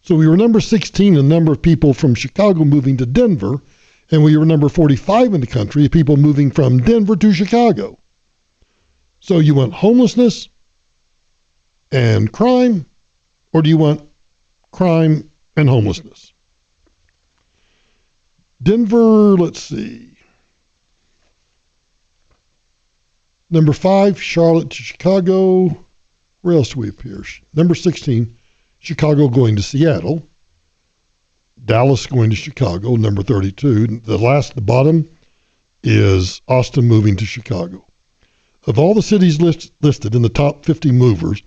So we were number 16 in the number of people from Chicago moving to Denver, and we were number 45 in the country of people moving from Denver to Chicago. So you want homelessness and crime, or do you want crime and homelessness? Denver, let's see. Number 5, Charlotte to Chicago. Where else do we appear? Number 16, Chicago going to Seattle. Dallas going to Chicago, number 32. The bottom is Austin moving to Chicago. Of all the cities listed in the top 50 movers,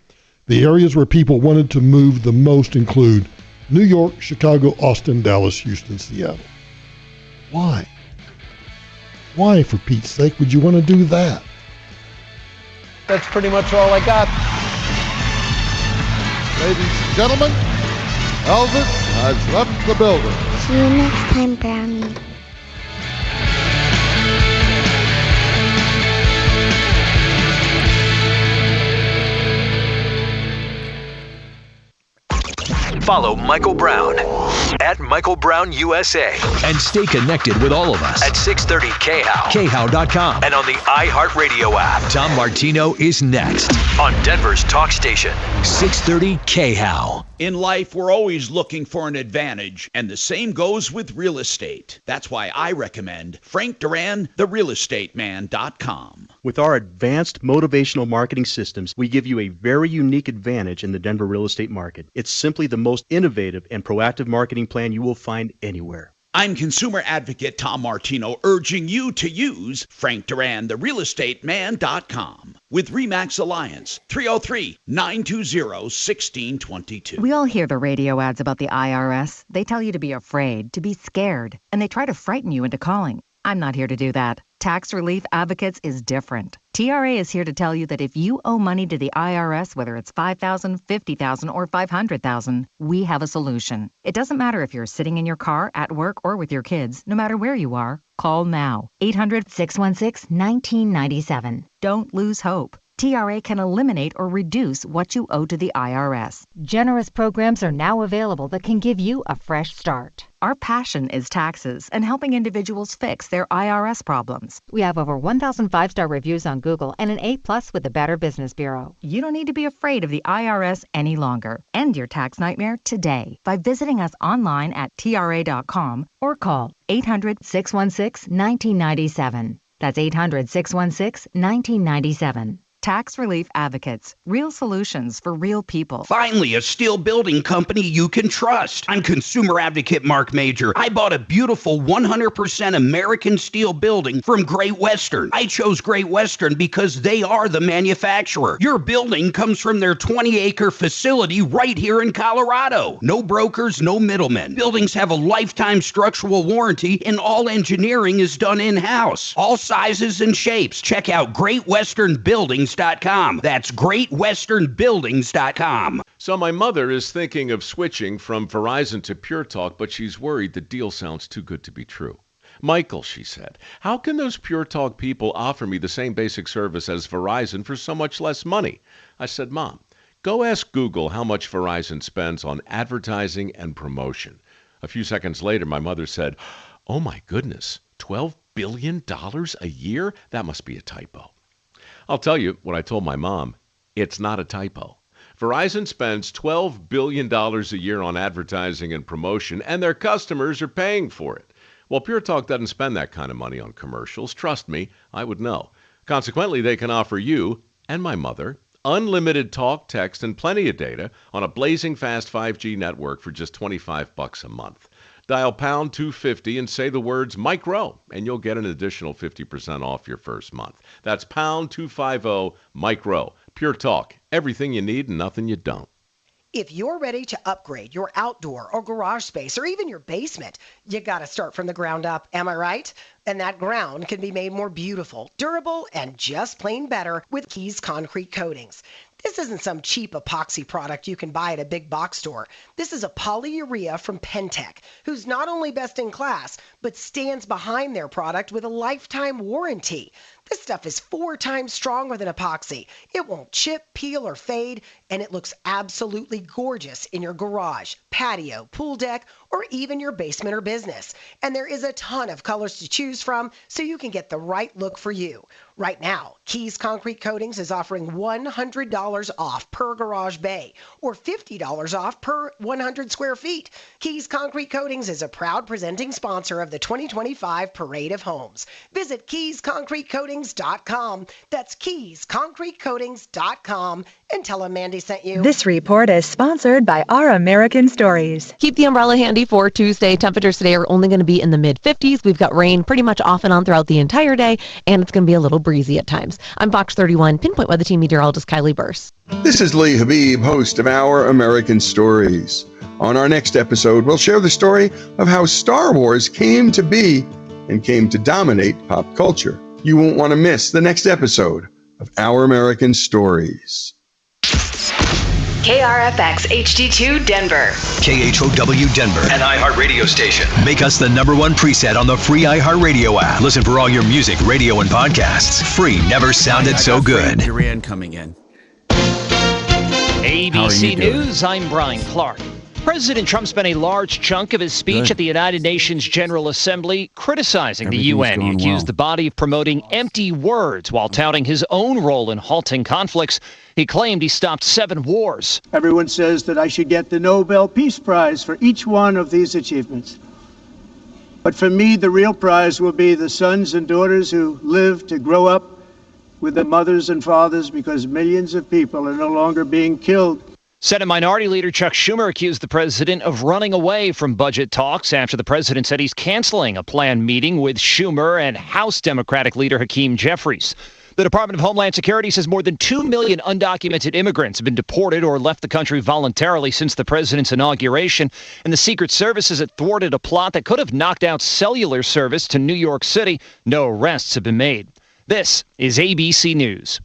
the areas where people wanted to move the most include New York, Chicago, Austin, Dallas, Houston, Seattle. Why? Why, for Pete's sake, would you want to do that? That's pretty much all I got. Ladies and gentlemen, Elvis has left the building. See you next time, Brownie. Follow Michael Brown at Michael Brown USA. And stay connected with all of us at 630 KHOW, KHOW.com, and on the iHeartRadio app. Tom Martino is next on Denver's talk station, 630 KHOW. In life, we're always looking for an advantage, and the same goes with real estate. That's why I recommend Frank Duran, therealestateman.com. With our advanced motivational marketing systems, we give you a very unique advantage in the Denver real estate market. It's simply the most innovative and proactive marketing plan you will find anywhere. I'm consumer advocate Tom Martino, urging you to use Frank Duran, therealestateman.com. With RE/MAX Alliance, 303-920-1622. We all hear the radio ads about the IRS. They tell you to be afraid, to be scared, and they try to frighten you into calling. I'm not here to do that. Tax Relief Advocates is different. TRA is here to tell you that if you owe money to the IRS, whether it's $5,000, $50,000, or $500,000, we have a solution. It doesn't matter if you're sitting in your car, at work, or with your kids. No matter where you are, call now. 800-616-1997. Don't lose hope. TRA can eliminate or reduce what you owe to the IRS. Generous programs are now available that can give you a fresh start. Our passion is taxes and helping individuals fix their IRS problems. We have over 1,000 five-star reviews on Google and an A+ with the Better Business Bureau. You don't need to be afraid of the IRS any longer. End your tax nightmare today by visiting us online at TRA.com or call 800-616-1997. That's 800-616-1997. Tax Relief Advocates. Real solutions for real people. Finally, a steel building company you can trust. I'm consumer advocate Marc Mager. I bought a beautiful 100% American steel building from Great Western. I chose Great Western because they are the manufacturer. Your building comes from their 20-acre facility right here in Colorado. No brokers, no middlemen. Buildings have a lifetime structural warranty, and all engineering is done in-house. All sizes and shapes. Check out GreatWesternBuildings.com. That's GreatWesternBuildings.com. So my mother is thinking of switching from Verizon to Pure Talk, but she's worried the deal sounds too good to be true. Michael, she said, how can those Pure Talk people offer me the same basic service as Verizon for so much less money? I said, Mom, go ask Google how much Verizon spends on advertising and promotion. A few seconds later, my mother said, oh my goodness, $12 billion a year? That must be a typo. I'll tell you what I told my mom. It's not a typo. Verizon spends $12 billion a year on advertising and promotion, and their customers are paying for it. Well, Pure Talk doesn't spend that kind of money on commercials. Trust me, I would know. Consequently, they can offer you and my mother unlimited talk, text, and plenty of data on a blazing fast 5G network for just $25 a month. Dial pound 250 and say the words Mike Rowe, and you'll get an additional 50% off your first month. That's pound 250 Mike Rowe. Pure Talk. Everything you need and nothing you don't. If you're ready to upgrade your outdoor or garage space or even your basement, you got to start from the ground up. Am I right? And that ground can be made more beautiful, durable, and just plain better with Keys Concrete Coatings. This isn't some cheap epoxy product you can buy at a big box store. This is a polyurea from Pentec, who's not only best in class, but stands behind their product with a lifetime warranty. This stuff is 4 times stronger than epoxy. It won't chip, peel, or fade, and it looks absolutely gorgeous in your garage, patio, pool deck, or even your basement or business. And there is a ton of colors to choose from, so you can get the right look for you. Right now, Keys Concrete Coatings is offering $100 off per garage bay or $50 off per 100 square feet. Keys Concrete Coatings is a proud presenting sponsor of the 2025 Parade of Homes. Visit KeysConcreteCoatings.com. That's KeysConcreteCoatings.com and tell them Mandy sent you. This report is sponsored by Our American Stories. Keep the umbrella handy for Tuesday. Temperatures today are only going to be in the mid-50s. We've got rain pretty much off and on throughout the entire day, and it's going to be a little breezy at times. I'm Fox 31 Pinpoint Weather Team meteorologist Kylie Burse. This is Lee Habib, host of Our American Stories. On our next episode, we'll share the story of how Star Wars came to be and came to dominate pop culture. You won't want to miss the next episode of Our American Stories. KRFX HD2 Denver. KHOW Denver, an iHeart radio station. Make us the #1 preset on the free iHeart Radio app. Listen for all your music, radio, and podcasts. Free never sounded so good. Duran coming in. ABC News, I'm Brian Clark. President Trump spent a large chunk of his speech at the United Nations General Assembly criticizing the UN. He accused the body of promoting empty words while touting his own role in halting conflicts. He claimed he stopped 7 wars. Everyone says that I should get the Nobel Peace Prize for each one of these achievements. But for me, the real prize will be the sons and daughters who live to grow up with their mothers and fathers, because millions of people are no longer being killed. Senate Minority Leader Chuck Schumer accused the president of running away from budget talks after the president said he's canceling a planned meeting with Schumer and House Democratic Leader Hakeem Jeffries. The Department of Homeland Security says more than 2 million undocumented immigrants have been deported or left the country voluntarily since the president's inauguration, and the Secret Service says it thwarted a plot that could have knocked out cellular service to New York City. No arrests have been made. This is ABC News.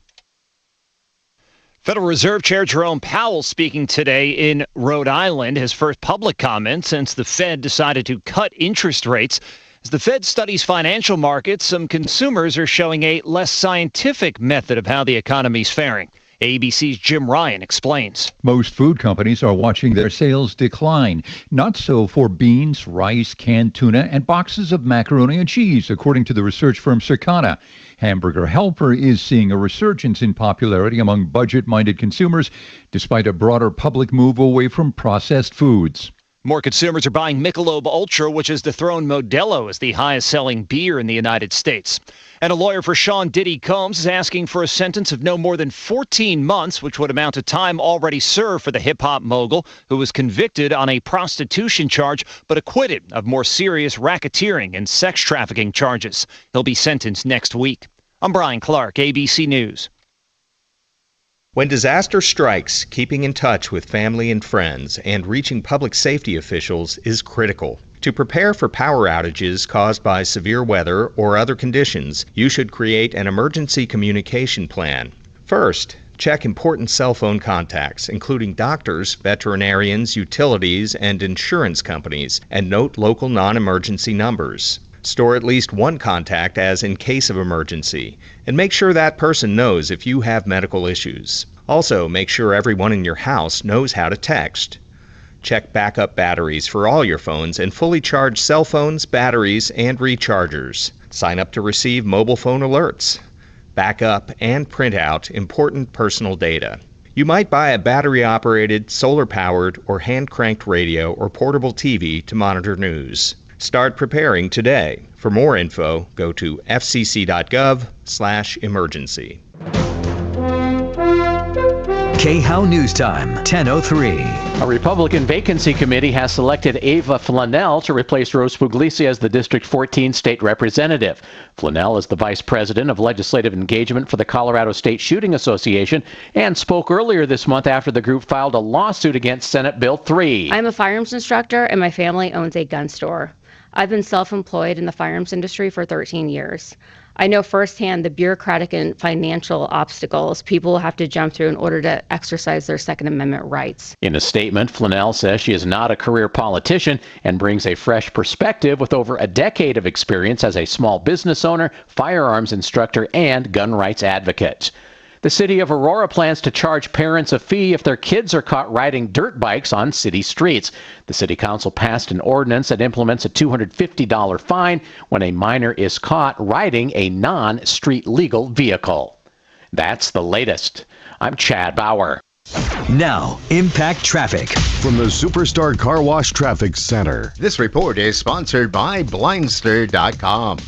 Federal Reserve Chair Jerome Powell speaking today in Rhode Island, his first public comment since the Fed decided to cut interest rates. As the Fed studies financial markets, some consumers are showing a less scientific method of how the economy's faring. ABC's Jim Ryan explains. Most food companies are watching their sales decline. Not so for beans, rice, canned tuna, and boxes of macaroni and cheese, according to the research firm Circana. Hamburger Helper is seeing a resurgence in popularity among budget-minded consumers, despite a broader public move away from processed foods. More consumers are buying Michelob Ultra, which has dethroned Modelo as the highest-selling beer in the United States. And a lawyer for Sean Diddy Combs is asking for a sentence of no more than 14 months, which would amount to time already served for the hip-hop mogul, who was convicted on a prostitution charge but acquitted of more serious racketeering and sex trafficking charges. He'll be sentenced next week. I'm Brian Clark, ABC News. When disaster strikes, keeping in touch with family and friends and reaching public safety officials is critical. To prepare for power outages caused by severe weather or other conditions, you should create an emergency communication plan. First, check important cell phone contacts, including doctors, veterinarians, utilities, and insurance companies, and note local non-emergency numbers. Store at least one contact as in case of emergency, and make sure that person knows if you have medical issues. Also, make sure everyone in your house knows how to text. Check backup batteries for all your phones and fully charge cell phones, batteries, and rechargers. Sign up to receive mobile phone alerts. Back up and print out important personal data. You might buy a battery-operated, solar-powered, or hand-cranked radio or portable TV to monitor news. Start preparing today. For more info, go to fcc.gov/emergency. KHOW News Time, 10:03. A Republican vacancy committee has selected Ava Flanell to replace Rose Puglisi as the District 14 state representative. Flanell is the vice president of legislative engagement for the Colorado State Shooting Association and spoke earlier this month after the group filed a lawsuit against Senate Bill 3. I'm a firearms instructor and my family owns a gun store. I've been self-employed in the firearms industry for 13 years. I know firsthand the bureaucratic and financial obstacles people have to jump through in order to exercise their Second Amendment rights. In a statement, Flanell says she is not a career politician and brings a fresh perspective with over a decade of experience as a small business owner, firearms instructor, and gun rights advocate. The city of Aurora plans to charge parents a fee if their kids are caught riding dirt bikes on city streets. The city council passed an ordinance that implements a $250 fine when a minor is caught riding a non-street legal vehicle. That's the latest. I'm Chad Bauer. Now, Impact Traffic from the Superstar Car Wash Traffic Center. This report is sponsored by Blindster.com.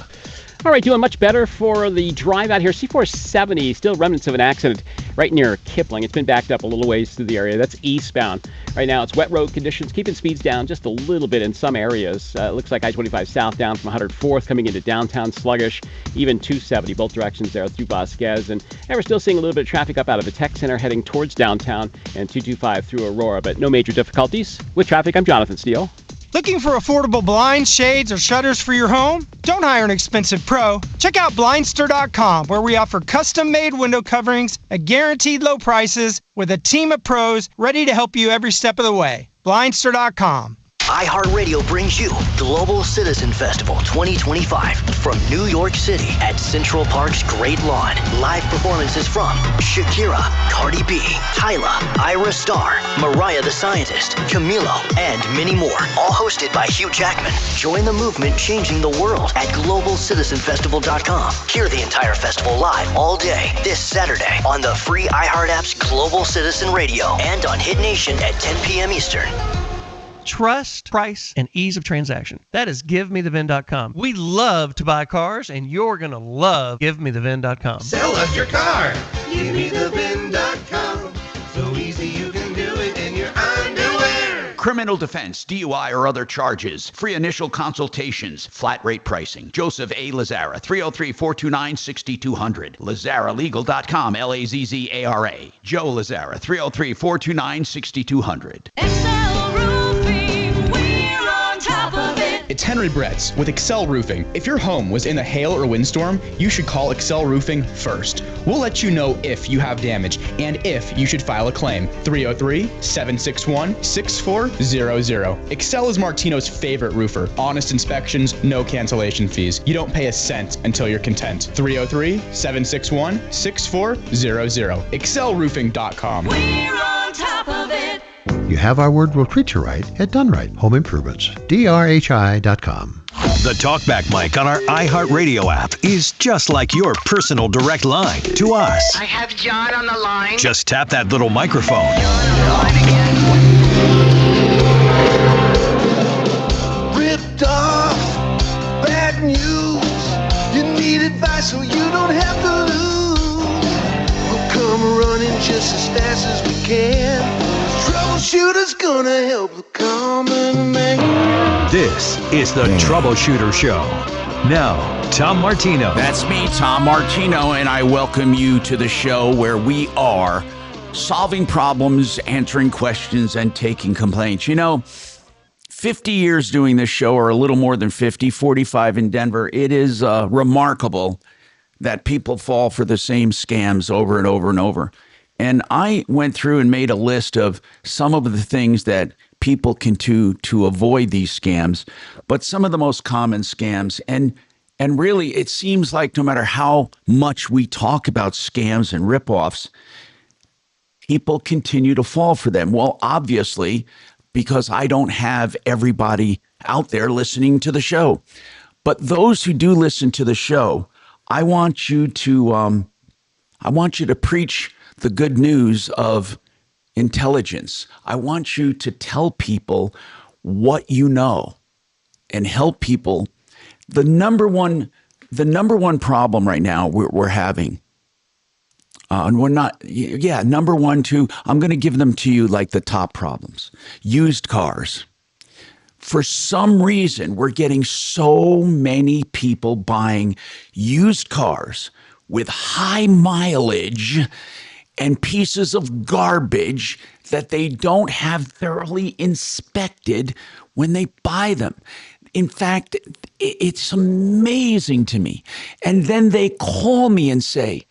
All right, doing much better for the drive out here. C470, still remnants of an accident right near Kipling. It's been backed up a little ways through the area. That's eastbound. Right now, it's wet road conditions, keeping speeds down just a little bit in some areas. It looks like I-25 south down from 104th coming into downtown sluggish. Even 270, both directions there through Vasquez. And we're still seeing a little bit of traffic up out of the tech center heading towards downtown and 225 through Aurora, but no major difficulties. With traffic, I'm Jonathan Steele. Looking for affordable blinds, shades, or shutters for your home? Don't hire an expensive pro. Check out Blindster.com, where we offer custom-made window coverings at guaranteed low prices with a team of pros ready to help you every step of the way. Blindster.com. iHeartRadio brings you Global Citizen Festival 2025 from New York City at Central Park's Great Lawn. Live performances from Shakira, Cardi B, Tyla, Ira Starr, Mariah the Scientist, Camilo, and many more. All hosted by Hugh Jackman. Join the movement changing the world at GlobalCitizenFestival.com. Hear the entire festival live all day this Saturday on the free iHeart app's Global Citizen Radio and on Hit Nation at 10 p.m. Eastern. Trust, price, and ease of transaction. That is GiveMeTheVin.com. We love to buy cars, and you're going to love GiveMeTheVin.com. Sell us your car. GiveMeTheVin.com. So easy you can do it in your underwear. Criminal defense, DUI, or other charges. Free initial consultations. Flat rate pricing. Joseph A. Lazzara, 303-429-6200. LazzaraLegal.com, Lazzara. Joe Lazzara, 303-429-6200. It's Henry Bretz with Excel Roofing. If your home was in a hail or windstorm, you should call Excel Roofing first. We'll let you know if you have damage and if you should file a claim. 303-761-6400. Excel is Martino's favorite roofer. Honest inspections, no cancellation fees. You don't pay a cent until you're content. 303-761-6400. ExcelRoofing.com. We're on top of it. You have our word, we'll treat you right at Done Right Home Improvements. DRHI.com. The TalkBack mic on our iHeartRadio app is just like your personal direct line to us. I have John on the line. Just tap that little microphone. Ripped off. Bad news. You need advice so you don't have to lose. We'll come running just as fast as we can. Troubleshooter's gonna help the common man. This is the Troubleshooter Show. Now, Tom Martino. That's me, Tom Martino, and I welcome you to the show where we are solving problems, answering questions, and taking complaints. You know, 50 years doing this show, or a little more than 50, 45 in Denver. It is remarkable that people fall for the same scams over and over and over. And I went through and made a list of some of the things that people can do to avoid these scams, but some of the most common scams. And really, it seems like no matter how much we talk about scams and ripoffs, people continue to fall for them. Well, obviously, because I don't have everybody out there listening to the show. But those who do listen to the show, I want you to preach the good news of intelligence. I want you to tell people what you know and help people. The number one problem right now we're having, and we're not, number one, two, I'm going to give them to you like the top problems. Used cars. For some reason, we're getting so many people buying used cars with high mileage and pieces of garbage that they don't have thoroughly inspected when they buy them. In fact, it's amazing to me. And then they call me and say,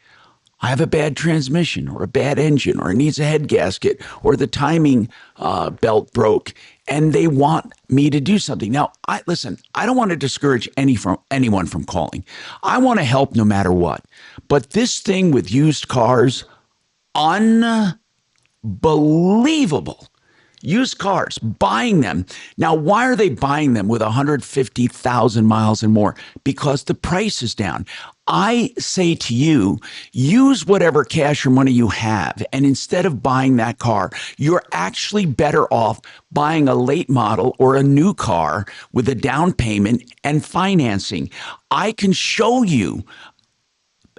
I have a bad transmission or a bad engine or it needs a head gasket or the timing belt broke and they want me to do something. Now, I don't want to discourage anyone from calling. I want to help no matter what. But this thing with used cars, unbelievable. Used cars, buying them. Now, why are they buying them with 150,000 miles and more? Because the price is down. I say to you, use whatever cash or money you have. And instead of buying that car, you're actually better off buying a late model or a new car with a down payment and financing. I can show you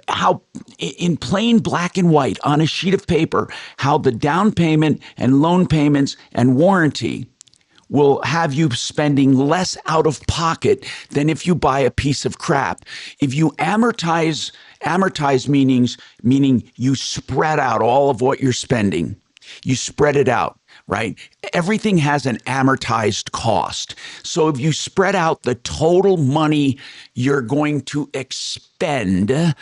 how in plain black and white on a sheet of paper, how the down payment and loan payments and warranty will have you spending less out of pocket than if you buy a piece of crap. If you amortize meaning you spread out all of what you're spending. You spread it out, right? Everything has an amortized cost. So if you spread out the total money you're going to expend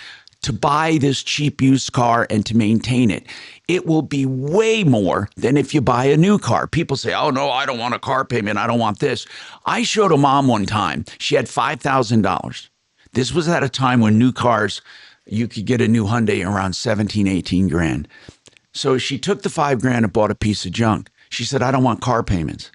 to buy this cheap used car and to maintain it, it will be way more than if you buy a new car. People say, oh, no, I don't want a car payment. I don't want this. I showed a mom one time. She had $5,000. This was at a time when new cars, you could get a new Hyundai around 17, 18 grand. So she took the $5,000 and bought a piece of junk. She said, I don't want car payments.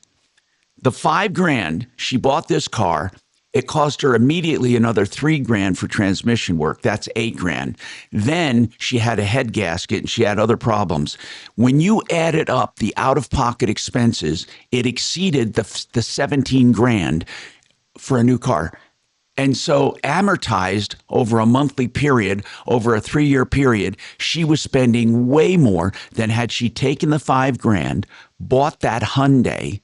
The $5,000, she bought this car. It cost her immediately another $3,000 for transmission work. That's $8,000. Then she had a head gasket and she had other problems. When you added up the out-of-pocket expenses, it exceeded the $17,000 for a new car. And so amortized over a monthly period, over a 3-year period, she was spending way more than had she taken the $5,000, bought that Hyundai,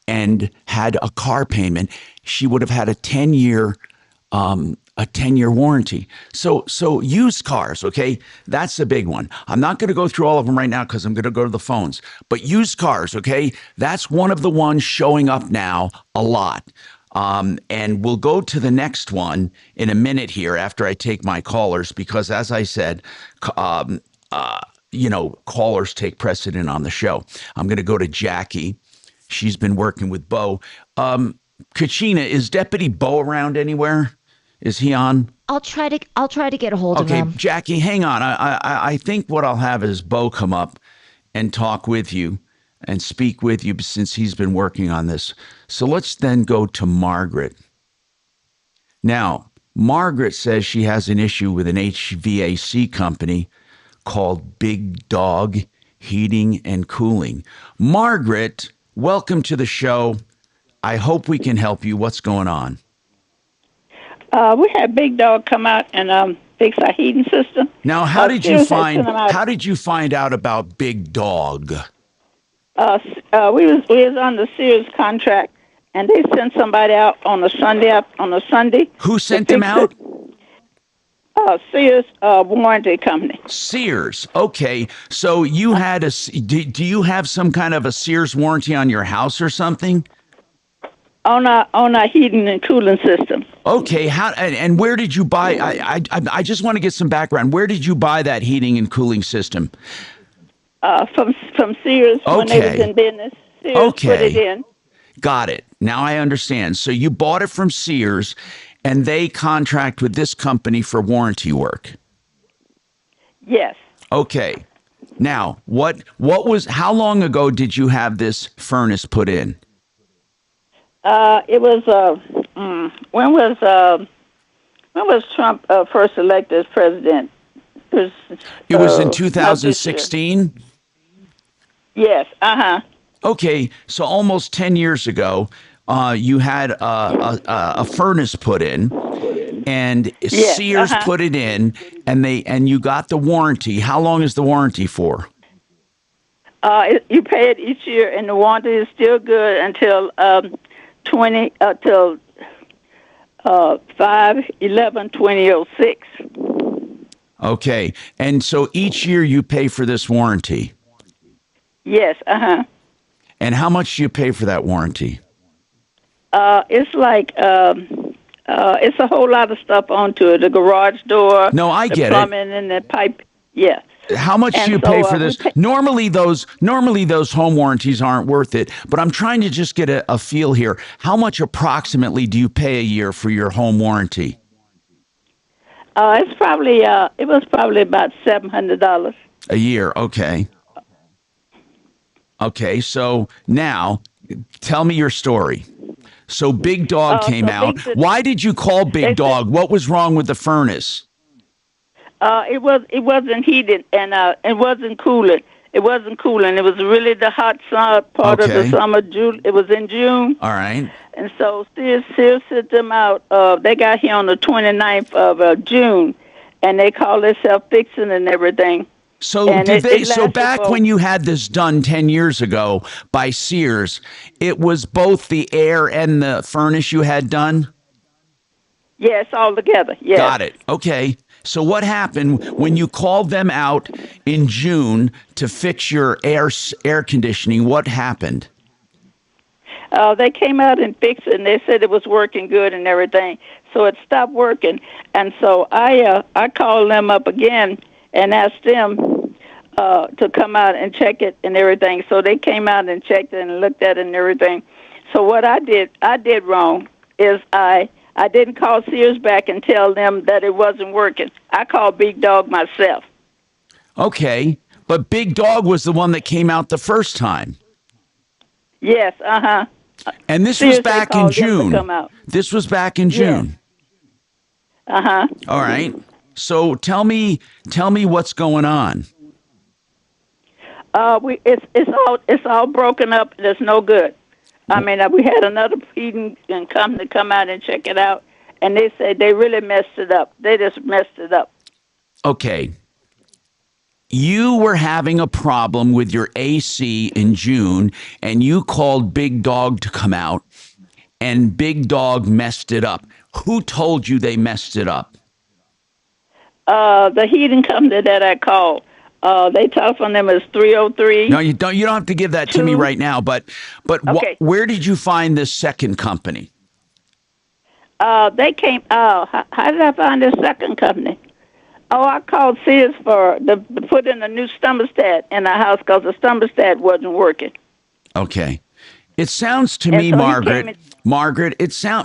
and had a car payment. She would have had a 10-year warranty. So used cars, okay, that's the big one. I'm not going to go through all of them right now because I'm going to go to the phones. But used cars, okay, that's one of the ones showing up now a lot. And we'll go to the next one in a minute here after I take my callers because, as I said, callers take precedent on the show. I'm going to go to Jackie. She's been working with Bo. Kachina, is Deputy Bo around anywhere? Is he on? I'll try to get a hold of him. Okay, Jackie, hang on. I think what I'll have is Bo come up and talk with you and speak with you since he's been working on this. So let's then go to Margaret. Now, Margaret says she has an issue with an HVAC company called Big Dog Heating and Cooling. Margaret, welcome to the show. I hope we can help you. What's going on? We had Big Dog come out and fix our heating system. Now, how did you find out about Big Dog? We was on the Sears contract, and they sent somebody out on a Sunday. Who sent them out? Sears warranty company. Sears. Okay. So you had do you have some kind of a Sears warranty on your house or something? On our heating and cooling system. Okay. How and where did you buy? I just want to get some background. Where did you buy that heating and cooling system? From Sears when they was in business. Sears put it in. Got it. Now I understand. So you bought it from Sears, and they contract with this company for warranty work. Yes. Okay. Now, how long ago did you have this furnace put in? It was when was Trump first elected as president? It was in 2016? Yes. Okay, so almost 10 years ago, you had a furnace put in, and Sears put it in, and you got the warranty. How long is the warranty for? You pay it each year, and the warranty is still good until 5/11/2006. Okay, and so each year you pay for this warranty? Yes, And how much do you pay for that warranty? It's like it's a whole lot of stuff onto it. The garage door. No, I get it. The plumbing and the pipe. Yeah. How much do you pay for this? Normally those home warranties aren't worth it, but I'm trying to just get a feel here. How much approximately do you pay a year for your home warranty? It's probably it was probably about $700 a year. Okay. Okay, so now tell me your story. So Big Dog came out. Why did you call Big Dog? What was wrong with the furnace? It wasn't heated and it wasn't cooling. It wasn't cooling. It was really the hot part of the summer. June. It was in June. All right. And so Sears sent them out. They got here on the 29th of June, and they called themselves fixing and everything. So so back when you had this done 10 years ago by Sears, it was both the air and the furnace you had done? Yes, all together. Yes. Got it. Okay. So what happened when you called them out in June to fix your air conditioning? What happened? They came out and fixed it, and they said it was working good and everything. So it stopped working, and so I called them up again and asked them to come out and check it and everything. So they came out and checked it and looked at it and everything. So what I did wrong is I didn't call Sears back and tell them that it wasn't working. I called Big Dog myself. Okay, but Big Dog was the one that came out the first time. Yes, And this Sears, was back in June. This was back in June. Yeah. All right. So tell me what's going on. It's all broken up. It's no good. I mean, we had another heating company come out and check it out, and they said they really messed it up. They just messed it up. Okay. You were having a problem with your AC in June, and you called Big Dog to come out, and Big Dog messed it up. Who told you they messed it up? The heating company that I called. They telephone them as 303. No, you don't. You don't have to give that to me right now. But okay. Where did you find this second company? They came. How did I find this second company? Oh, I called Sears to put in a new thermostat in the house because the thermostat wasn't working. Okay. It sounds to me, Margaret,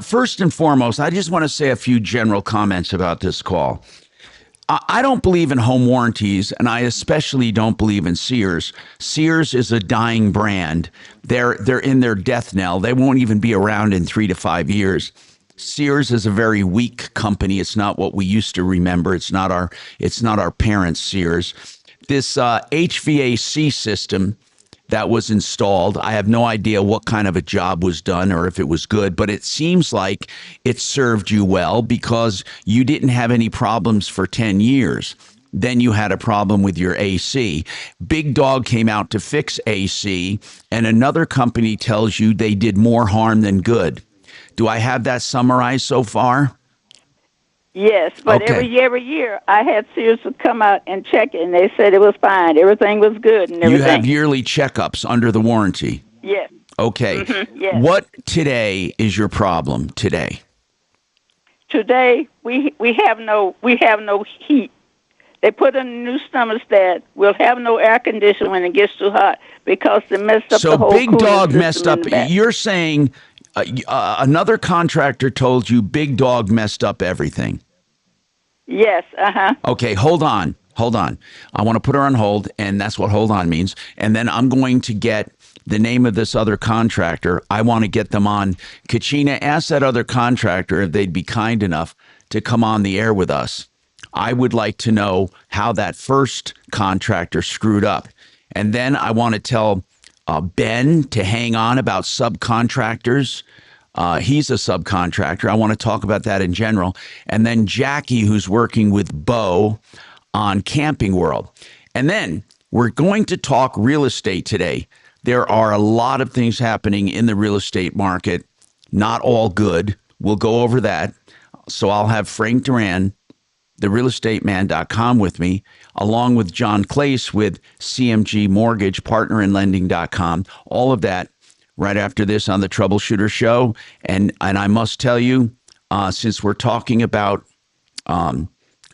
first and foremost, I just want to say a few general comments about this call. I don't believe in home warranties, and I especially don't believe in Sears. Sears is a dying brand. They're in their death knell. They won't even be around in 3 to 5 years. Sears is a very weak company. It's not what we used to remember. It's not our parents' Sears. This HVAC system that was installed, I have no idea what kind of a job was done or if it was good, but it seems like it served you well because you didn't have any problems for 10 years. Then you had a problem with your AC. Big Dog came out to fix AC, and another company tells you they did more harm than good. Do I have that summarized so far? Yes, but every year I had Sears come out and check it, and they said it was fine. Everything was good and everything. You have yearly checkups under the warranty? Yes. Okay. Mm-hmm, yes. What today is your problem today? Today we have no heat. They put in a new thermostat. We'll have no air conditioning when it gets too hot because they messed up the whole cooling system. So Big Dog messed up. You're saying another contractor told you Big Dog messed up everything. Yes, Okay, hold on. I want to put her on hold, and that's what hold on means. And then I'm going to get the name of this other contractor. I want to get them on. Kachina, ask that other contractor if they'd be kind enough to come on the air with us. I would like to know how that first contractor screwed up. And then I want to tell Ben to hang on about subcontractors. He's a subcontractor. I want to talk about that in general. And then Jackie, who's working with Bo on Camping World. And then we're going to talk real estate today. There are a lot of things happening in the real estate market, not all good. We'll go over that. So I'll have Frank Duran, therealestateman.com with me, along with John Clace with CMG Mortgage, partneranlending.com. All of that right after this on the Troubleshooter Show. And I must tell you, since we're talking about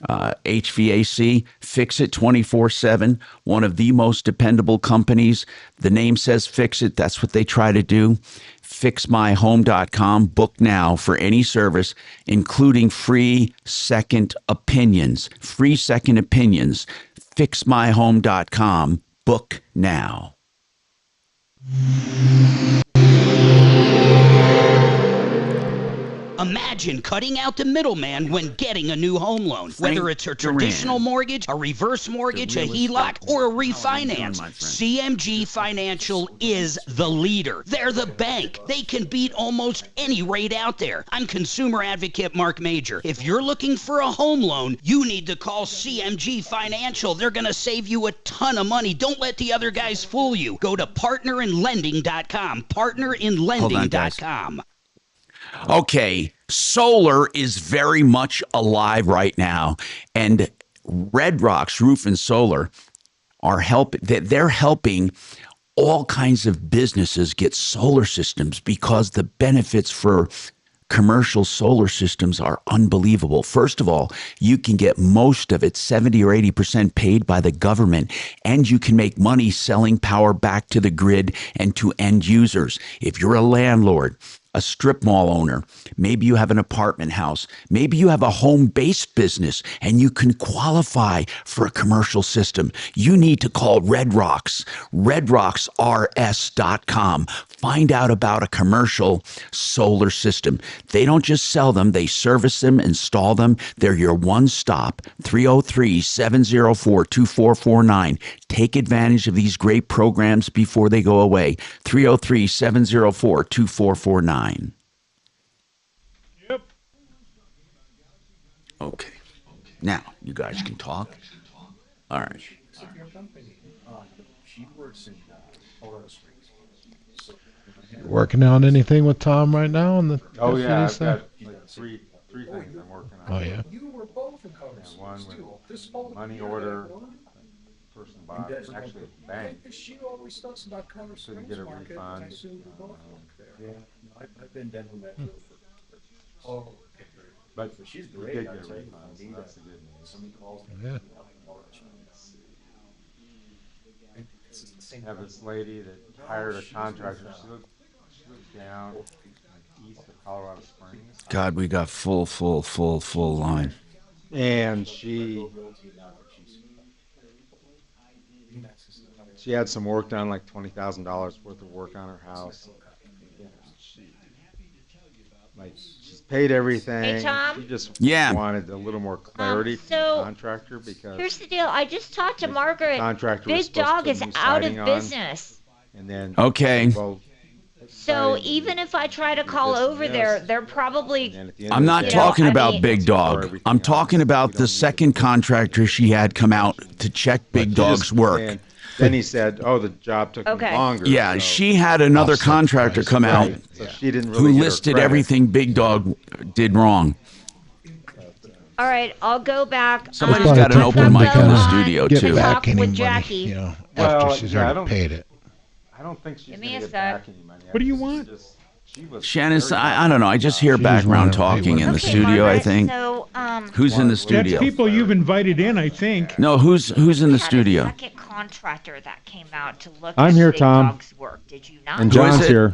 HVAC, Fix It 24/7, one of the most dependable companies. The name says Fix It. That's what they try to do. FixMyHome.com. Book now for any service, including free second opinions. Free second opinions. FixMyHome.com. Book now. Imagine cutting out the middleman when getting a new home loan. Whether it's a traditional mortgage, a reverse mortgage, a HELOC, or a refinance, CMG Financial is the leader. They're the bank. They can beat almost any rate out there. I'm consumer advocate Marc Mager. If you're looking for a home loan, you need to call CMG Financial. They're going to save you a ton of money. Don't let the other guys fool you. Go to partnerinlending.com. Partnerinlending.com. Okay, solar is very much alive right now, and Red Rocks Roof and Solar are they're helping all kinds of businesses get solar systems because the benefits for commercial solar systems are unbelievable. First of all, you can get most of it, 70 or 80% paid by the government, and you can make money selling power back to the grid and to end users. If you're a landlord, a strip mall owner, maybe you have an apartment house, maybe you have a home-based business and you can qualify for a commercial system, you need to call Red Rocks, redrocksrs.com. Find out about a commercial solar system. They don't just sell them, they service them, install them. They're your one-stop, 303-704-2449. Take advantage of these great programs before they go away. 303-704-2449. Yep. Okay. Now, you guys can talk. All right. Working on anything with Tom right now on the Oh yeah, I've stuff? got like three things I'm working on. Oh yeah. One with money order. Person bought actually a bank. Couldn't get a refund. But she did get a refund, so that's the good news. Yeah. Have this lady that hired a contractor. She lived down east of Colorado Springs. God, we got full line. And she had some work done, like $20,000 worth of work on her house. She's paid everything. Hey, Tom? She just Yeah. wanted a little more clarity from so the contractor because here's the deal. I just talked to Margaret. contractor was Big supposed Dog to is put new out of siding on. business. And then Okay. well, So even if I try to call over there, they're probably. I'm not talking about Big Dog. I'm talking about the second contractor she had come out to check Big Dog's work. And then he said, "Oh, the job took me longer." Yeah, so- she had another contractor come out Right. So she didn't who really get her listed credit. everything Big Dog did wrong. All right, I'll go back. Somebody's got an open mic in the studio Get too. back any with money, Jackie. you know, Well, after she's yeah, I already don't- paid it. I don't think she's Give me going a to get sec. back any money. What do you want? She was Shannon, I don't know. I just hear background talking in the studio, I think. So, Who's in the That's studio? people you've invited in, I think. No, who's in the studio? second contractor that came out to look I'm at here, Big Tom. Dog's work. Did you not? And Who is John's it? here.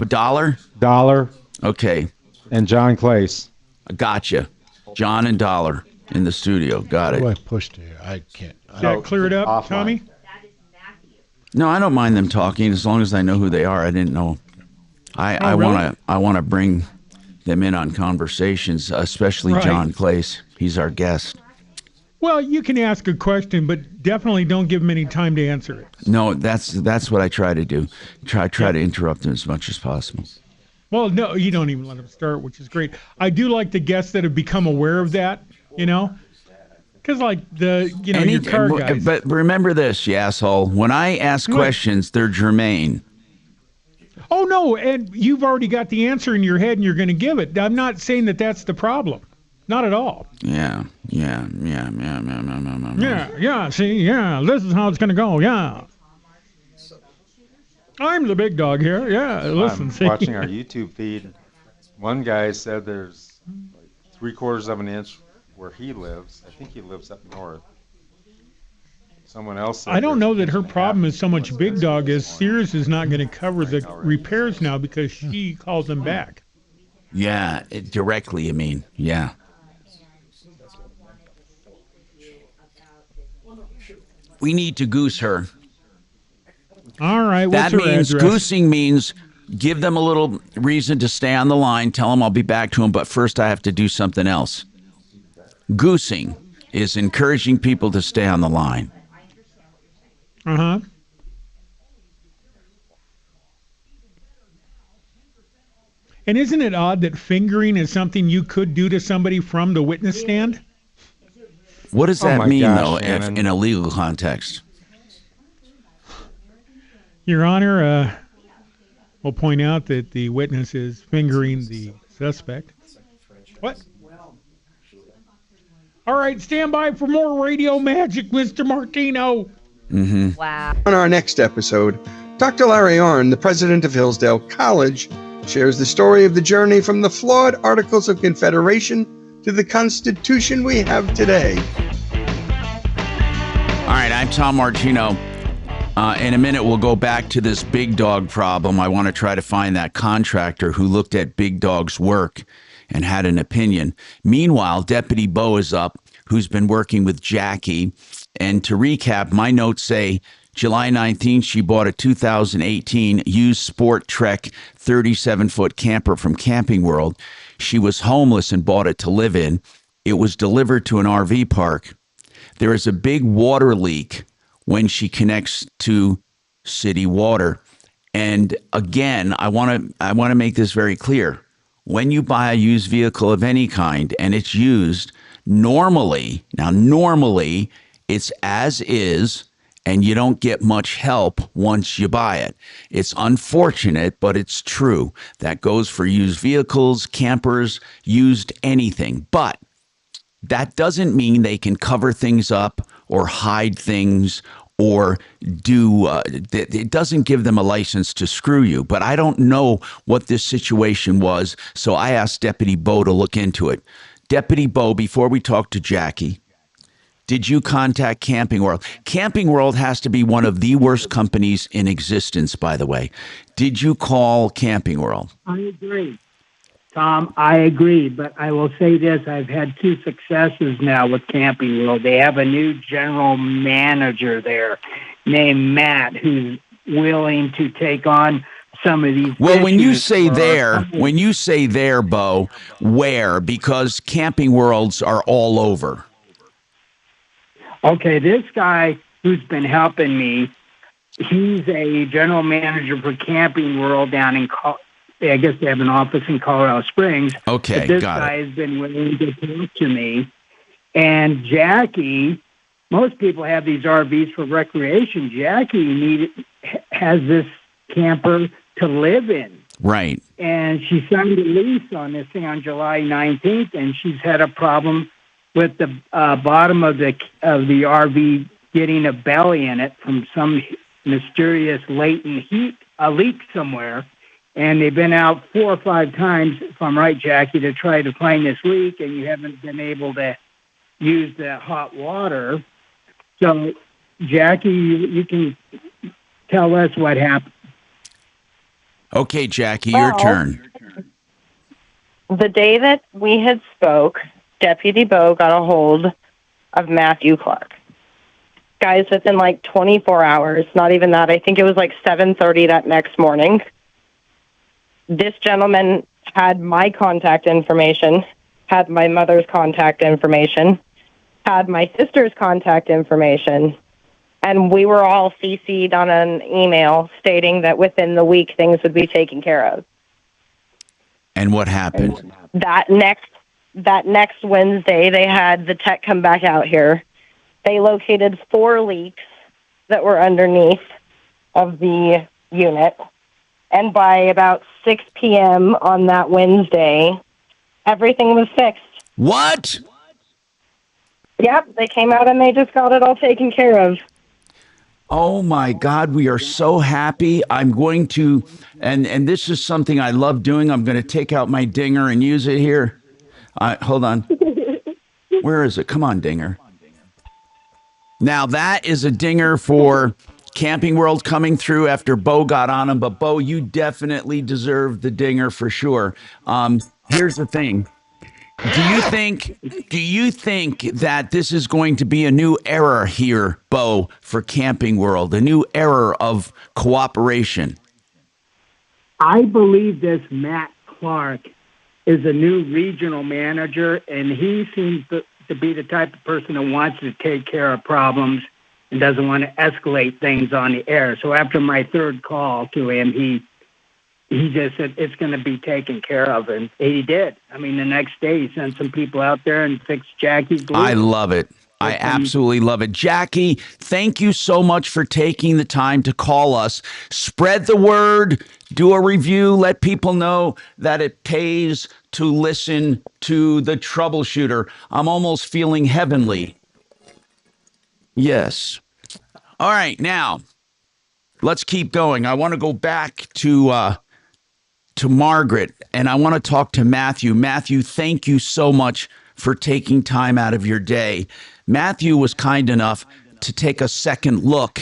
Dollar? Dollar Okay, and John Clace. gotcha. John and Dollar in the studio. Got How do I it. push to here? I can't. Did that clear it up, offline. Tommy? No, I don't mind them talking as long as I know who they are. I didn't know. I really? want to bring them in on conversations, especially Right. John Clace. He's our guest. Well, you can ask a question, but definitely don't give them any time to answer it. No, that's what I try to do. Try to interrupt them as much as possible. Well, no, you don't even let them start, which is great. I do like the guests that have become aware of that, you know? Because, like, your car guys. But remember this, you asshole. When I ask What? questions, they're germane. Oh, no, and you've already got the answer in your head and you're going to give it. I'm not saying that that's the problem. Not at all. Yeah. Yeah, see, yeah, this is how it's going to go, yeah. I'm the big dog here. Yeah, listen. I'm watching our YouTube feed. One guy said there's like 3/4 of an inch where he lives. I think he lives up north. Someone else said I don't know that her 1.5 problem is so much big dog as this Sears is not going to cover the repairs now because she calls them back. Yeah, directly, you mean. Yeah. We need to goose her. All right, what's That her means address? goosing means give them a little reason to stay on the line. Tell them I'll be back to them, but first I have to do something else. Goosing is encouraging people to stay on the line. Uh-huh. And isn't it odd that fingering is something you could do to somebody from the witness stand? What does Oh that my mean, gosh, though, if Shannon. in a legal context? Your Honor, we'll point out that the witness is fingering the suspect. What? All right, stand by for more radio magic, Mr. Martino. Mm-hmm. Wow. On our next episode, Dr. Larry Arnn, the president of Hillsdale College, shares the story of the journey from the flawed Articles of Confederation to the Constitution we have today. All right, I'm Tom Martino. In a minute, we'll go back to this big dog problem. I want to try to find that contractor who looked at Big Dog's work and had an opinion. Meanwhile, Deputy Bo is up, who's been working with Jackie. And to recap, my notes say July 19th, she bought a 2018 used Sport Trek 37-foot camper from Camping World. She was homeless and bought it to live in. It was delivered to an RV park. There is a big water leak when she connects to city water. And again, I want to make this very clear. When you buy a used vehicle of any kind and it's used, normally it's as is, and you don't get much help once you buy it. It's unfortunate, but it's true. That goes for used vehicles, campers, used anything. But that doesn't mean they can cover things up or hide things or do, it doesn't give them a license to screw you. But I don't know what this situation was, so I asked Deputy Bo to look into it. Deputy Bo, before we talk to Jackie, did you contact Camping World? Camping World has to be one of the worst companies in existence, by the way. Did you call Camping World? I agree. Tom, I agree, but I will say this. I've had 2 successes now with Camping World. They have a new general manager there named Matt who's willing to take on some of these. Well, when you issues say for there, Bo, where? Because Camping Worlds are all over. Okay, this guy who's been helping me, he's a general manager for Camping World down in, I guess they have an office in Colorado Springs. Okay, but this got guy it. has been willing to talk to me. And Jackie, most people have these RVs for recreation. Jackie has this camper to live in. Right. And she signed a lease on this thing on July 19th, and she's had a problem with the bottom of the RV getting a belly in it from some mysterious latent heat, a leak somewhere. And they've been out 4 or 5 times, if I'm right, Jackie, to try to find this leak, and you haven't been able to use the hot water. So, Jackie, you can tell us what happened. Okay, Jackie, your turn. The day that we had spoke, Deputy Bo got a hold of Matthew Clark. Guys, within like 24 hours, not even that, I think it was like 7:30 that next morning, this gentleman had my contact information, had my mother's contact information, had my sister's contact information, and we were all CC'd on an email stating that within the week things would be taken care of. And what happened? That next Wednesday, they had the tech come back out here. They located 4 leaks that were underneath of the unit. And by about 6 p.m. on that Wednesday, everything was fixed. What? Yep, they came out and they just got it all taken care of. Oh my God, we are so happy. I'm going to, and this is something I love doing. I'm going to take out my dinger and use it here. Hold on. Where is it? Come on, dinger. Now that is a dinger for Camping World coming through after Bo got on him. But Bo, you definitely deserve the dinger for sure. Here's the thing. Do you think that this is going to be a new era here, Bo, for Camping World, a new era of cooperation? I believe this Matt Clark is a new regional manager, and he seems to be the type of person that wants to take care of problems and doesn't want to escalate things on the air. So after my third call to him, he just said it's going to be taken care of, and he did. I mean, the next day he sent some people out there and fixed Jackie's glue. I love it. I absolutely love it. Jackie, thank you so much for taking the time to call us. Spread the word, do a review, let people know that it pays to listen to the Troubleshooter. I'm almost feeling heavenly. Yes. All right, now, let's keep going. I want to go back to Margaret, and I want to talk to Matthew. Matthew, thank you so much for taking time out of your day. Matthew was kind enough to take a second look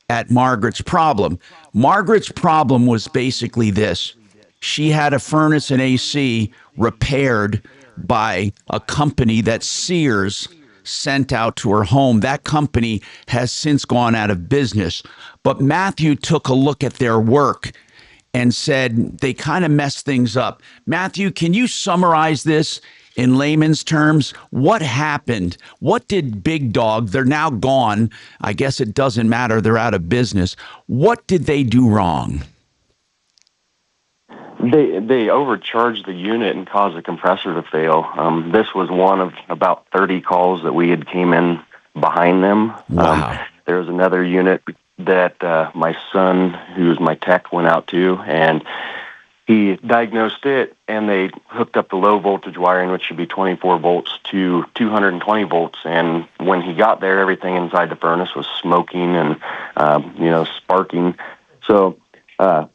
at Margaret's problem. Margaret's problem was basically this. She had a furnace and AC repaired by a company that Sears sent out to her home. That company has since gone out of business. But Matthew took a look at their work and said they kind of messed things up. Matthew, can you summarize this in layman's terms? What happened? What did Big Dog, they're now gone. I guess it doesn't matter. They're out of business. What did they do wrong? They overcharged the unit and caused the compressor to fail. This was one of about 30 calls that we had came in behind them. Wow. There was another unit that my son, who's my tech, went out to, and he diagnosed it, and they hooked up the low voltage wiring, which should be 24 volts, to 220 volts. And when he got there, everything inside the furnace was smoking and, sparking. So I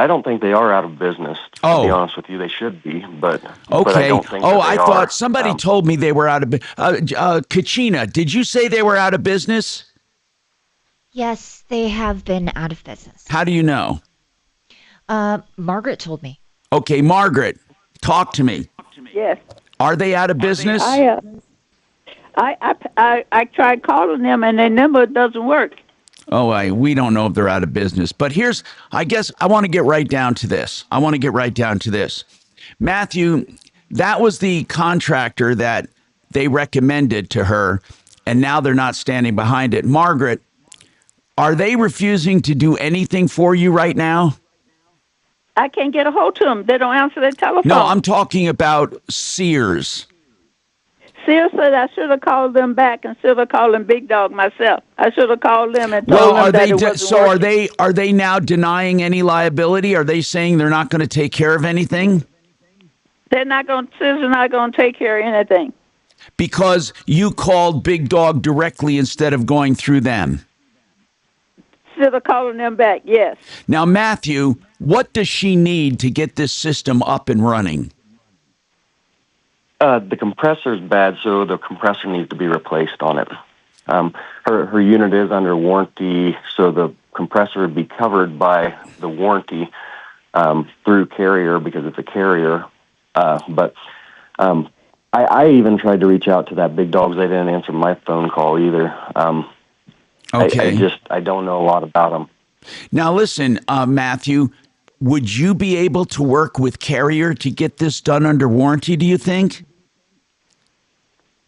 don't think they are out of business. To be honest with you, they should be, but okay. But I don't think I they thought are. somebody told me they were out of business. Kachina, did you say they were out of business? Yes, they have been out of business. How do you know? Margaret told me. Okay, Margaret, talk to me. Yes. Are they out of business? I tried calling them, and their number doesn't work. We don't know if they're out of business. But I guess I want to get right down to this. Matthew, that was the contractor that they recommended to her, and now they're not standing behind it. Margaret, are they refusing to do anything for you right now? I can't get a hold to them. They don't answer their telephone. No, I'm talking about Sears. Sears said I should have called them back instead of calling Big Dog myself. I should have called them and told them that it wasn't working. Are they now denying any liability? Are they saying they're not going to take care of anything? Sears not going to take care of anything. Because you called Big Dog directly instead of going through them. Instead of calling them back, yes. Now, Matthew, what does she need to get this system up and running? The compressor's bad, so the compressor needs to be replaced on it. Her unit is under warranty, so the compressor would be covered by the warranty through Carrier because it's a Carrier. But I even tried to reach out to that Big Dogs. They didn't answer my phone call either. Okay. I don't know a lot about them. Now, listen, Matthew, would you be able to work with Carrier to get this done under warranty, do you think?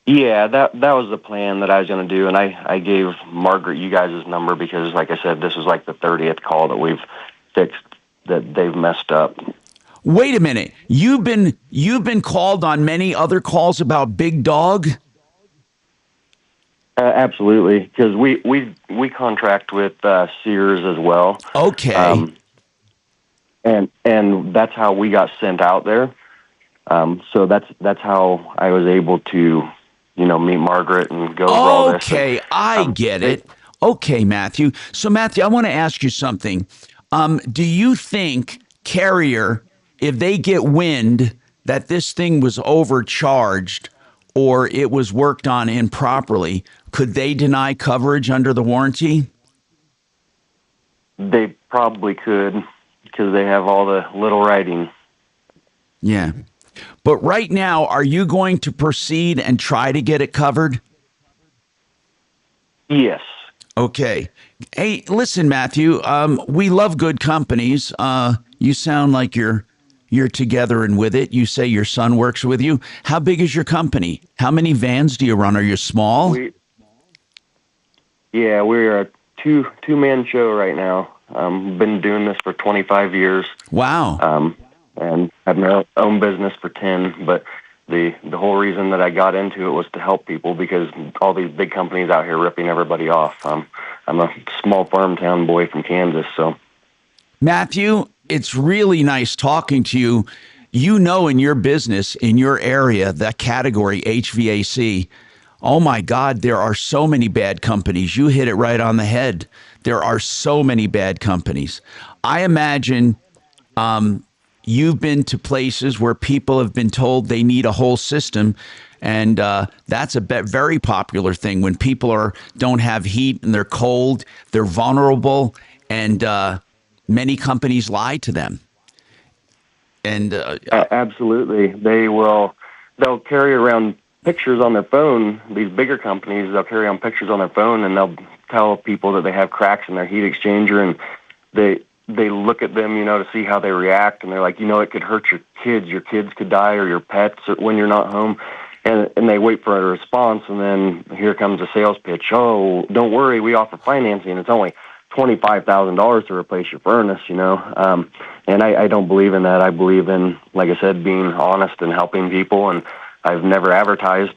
Yeah, that was the plan that I was going to do, and I gave Margaret you guys' number because, like I said, this is like the 30th call that we've fixed that they've messed up. Wait a minute. You've been called on many other calls about Big Dog? Absolutely, because we contract with Sears as well. Okay. And that's how we got sent out there. So that's how I was able to, meet Margaret and go over all this. Okay, I get it. Okay, Matthew. So, Matthew, I want to ask you something. Do you think Carrier, if they get wind that this thing was overcharged or it was worked on improperly, could they deny coverage under the warranty? They probably could because they have all the little writing. Yeah. But right now, are you going to proceed and try to get it covered? Yes. Okay. Hey, listen, Matthew, we love good companies. You sound like you're together and with it. You say your son works with you. How big is your company? How many vans do you run? Are you small? We're a two-man show right now. Been doing this for 25 years. Wow. And have my own business for 10. But the whole reason that I got into it was to help people because all these big companies out here ripping everybody off. I'm a small farm town boy from Kansas, so. Matthew, it's really nice talking to you. You know, in your business, in your area, that category, HVAC, oh my God, there are so many bad companies. You hit it right on the head. There are so many bad companies. I imagine you've been to places where people have been told they need a whole system, and that's a very popular thing when people don't have heat and they're cold, they're vulnerable, and many companies lie to them. And absolutely, they'll carry around pictures on their phone. These bigger companies, they'll carry on pictures on their phone, and they'll tell people that they have cracks in their heat exchanger, and they look at them, to see how they react, and they're like, it could hurt your kids. Your kids could die, or your pets when you're not home. And they wait for a response, and then here comes a sales pitch. Oh, don't worry, we offer financing. It's only $25,000 to replace your furnace, And I don't believe in that. I believe in, like I said, being honest and helping people, and I've never advertised.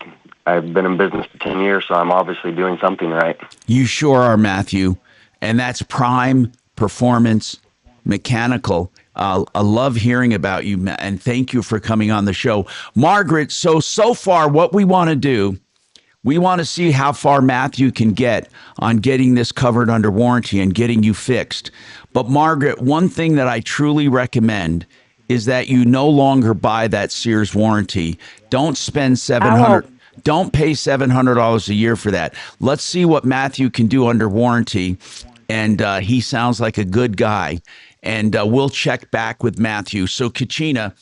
I've been in business for 10 years, so I'm obviously doing something right. You sure are, Matthew. And that's prime performance mechanical. I love hearing about you, and thank you for coming on the show. Margaret, so far what we want to do, we want to see how far Matthew can get on getting this covered under warranty and getting you fixed. But Margaret, one thing that I truly recommend is that you no longer buy that Sears warranty. Don't spend $700. Don't pay $700 a year for that. Let's see what Matthew can do under warranty. And he sounds like a good guy. And we'll check back with Matthew. So, Kachina,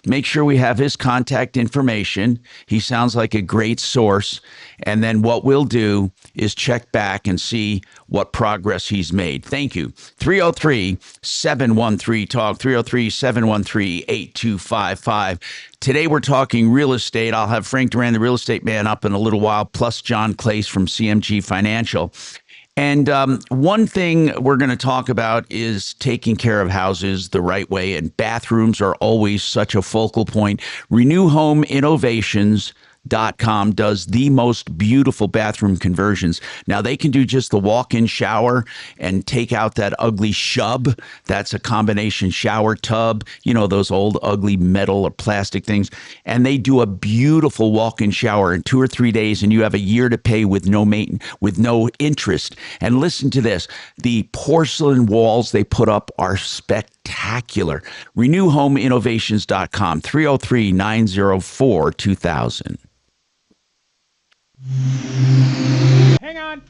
make sure we have his contact information. He sounds like a great source. And then what we'll do is check back and see what progress he's made. Thank you. 303-713-TALK, 303-713-8255. Today we're talking real estate. I'll have Frank Duran, the real estate man, up in a little while, plus John Clace from CMG Financial. And one thing we're going to talk about is taking care of houses the right way, and bathrooms are always such a focal point. RenewHomeInnovations.com does the most beautiful bathroom conversions. Now, they can do just the walk-in shower and take out that ugly shub. That's a combination shower tub, those old ugly metal or plastic things. And they do a beautiful walk-in shower in 2 or 3 days, and you have a year to pay with no maintenance, with no interest. And listen to this. The porcelain walls they put up are spectacular. RenewHomeInnovations.com, 303-904-2000. Hang on.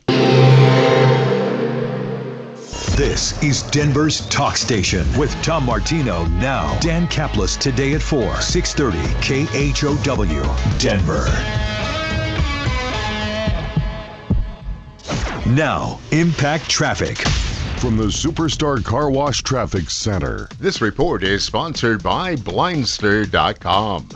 This is Denver's Talk Station with Tom Martino now. Dan Kaplis today at 4, 630 KHOW, Denver. Now, Impact Traffic. From the Superstar Car Wash Traffic Center. This report is sponsored by Blindster.com.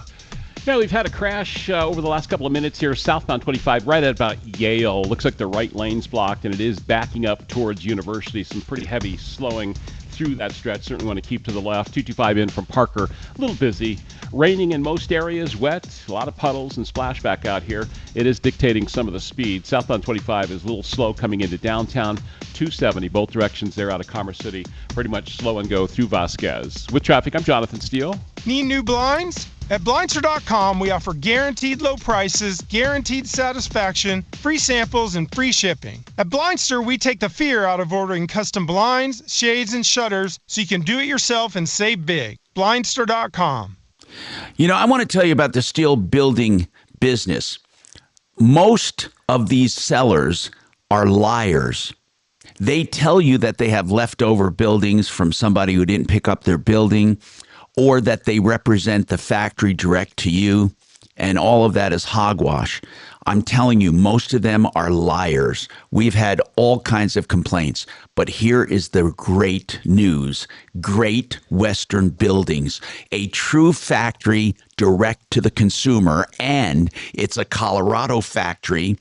Yeah, we've had a crash over the last couple of minutes here, southbound 25, right at about Yale. Looks like the right lane's blocked, and it is backing up towards University. Some pretty heavy slowing through that stretch. Certainly want to keep to the left. 225 in from Parker, a little busy. Raining in most areas, wet, a lot of puddles and splashback out here. It is dictating some of the speed. Southbound 25 is a little slow coming into downtown. 270, both directions there out of Commerce City. Pretty much slow and go through Vasquez. With traffic, I'm Jonathan Steele. Need new blinds? At Blindster.com, we offer guaranteed low prices, guaranteed satisfaction, free samples, and free shipping. At Blindster, we take the fear out of ordering custom blinds, shades, and shutters so you can do it yourself and save big. Blindster.com. You know, I want to tell you about the steel building business. Most of these sellers are liars. They tell you that they have leftover buildings from somebody who didn't pick up their building, or that they represent the factory direct to you, and all of that is hogwash. I'm telling you, most of them are liars. We've had all kinds of complaints, but here is the great news. Great Western Buildings, a true factory direct to the consumer, and it's a Colorado factory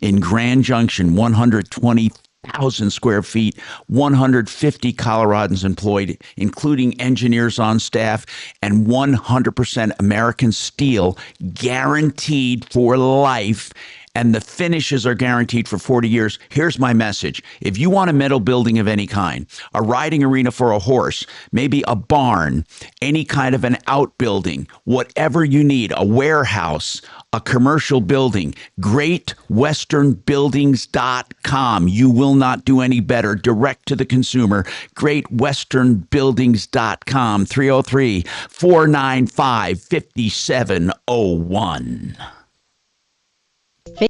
in Grand Junction, 120,000 square feet, 150 Coloradans employed, including engineers on staff, and 100% American steel, guaranteed for life. And the finishes are guaranteed for 40 years. Here's my message. If you want a metal building of any kind, a riding arena for a horse, maybe a barn, any kind of an outbuilding, whatever you need, a warehouse, a commercial building, GreatWesternBuildings.com. You will not do any better. Direct to the consumer. GreatWesternBuildings.com. 303-495-5701.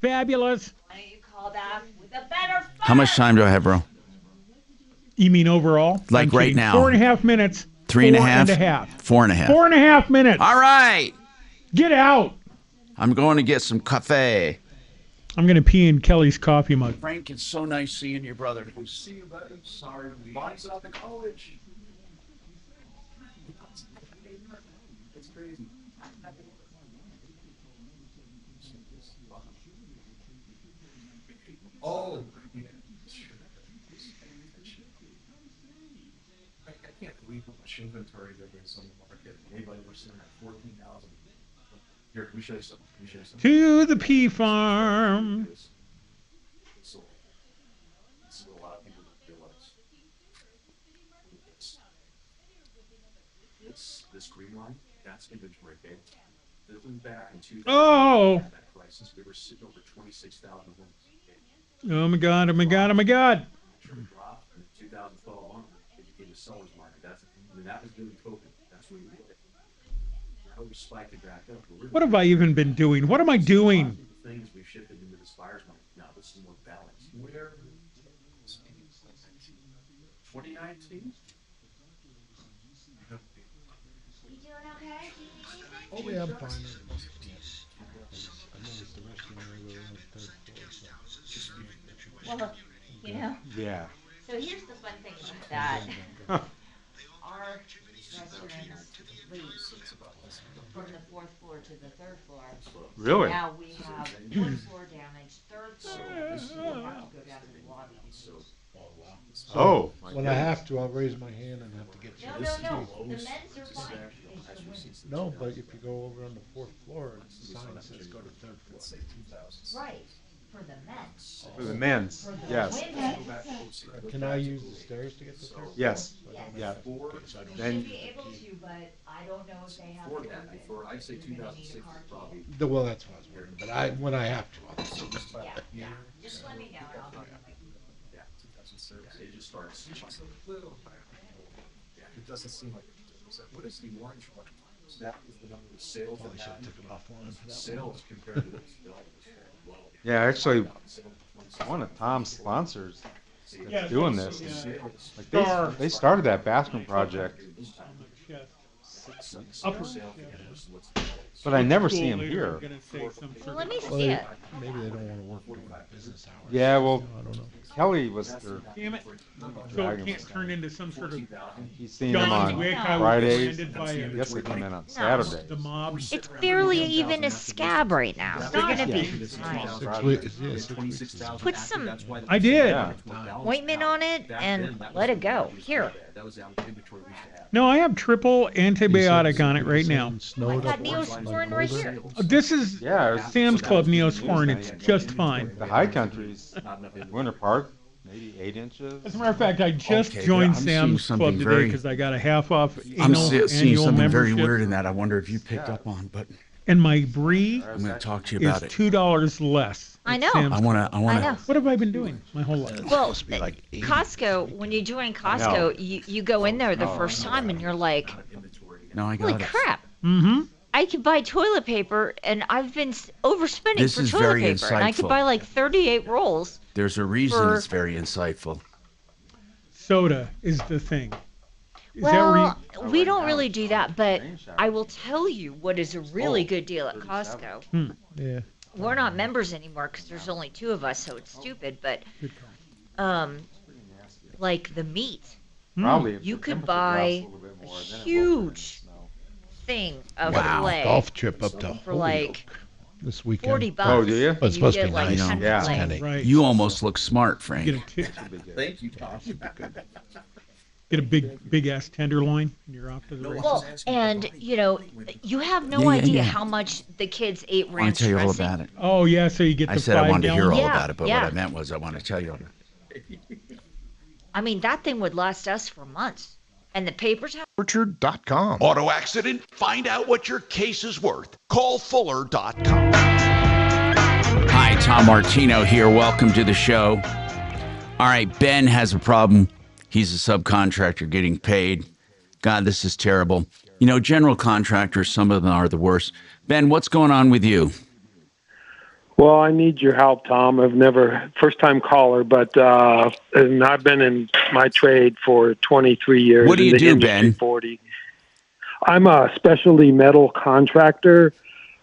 Fabulous. How much time do I have, bro? You mean overall? Like right now. 4.5 minutes. 3.5? 4.5. 4.5. 4.5 minutes. All right. Get out. I'm going to get some cafe. I'm going to pee in Kelly's coffee mug. Frank, it's so nice seeing you, brother. See you, buddy. Sorry, mine's out to college. It's crazy. Oh, yeah. I can't believe how much inventory there is on the market. Anybody was sitting at 14,000. Here, let me show you something. To the pea farm. So, this is what a lot of people don't realize. This green line, that's inventory, okay? This was back in 2000. Oh. That crisis, we were sitting over 26,000 homes. Oh my God, oh my God, oh my God. Drop in 2012 on, it became a seller's market. That was during COVID. That's what we did. Now we spiked it back up. What have I even been doing? What am I doing? Things we've shifted into this buyer's market. Now this is more balanced. Where? 2019? You doing okay? Oh, yeah, I'm fine. I noticed the restroom area on the third floor. Well, you know. Yeah. So here's the fun thing about that. Our restrooms leak from the 4th floor to the 3rd floor. Really? Now we have 4th floor damage, 3rd floor. We'll have to go down to the lobby. Oh. When I have to, I'll raise my hand and have to get you. No. The men's are fine. No, but if you go over on the 4th floor, the sign says go to 3rd floor. Right. For the men's. For the men's, For the yes. women's. Can I use the stairs to get to 3rd floor? Yes. Yes. Yeah. You Then, should be able to, but I don't know if they have Before to. that, before I'd say 2006 probably. Well, that's what I was wondering. But when I have to, I'll just Yeah. Just let me know and I'll do it. Yeah, 2006. It just starts. Yeah, it doesn't seem like it. What is the orange one? That is the number of sales. Probably should have took it offline for that Sales compared to this. yeah, actually, one of Tom's sponsors that's doing this. Like they started that bathroom project. But I never see him here. Well, let me see it. Maybe they don't want to work during business hours. Yeah, well, I don't know. Kelly was their. Damn it. So it can't turn into some sort of He's seen them on Wick. I was Fridays. offended by it. Yes, they come in on Saturdays. The mob. It's barely even a scab right now. They're gonna be fine. Put some I did. ointment on it and let it go. Here. No, I have triple antibiotic on it right now. I got Neosporin right here. This is Sam's Club Neosporin. It's just fine. The High Countries, Winter Park, maybe 8 inches. As a matter of fact, I just Okay, joined but I'm seeing Sam's Club something today very- because I got a half off I'm annual seeing something membership. very weird in that. I wonder if you picked up on, but And my brie I'm going to talk to you is about it. $2 less. I at know. Sam's I want Club. to. I want know. to. What have I been doing my whole life? Well, Costco, when you join Costco, you go in there the first time and you're like, No, I got holy it. crap. Mm-hmm. I could buy toilet paper, and I've been overspending This for is toilet very paper. And I could insightful. buy like 38 rolls. There's a reason for- it's very insightful. Soda is the thing. Is Well, we don't really do that, but I will tell you what is a really good deal at Costco. Yeah. We're not members anymore because there's only 2 of us, so it's stupid. But, like the meat, Probably if you the could temperature buy drops a little bit a more, then it will huge thing of filet Golf trip up to for Holyoke like this weekend. $40. Oh, do you? Well, it's You supposed to get be like nice. 10 Yeah. filet. Right. You almost look smart, Frank. Get a, Thank you, Tom. get a big ass tenderloin, and you're off to the races. Well, and you have no Yeah, yeah, idea yeah. how much the kids ate I want ranch to tell you all dressing. about it. Oh yeah, so you get the I said I 5 wanted to hear all gallon? Yeah, about it, but yeah. what I meant was I want to tell you all about it. I mean, that thing would last us for months. And the papers have. Orchard.com. Auto accident? Find out what your case is worth. Call Fuller.com. Hi, Tom Martino here. Welcome to the show. All right, Ben has a problem. He's a subcontractor getting paid. God, this is terrible. General contractors, some of them are the worst. Ben, what's going on with you? Well, I need your help, Tom. First time caller, but and I've been in my trade for 23 years. What do you in the do, industry, Ben? 40. I'm a specialty metal contractor.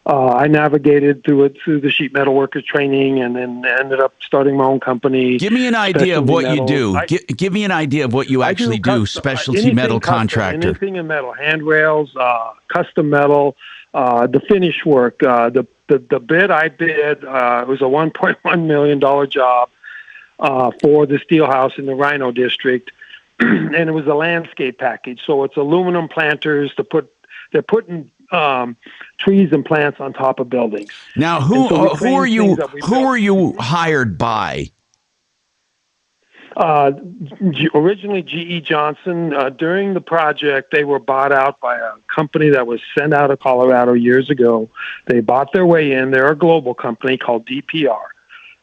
I navigated through the sheet metal workers training and then ended up starting my own company. Give me an idea of what you do. Give me an idea of what you actually do, specialty anything metal custom, contractor. Anything in metal, handrails, custom metal, the finish work. The bid I bid was a $1.1 million job for the steel house in the Rhino district, and it was a landscape package. So it's aluminum planters they're putting trees and plants on top of buildings. Now, who are you hired by? Originally GE Johnson. During the project, they were bought out by a company that was sent out of Colorado years ago. They bought their way in. They're a global company called DPR.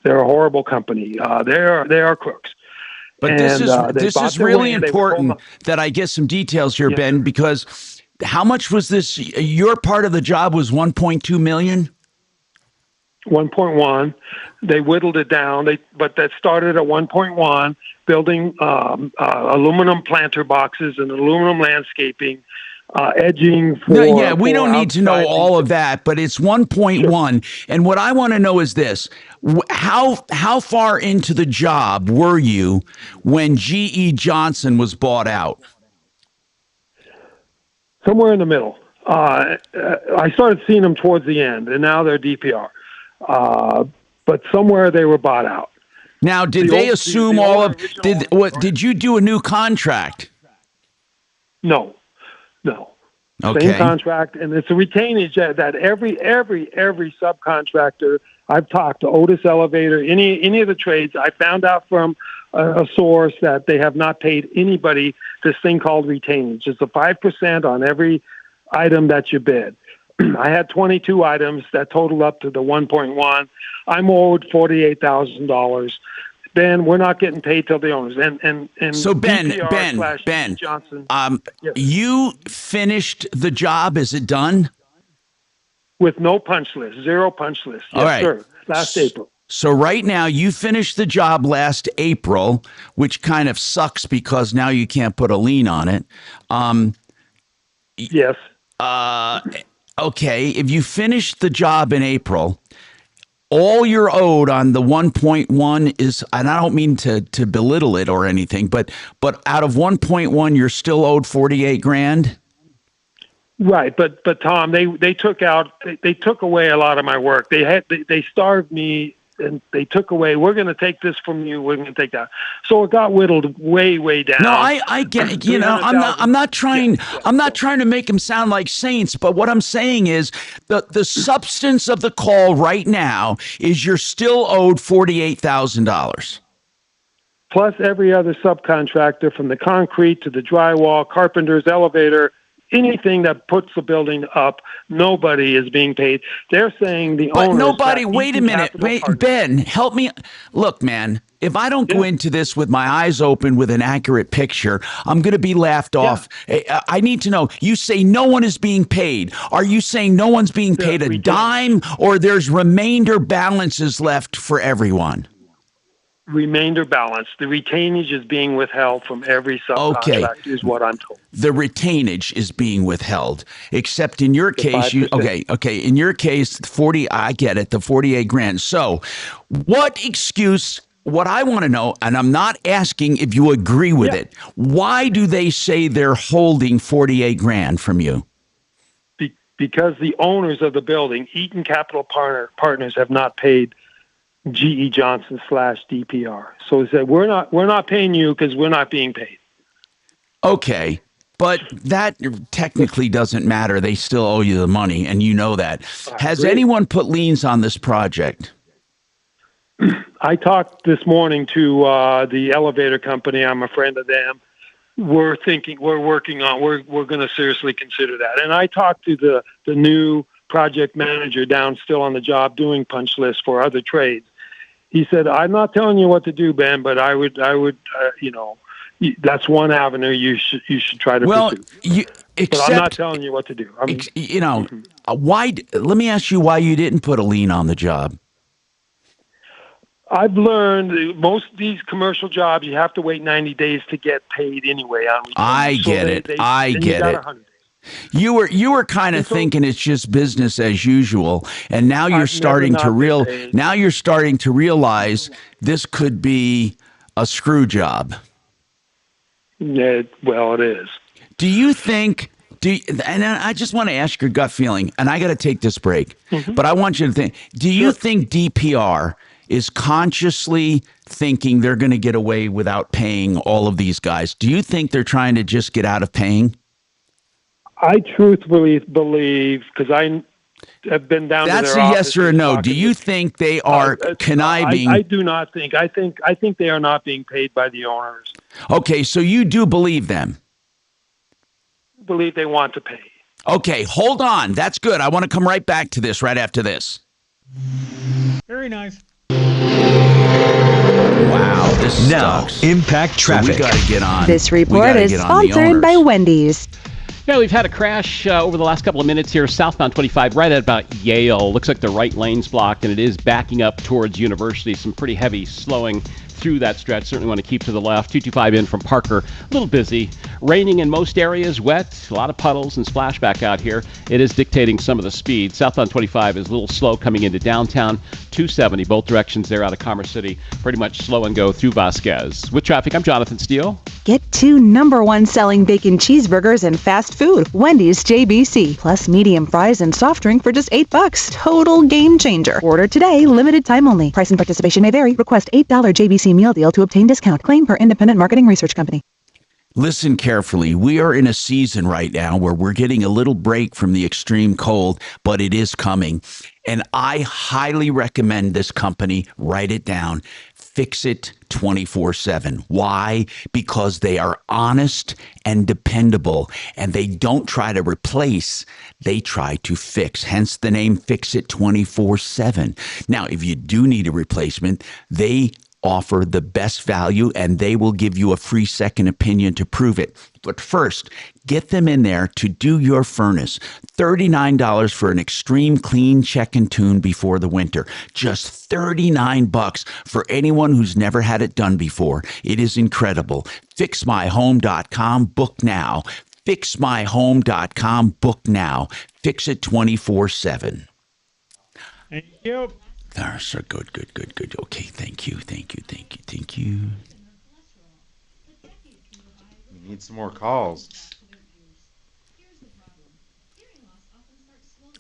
They're a horrible company. They are crooks. But this is really important that I get some details here, Ben, because how much was this? Your part of the job was $1.2 million? 1.1. They whittled it down. But that started at 1.1, building aluminum planter boxes and aluminum landscaping, edging for. We don't need to know all of that, but it's 1.1. Sure. And what I want to know is this: how far into the job were you when GE Johnson was bought out? Somewhere in the middle. I started seeing them towards the end, and now they're DPR. But somewhere they were bought out. Now, did they assume did you do a new contract? No. Okay. Same contract, and it's a retainage that every subcontractor I've talked to, Otis Elevator, any of the trades, I found out from a source that they have not paid anybody this thing called retainage. It's a 5% on every item that you bid. I had 22 items that totaled up to the 1.1. I'm owed $48,000. Ben, we're not getting paid till the owners. And so Ben, Johnson. Yes. You finished the job. Is it done? With no punch list, zero punch list. Yes, all right. Sir. Last April. So right now you finished the job last April, which kind of sucks because now you can't put a lien on it. Yes. Okay. If you finished the job in April, all you're owed on the 1.1 is, and I don't mean to belittle it or anything, but out of 1.1, you're still owed $48,000. Right, but Tom, they took away a lot of my work. They starved me, and they took away. We're going to take this from you. We're going to take that. So it got whittled way down. No, I get it. I'm not trying to make them sound like saints, but what I'm saying is the substance of the call right now is you're still owed $48,000. plus every other subcontractor from the concrete to the drywall, carpenters, elevator, anything that puts the building up, nobody is being paid. They're saying the But owners. nobody, wait a minute. Wait, Ben, help me. Look, man, if I don't go into this with my eyes open with an accurate picture, I'm going to be laughed off. I need to know. You say no one is being paid. Are you saying no one's being paid a dime, or there's remainder balances left for everyone? Remainder balance. The retainage is being withheld from every subcontractor, is what I'm told. The retainage is being withheld, except in your case, in your case, 40, I get it, the 48 grand. So what excuse, what I want to know, and I'm not asking if you agree with it, why do they say they're holding 48 grand from you? Because the owners of the building, Eaton Capital Partners, have not paid GE Johnson / DPR. So he said, we're not paying you because we're not being paid. Okay, but that technically doesn't matter. They still owe you the money, and you know that. Has anyone put liens on this project? I talked this morning to the elevator company. I'm a friend of them. We're working on, we're going to seriously consider that. And I talked to the new project manager down still on the job doing punch lists for other trades. He said, I'm not telling you what to do, Ben, but I would, that's one avenue you should try to pursue. But I'm not telling you what to do. Why? Let me ask you why you didn't put a lien on the job. I've learned most of these commercial jobs, you have to wait 90 days to get paid anyway. I get it. You were kind of thinking it's just business as usual, and now you're starting to realize this could be a screw job. Yeah, well, it is. Do you think? And I just want to ask your gut feeling, and I got to take this break, but I want you to think. Do you think DPR is consciously thinking they're going to get away without paying all of these guys? Do you think they're trying to just get out of paying? I truthfully believe, because I have been down to their office. That's a yes or a no. Do you think they are conniving? I do not think. I think they are not being paid by the owners. Okay, so you do believe them? I believe they want to pay. Okay, hold on. That's good. I want to come right back to this right after this. Very nice. Wow, this now sucks. Impact traffic. So we got to get on. This report is sponsored by Wendy's. Yeah, we've had a crash over the last couple of minutes here, southbound 25, right at about Yale. Looks like the right lane's blocked, and it is backing up towards University. Some pretty heavy slowing through that stretch. Certainly want to keep to the left. 225 in from Parker. A little busy. Raining in most areas. Wet. A lot of puddles and splashback out here. It is dictating some of the speed. Southbound 25 is a little slow coming into downtown. 270, both directions there out of Commerce City. Pretty much slow and go through Vasquez. With traffic, I'm Jonathan Steele. Get 2 #1 selling bacon cheeseburgers and fast food. Wendy's JBC. Plus medium fries and soft drink for just $8. Total game changer. Order today. Limited time only. Price and participation may vary. Request $8 JBC meal deal to obtain discount. Claim per Independent Marketing Research Company. Listen carefully. We are in a season right now where we're getting a little break from the extreme cold, but it is coming. And I highly recommend this company. Write it down. Fix It 24/7. Why? Because they are honest and dependable, and they don't try to replace, they try to fix. Hence the name Fix It 24/7. Now, if you do need a replacement, they offer the best value, and they will give you a free second opinion to prove it. But first, get them in there to do your furnace. $39 for an extreme clean, check, and tune before the winter. Just $39 for anyone who's never had it done before. It is incredible. FixMyHome.com. Book now. FixMyHome.com. Book now. Fix It 24/7. Thank you. So good. Okay, thank you. We need some more calls.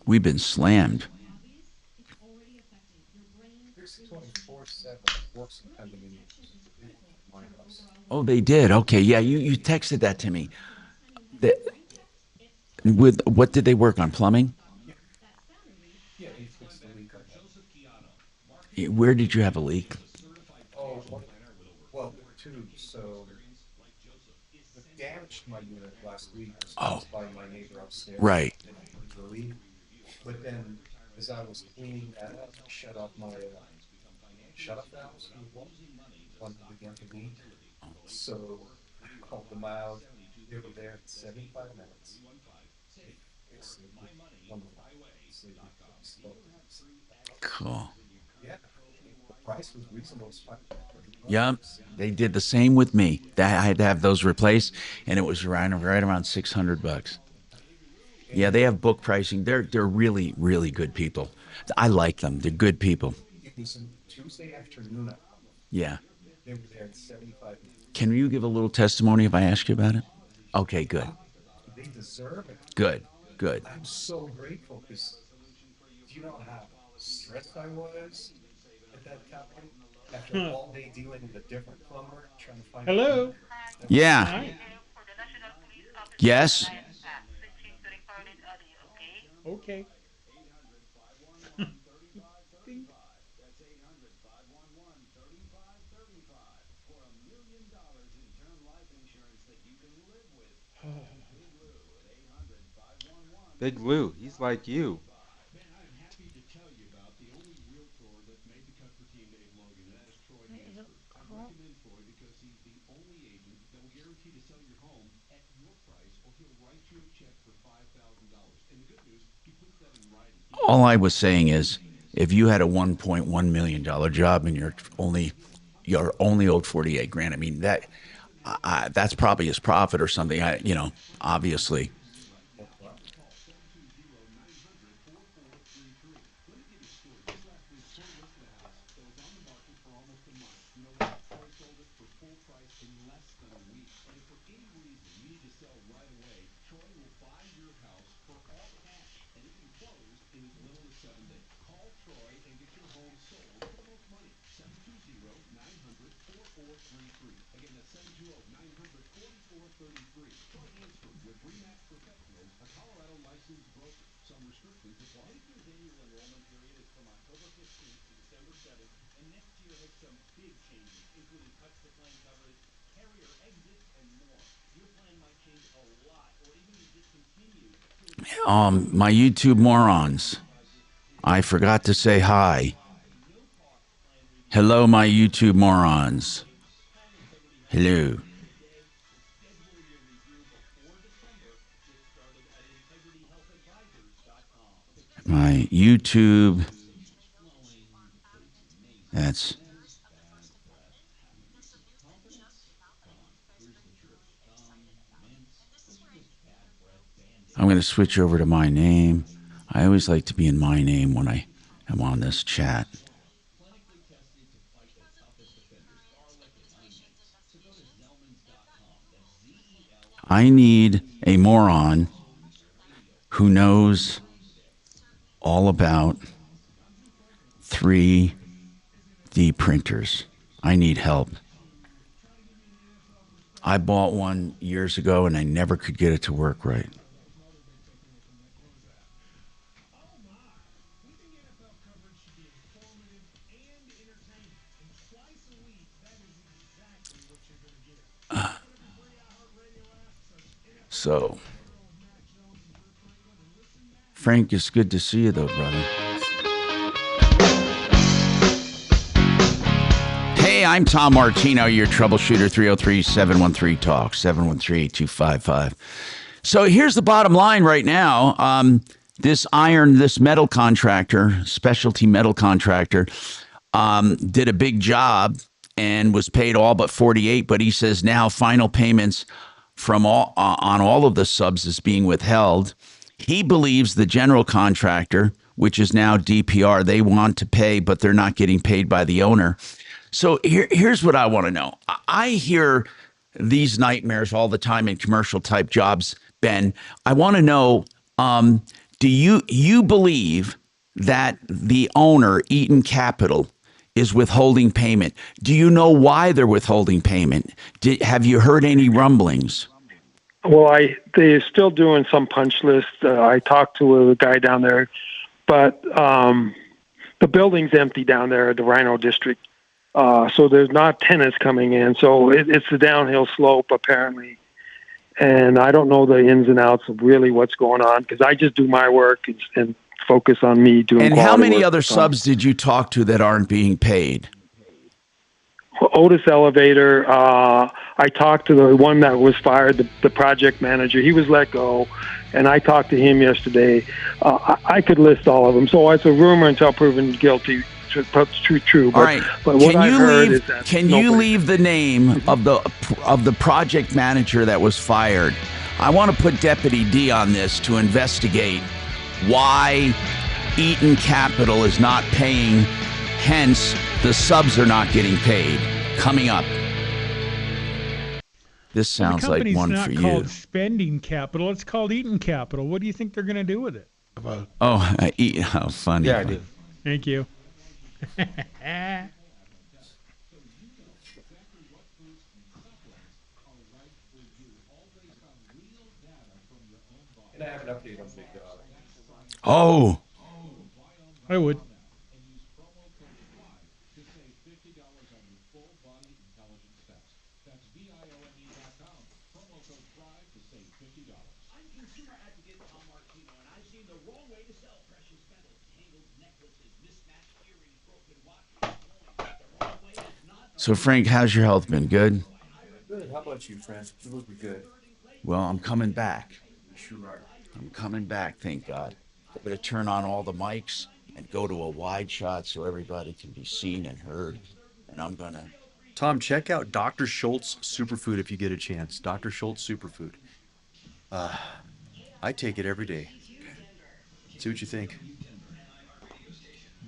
We've been slammed. Oh, they did. Okay, yeah, you texted that to me. With what did they work on? Plumbing? Where did you have a leak? too. So the damage to my unit last week was Oh. caused by my neighbor upstairs. Right. And I couldn't believe. But then, as I was cleaning that up, I shut off my shut-off valves on the wall. One that began to leak. So I called them out. They were there in 75 minutes. They fixed it with wonderful. Cool. Yeah, the price was reasonable. It's $500. Yep, they did the same with me. I had to have those replaced, and it was right around $600. Yeah, they have book pricing. They're really, really good people. I like them. They're good people. It was on Tuesday afternoon. Yeah. They were there in 75 minutes. Can you give a little testimony if I ask you about it? Okay, good. They deserve it. Good. I'm so grateful because do you know how stressed I was at that company after all day dealing with a different plumber trying to find. Hello. Yeah. Hi. Yes. Okay. Big Lou, he's like you. Man, I'm happy to tell you about the only realtor that made the cut for Team Dave Logan, and that is Troy Hansford. I recommend Troy because he's the only agent that will guarantee to sell your home at your price, or he'll write you a check for $5,000. And the good news, he puts that in writing. All I was saying is, if you had a $1.1 million job and you're only owed $48,000, I mean that's probably his profit or something. Obviously. My YouTube morons. I forgot to say hi. Hello, my YouTube morons. Hello. My YouTube. That's. I'm going to switch over to my name. I always like to be in my name when I am on this chat. I need a moron who knows all about 3D printers. I need help. I bought one years ago and I never could get it to work right. So, Frank, it's good to see you, though, brother. Hey, I'm Tom Martino, your troubleshooter, 303-713-TALK, 713-8255. So here's the bottom line right now. This metal contractor, specialty metal contractor, did a big job and was paid all but $48,000, but he says now final payments from on all of the subs is being withheld. He believes the general contractor, which is now DPR, they want to pay, but they're not getting paid by the owner. So here's what I want to know. I hear these nightmares all the time in commercial type jobs, Ben. I want to know, do you believe that the owner, Eaton Capital, is withholding payment? Do you know why they're withholding payment? Have you heard any rumblings? Well, they're still doing some punch list. I talked to a guy down there, but the building's empty down there at the Rhino District. So there's not tenants coming in. So it's a downhill slope apparently. And I don't know the ins and outs of really what's going on because I just do my work and focus on me doing And quality how many work. other subs did you talk to that aren't being paid? Otis Elevator. I talked to the one that was fired, the project manager. He was let go, and I talked to him yesterday. I could list all of them. So it's a rumor until proven guilty. True. All right. But what I heard is that can you leave the name of the project manager that was fired? I want to put Deputy D on this to investigate why Eaton Capital is not paying, hence the subs are not getting paid. Coming up. This sounds like one for you. The company's not called Spending Capital. It's called Eaton Capital. What do you think they're going to do with it? Oh, how funny. Yeah, I do. Thank you. And I have an update on Big Dog. Oh. I would. I'm consumer advocate Tom Martino, and I've seen the wrong way to sell precious metals. Tangled necklaces, mismatched earrings, broken watches, coins. The wrong way is not... So, Frank, how's your health been? Good? Good. How about you, Frank? You look good. Well, I'm coming back. Sure are. I'm coming back, thank God. I'm going to turn on all the mics and go to a wide shot so everybody can be seen and heard. And I'm going to... Tom, check out Dr. Schultz Superfood if you get a chance. Dr. Schultz Superfood. I take it every day. See what you think.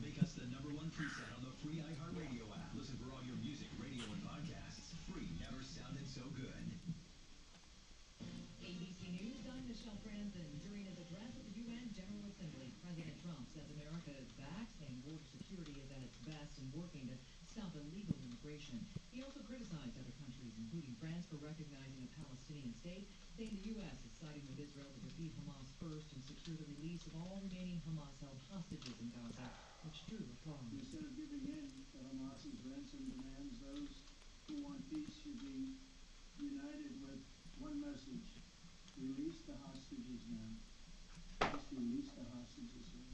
Because the number one preset on the free iHeartRadio app. Listen for all your music, radio, and podcasts. Free never sounded so good. ABC News, I'm Michelle Franzen. During his address at the UN General Assembly, President Trump says America is back, saying border security is at its best and working to stop illegal immigration. He also criticized other countries, including France, for recognizing a Palestinian state, saying the U.S. is siding with Israel to defeat Hamas first and secure the release of all remaining Hamas-held hostages in Gaza, which drew applause. Instead of giving in to Hamas's ransom demands, those who want peace should be united with one message: release the hostages now. Just release the hostages now.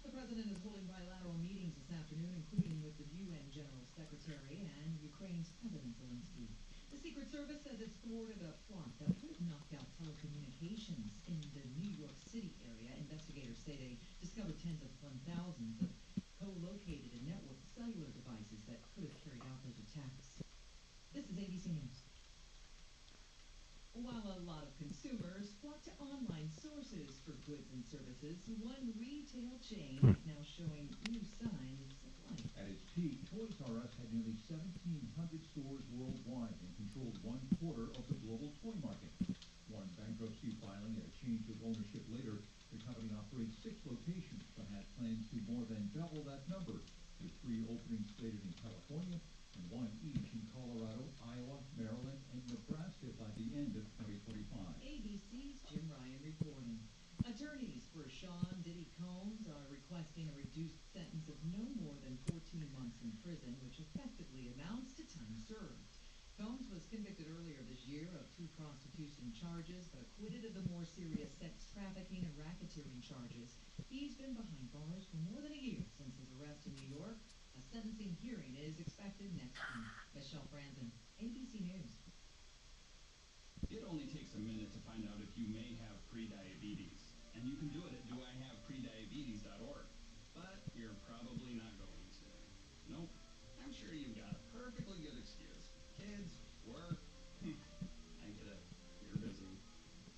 The president is holding bilateral meetings this afternoon, including with the UN General Secretary and Ukraine's President Zelensky. The Secret Service says it's thwarted a plot that would have knocked out telecommunications in the New York City area. Investigators say they discovered tens of thousands of co-located and networked cellular devices that could have carried out those attacks. This is ABC News. While a lot of consumers flock to online sources for goods and services, one retail chain is now showing new signs of life. At its peak, Toys R Us had nearly 1,700 stores worldwide and controlled 1/4 of the global toy market. One bankruptcy filing and a change of ownership later, the company operates 6 locations but has plans to more than double that number, with 3 openings slated in California and 1 each in Colorado, Iowa, Maryland, and Nebraska by the end of 2025. ABC's Jim Ryan reporting. Attorneys for Sean Diddy Combs are requesting a reduced sentence of no more than 14 months in prison, which effectively amounts to time served. Combs was convicted earlier this year of 2 prostitution charges, but acquitted of the more serious sex trafficking and racketeering charges. He's been behind bars for more than a year since his arrest in New York. A sentencing hearing is expected next week. Michelle Franzen, ABC News. It only takes a minute to find out if you may have prediabetes. And you can do it at doihaveprediabetes.org. But you're probably not going to. Nope. I'm sure you've got a perfectly good excuse. Kids, work. I get it. You're busy.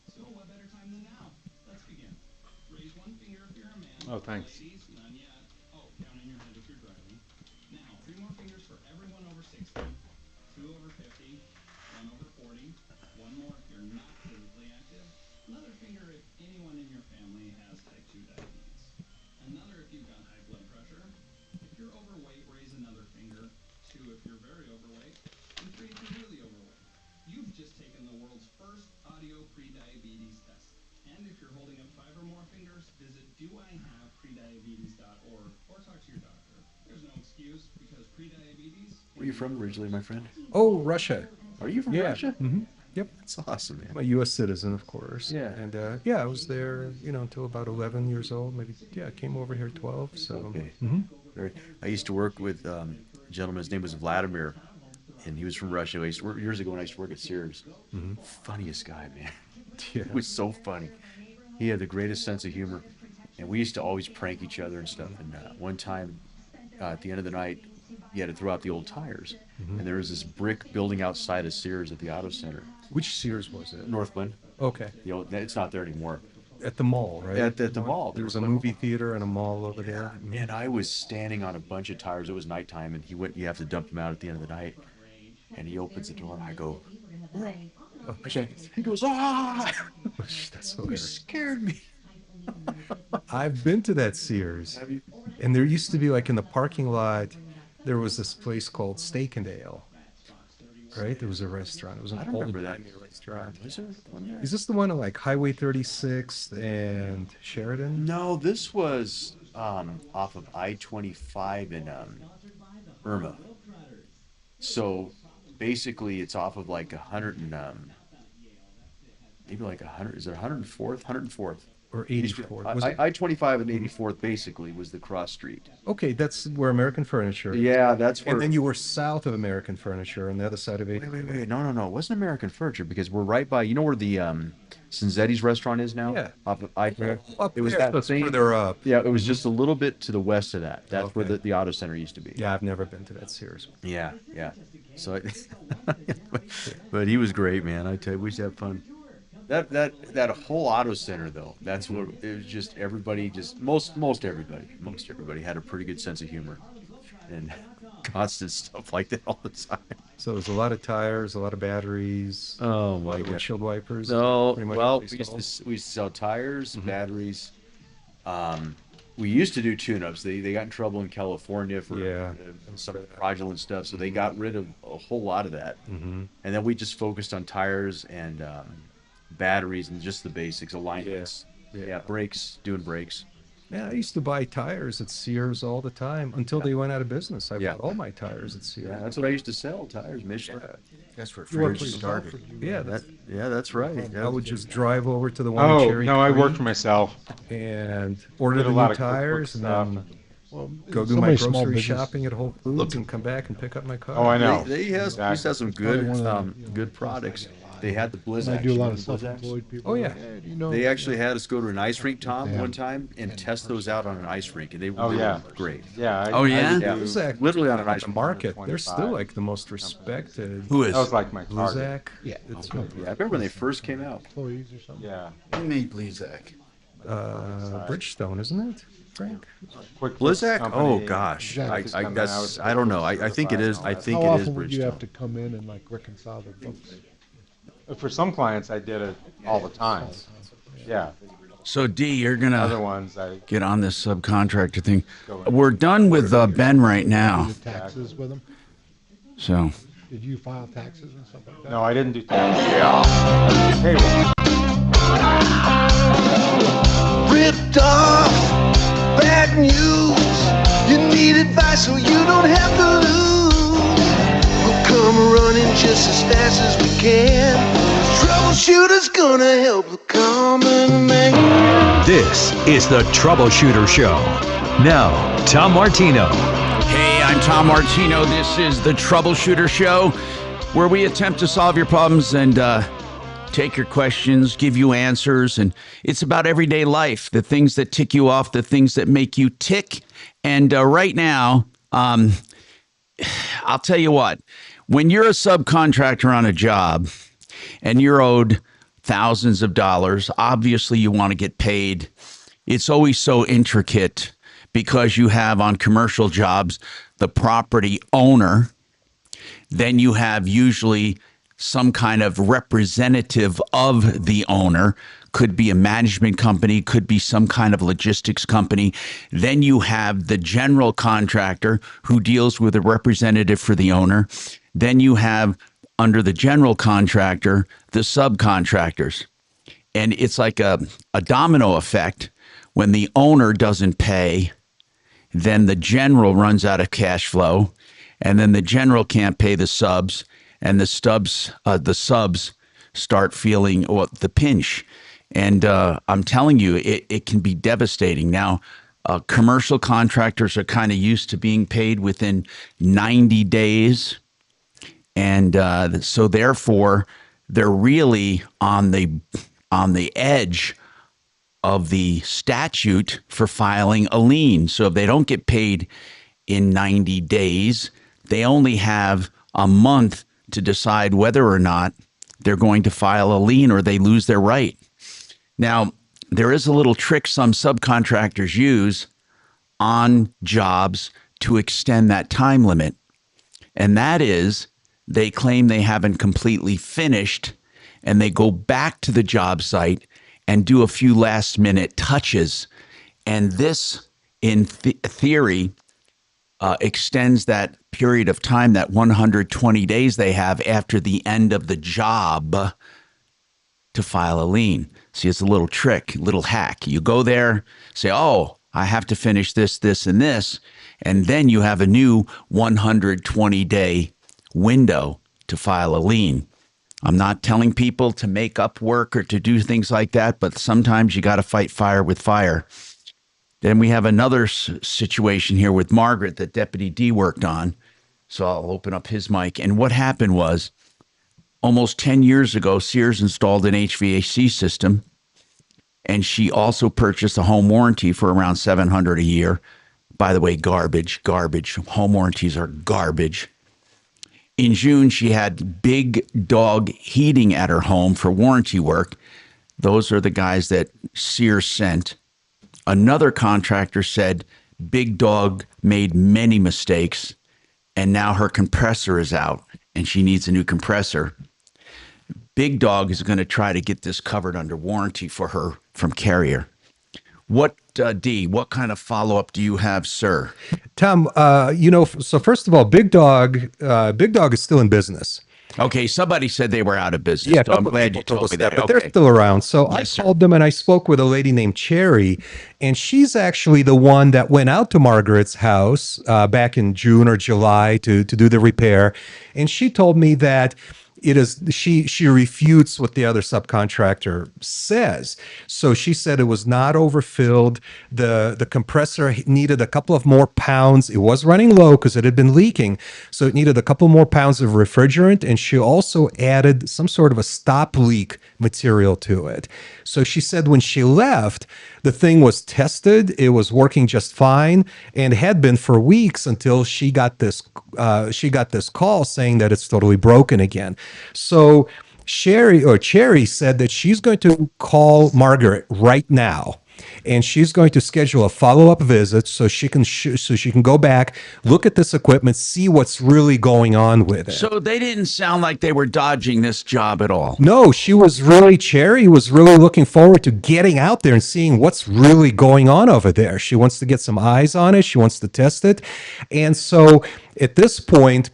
So what better time than now? Let's begin. Raise one finger if you're a man. Oh, thanks. Ladies, none yet. Oh, count in your head if you're driving. Now, 3 more fingers for everyone over 60, 2 over 50, 1 over 40, 1 more if you're not physically active, another finger if anyone in your family has type 2 diabetes, another if you've got high blood pressure, if you're overweight, raise another finger, 2 if you're very overweight, and 3 if you're really overweight. You've just taken the world's first audio pre-diabetes test. And if you're holding up 5 or more fingers, visit doihaveprediabetes.org or talk to your doctor. There's no excuse. Where are you from originally, my friend? Oh, Russia. Are you from Yeah. Russia? Mm-hmm. Yep. That's awesome, man. I'm a U.S. citizen, of course. Yeah. And I was there, until about 11 years old. Maybe, I came over here at 12. So. Okay. Mhm. I used to work with a gentleman. His name was Vladimir, and he was from Russia. I used to work years ago when I used to work at Sears. Mhm. Funniest guy, man. Yeah. He was so funny. He had the greatest sense of humor, and we used to always prank each other and stuff. And one time, at the end of the night, he had to throw out the old tires, Mhm. and there was this brick building outside of Sears at the auto center. Which Sears was it? Northland. Okay. It's not there anymore. At the mall, right? At the mall. There was a movie theater and a mall over there. And I was standing on a bunch of tires. It was nighttime, and you have to dump them out at the end of the night. And he opens the door, and I go, Okay. he goes, ah! That's so You weird. scared me. I've been to that Sears. Have you? And there used to be, like, in the parking lot, there was this place called Steak and Ale. Right? There was a restaurant. It was an I don't remember that. old-timey restaurant. Was there one there? Is this the one on, like, Highway 36 and Sheridan? No, this was off of I-25 in Irma. So basically, it's off of like 100 and maybe like 100. Is it 104th? 104th. Or 84th. Was it? I-25 and 84th basically was the cross street. Okay, that's where American Furniture is. Yeah, that's where. And then you were south of American Furniture on the other side of 84th. Wait. No. It wasn't American Furniture because we're right by. You know where the Cinzetti's restaurant is now? Yeah. Off of I. Up It was there, that so it's same. further up. Yeah, it was just a little bit to the west of that. That's where Okay. the auto center used to be. Yeah, I've never been to that Sears. Yeah. So, but he was great, man. I tell you, we used to have fun. That whole auto center though, that's what it was. Just everybody, most everybody had a pretty good sense of humor, and constant stuff like that all the time. So there's a lot of tires, a lot of batteries. Oh a lot of windshield wipers. No, pretty much well, what we they sold. used to sell tires, batteries. We used to do tune-ups. They got in trouble in California for some fraudulent stuff, so they got rid of a whole lot of that. Mm-hmm. And then we just focused on tires and batteries and just the basics, alignments. Yeah, brakes, doing brakes. Yeah, I used to buy tires at Sears all the time until they went out of business. I Yeah. bought all my tires at Sears. Yeah, that's what I used to sell, tires, Michelin. That's where You worked French for started. Yeah, that's right. I would just drive over to the one in Oh, Cherry no, I Creek worked for myself. and order Did a the lot new of cookbook tires and stuff. then Well, go do so my many small grocery business- shopping at Whole Foods and come back and pick up my car. Oh, I know. They used to have some Probably good one of good products. They had the And I Blizzaks. do a lot of Remember Blizzaks? self-employed people. Oh, yeah. You know, They actually had us go to an ice rink, Tom, Yeah. one time, and test those out on an ice rink, and they Oh, were yeah. great. Yeah. Oh, yeah? Yeah, Blizzak, literally on an ice the rink. market, they're 25. still like the most respected. Who is? That was like my target. Blizzak. Yeah. It's, Yeah, I remember when they first came out. employees or something. Yeah. Who made Blizak? Bridgestone, isn't it, Frank? Quick Blizzak? company. Oh gosh, Exactly. Just I coming guess out, I don't know. I think it is. I How think How it is often would you have Bridgestone. to come in and like reconcile the books? For some clients, I did it all the time. Yeah. So D, you're Other gonna ones, I get on this subcontractor thing. We're done with Ben right now. Did taxes with them? So Did you file taxes and stuff like that? no, I didn't do taxes. I did payroll. Ripped off, bad news. You need advice so you don't have to lose. We'll come running just as fast as we can. Troubleshooter's gonna help the common man. This is the Troubleshooter Show. Now, Tom Martino. Hey, I'm Tom Martino. This is the Troubleshooter Show, where we attempt to solve your problems and take your questions, give you answers, and it's about everyday life, the things that tick you off, the things that make you tick. And right now, I'll tell you what, when you're a subcontractor on a job and you're owed thousands of dollars, obviously you want to get paid. It's always so intricate because you have on commercial jobs the property owner, then you have usually some kind of representative of the owner, could be a management company, could be some kind of logistics company. Then you have the general contractor who deals with a representative for the owner. Then you have, under the general contractor, the subcontractors. And it's like a domino effect. When the owner doesn't pay, then the general runs out of cash flow, and then the general can't pay the subs, and the subs start feeling the pinch. And I'm telling you, it can be devastating. Now, commercial contractors are kind of used to being paid within 90 days. And so therefore, they're really on the edge of the statute for filing a lien. So if they don't get paid in 90 days, they only have a month to decide whether or not they're going to file a lien or they lose their right. Now, there is a little trick some subcontractors use on jobs to extend that time limit. And that is they claim they haven't completely finished and they go back to the job site and do a few last minute touches. And this, in theory, extends that period of time, that 120 days they have after the end of the job to file a lien. See, it's a little trick, little hack. You go there, say, oh, I have to finish this, this, and this. And then you have a new 120-day window to file a lien. I'm not telling people to make up work or to do things like that, but sometimes you got to fight fire with fire. Then we have another situation here with Margaret that Deputy D worked on. So I'll open up his mic. And what happened was almost 10 years ago, Sears installed an HVAC system, and she also purchased a home warranty for around $700 a year. By the way, garbage. Home warranties are garbage. In June, she had Big Dog Heating at her home for warranty work. Those are the guys that Sears sent. Another contractor said Big Dog made many mistakes, and now her compressor is out, and she needs a new compressor. Big Dog is going to try to get this covered under warranty for her from Carrier. What, what kind of follow-up do you have, sir? Tom, so first of all, Big Dog is still in business. Okay, somebody said they were out of business. Yeah, so I'm glad you told me that. But they're still around. So yes, I called them and I spoke with a lady named Cherry, and she's actually the one that went out to Margaret's house back in June or July to do the repair. And she told me that it is she refutes what the other subcontractor says. So she said it was not overfilled. The compressor needed a couple of more pounds. It was running low because it had been leaking. So it needed a couple more pounds of refrigerant. And she also added some sort of a stop leak material to it. So she said when she left, the thing was tested. It was working just fine and had been for weeks until she got this call saying that it's totally broken again. So Cherry said that she's going to call Margaret right now, and she's going to schedule a follow-up visit so she can go back, look at this equipment, see what's really going on with it. So they didn't sound like they were dodging this job at all. No, Cherry was really looking forward to getting out there and seeing what's really going on over there. She wants to get some eyes on it. She wants to test it. And so at this point,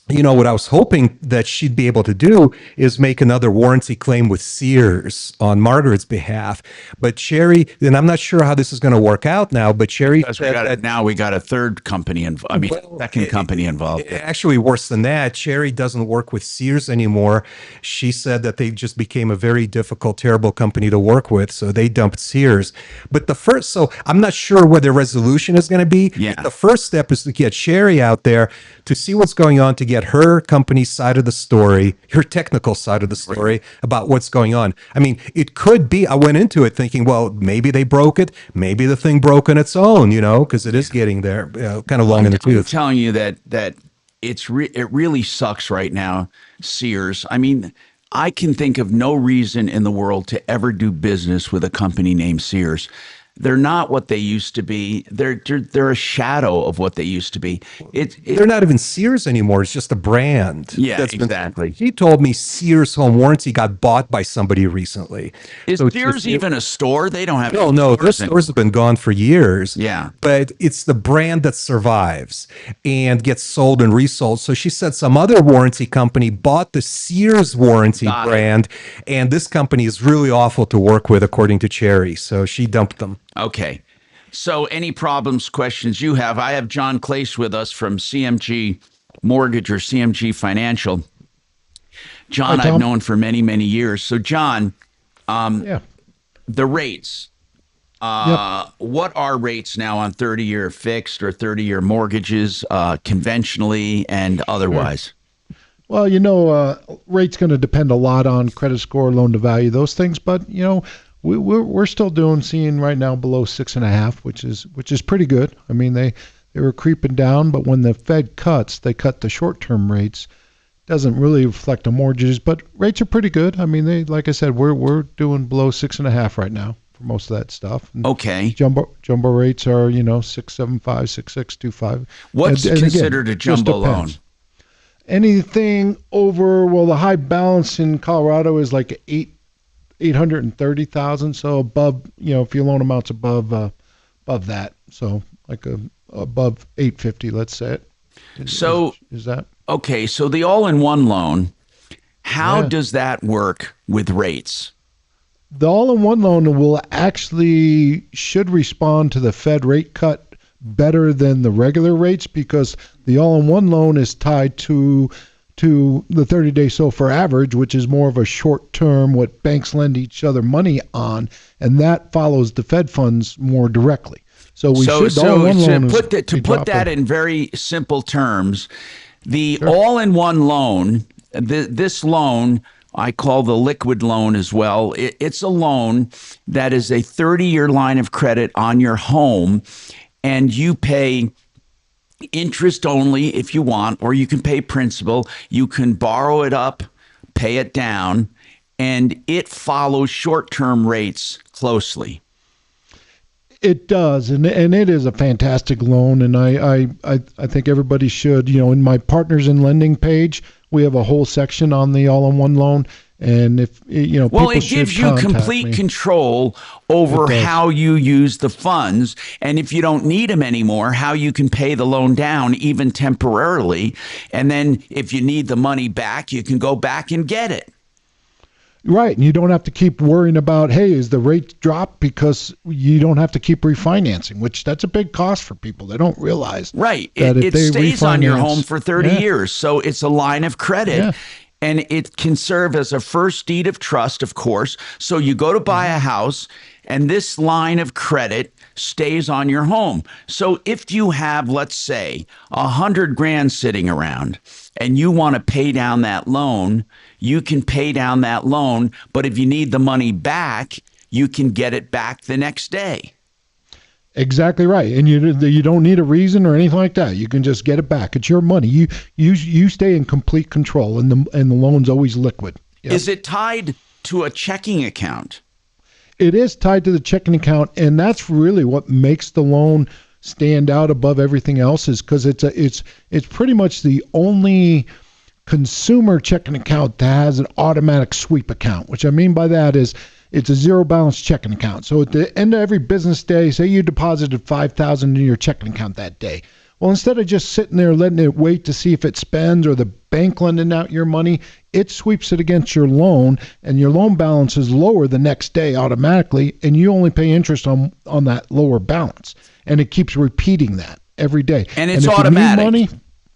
what I was hoping that she'd be able to do is make another warranty claim with Sears on Margaret's behalf. But Cherry, and I'm not sure how this is going to work out now, but Cherry said now we got a third company, second company involved. Actually, worse than that, Cherry doesn't work with Sears anymore. She said that they just became a very difficult, terrible company to work with, so they dumped Sears. But so I'm not sure what the resolution is going to be. Yeah. The first step is to get Cherry out there to see what's going on, to get her company's side of the story, her technical side of the story about what's going on. I mean, it could be, I went into it thinking, well, maybe they broke it. Maybe the thing broke on its own, because it is getting there kind of long in the tooth. I'm telling you that it really sucks right now, Sears. I mean, I can think of no reason in the world to ever do business with a company named Sears. They're not what they used to be. They're a shadow of what they used to be. They're not even Sears anymore. It's just a brand. Yeah, exactly. He told me Sears Home Warranty got bought by somebody recently. Is Sears even a store? They don't have. No. Their stores have been gone for years. Yeah, but it's the brand that survives and gets sold and resold. So she said some other warranty company bought the Sears warranty brand, and this company is really awful to work with, according to Cherry. So she dumped them. Okay. So any problems, questions you have, I have John Clace with us from CMG Mortgage or CMG Financial. John, Hi, I've Tom. known for many, many years. So, John, the rates. What are rates now on 30-year fixed or 30-year mortgages, conventionally and otherwise? Well, rate's going to depend a lot on credit score, loan to value, those things. But we're still seeing right now below 6.5, which is pretty good. I mean, they were creeping down, but when the Fed cuts, they cut the short-term rates. Doesn't really reflect on mortgages, but rates are pretty good. I mean, like I said, we're doing below 6.5 right now for most of that stuff. And okay. Jumbo rates are 6.75, 6.625. What's considered a jumbo loan? Anything over, the high balance in Colorado is like 830,000. So above, if your loan amount's above that, so like above 850, let's say it. Is that? Okay, so the all-in-one loan, how does that work with rates? The all-in-one loan should respond to the Fed rate cut better than the regular rates because the all-in-one loan is tied to the 30-day SOFR average, which is more of a short-term, what banks lend each other money on, and that follows the Fed funds more directly. So put that in very simple terms, the all-in-one loan, this loan I call the liquid loan as well. It's a loan that is a 30-year line of credit on your home, and you pay interest only if you want, or you can pay principal. You can borrow it up, pay it down, and it follows short-term rates closely. It does, and it is a fantastic loan, and I think everybody should. In my Partners in Lending page, we have a whole section on the all-in-one loan, and if well, it gives you complete control over how you use the funds, and if you don't need them anymore, how you can pay the loan down even temporarily, and then if you need the money back, you can go back and get it. Right, and you don't have to keep worrying about, hey, is the rate drop, because you don't have to keep refinancing, which that's a big cost for people. They don't realize. Right, it stays on your home for 30 years, so it's a line of credit, and it can serve as a first deed of trust, of course. So you go to buy a house, and this line of credit stays on your home. So if you have, let's say, $100,000 sitting around, and you want to pay down that loan, you can pay down that loan, but if you need the money back, you can get it back the next day. Exactly right, and you don't need a reason or anything like that. You can just get it back. It's your money. You stay in complete control, and the loan's always liquid. Yep. Is it tied to a checking account? It is tied to the checking account, and that's really what makes the loan stand out above everything else, is because it's pretty much the only consumer checking account that has an automatic sweep account. Which I mean by that is it's a zero balance checking account. So at the end of every business day, say you deposited $5,000 into your checking account that day. Well, instead of just sitting there letting it wait to see if it spends, or the bank lending out your money, it sweeps it against your loan, and your loan balance is lower the next day automatically, and you only pay interest on that lower balance. And it keeps repeating that every day. And it's automatic. You need money,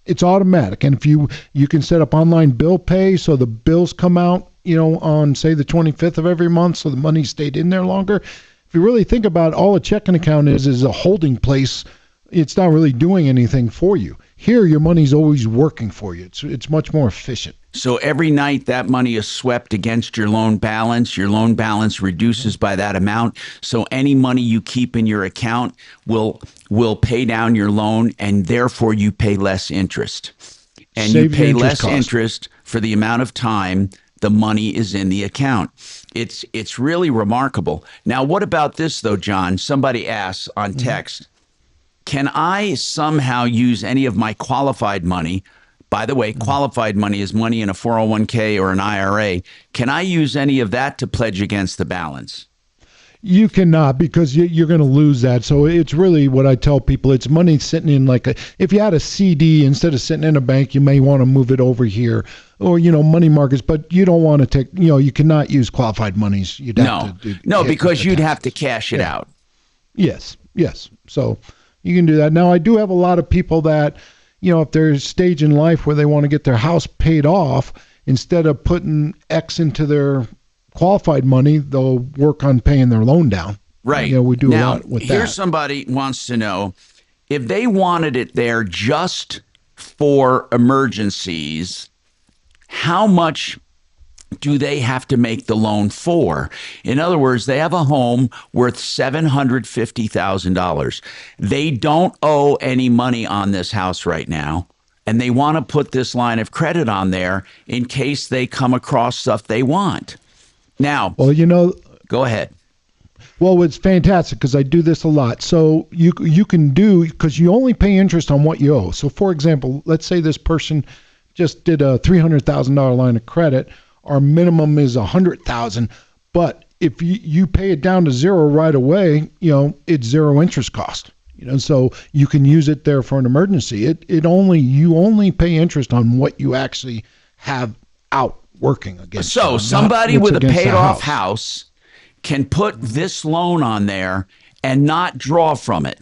it's automatic. And if you can set up online bill pay, so the bills come out, on say the 25th of every month, so the money stayed in there longer. If you really think about it, all a checking account is a holding place. It's not really doing anything for you. Here, your money's always working for you. It's much more efficient. So every night that money is swept against your loan balance reduces by that amount. So any money you keep in your account will pay down your loan, and therefore you pay less interest. And you pay less interest for the amount of time the money is in the account. It's really remarkable. Now, what about this though, John? Somebody asks on text, can I somehow use any of my qualified money? By the way, qualified money is money in a 401k or an IRA. Can I use any of that to pledge against the balance? You cannot, because you're going to lose that. So it's really what I tell people. It's money sitting in if you had a CD, instead of sitting in a bank, you may want to move it over here, or, money markets, but you don't want to take, you cannot use qualified monies. You'd have to because you'd have to cash it out. Yes. Yes. So you can do that. Now, I do have a lot of people that, if they're at a stage in life where they want to get their house paid off, instead of putting X into their qualified money, they'll work on paying their loan down. Right. We do now, a lot with here's that. somebody wants to know if they wanted it there just for emergencies, how much do they have to make the loan for? In other words, they have a home worth $750,000. They don't owe any money on this house right now, and they want to put this line of credit on there in case they come across stuff they want. Now, well, go ahead. Well, it's fantastic because I do this a lot. So you can do, because you only pay interest on what you owe. So, for example, let's say this person just did a $300,000 line of credit. Our minimum is $100,000, but if you pay it down to zero right away, it's zero interest cost. So you can use it there for an emergency. You only pay interest on what you actually have out working against. So somebody with a paid off house can put this loan on there and not draw from it.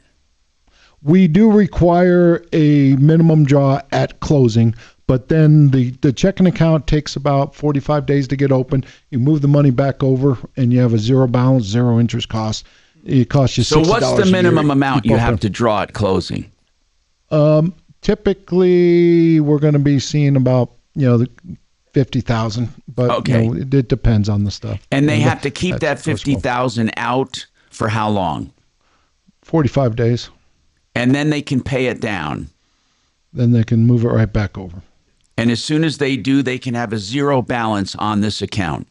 We do require a minimum draw at closing, but then the checking account takes about 45 days to get open. You move the money back over, and you have a zero balance, zero interest cost. It costs you $60 So what's the minimum amount you have open. to draw at closing? Typically, we're going to be seeing about, the 50,000, but okay. It depends on the stuff. And they have to keep that 50,000 out for how long? 45 days. And then they can pay it down. Then they can move it right back over. And as soon as they do, they can have a zero balance on this account.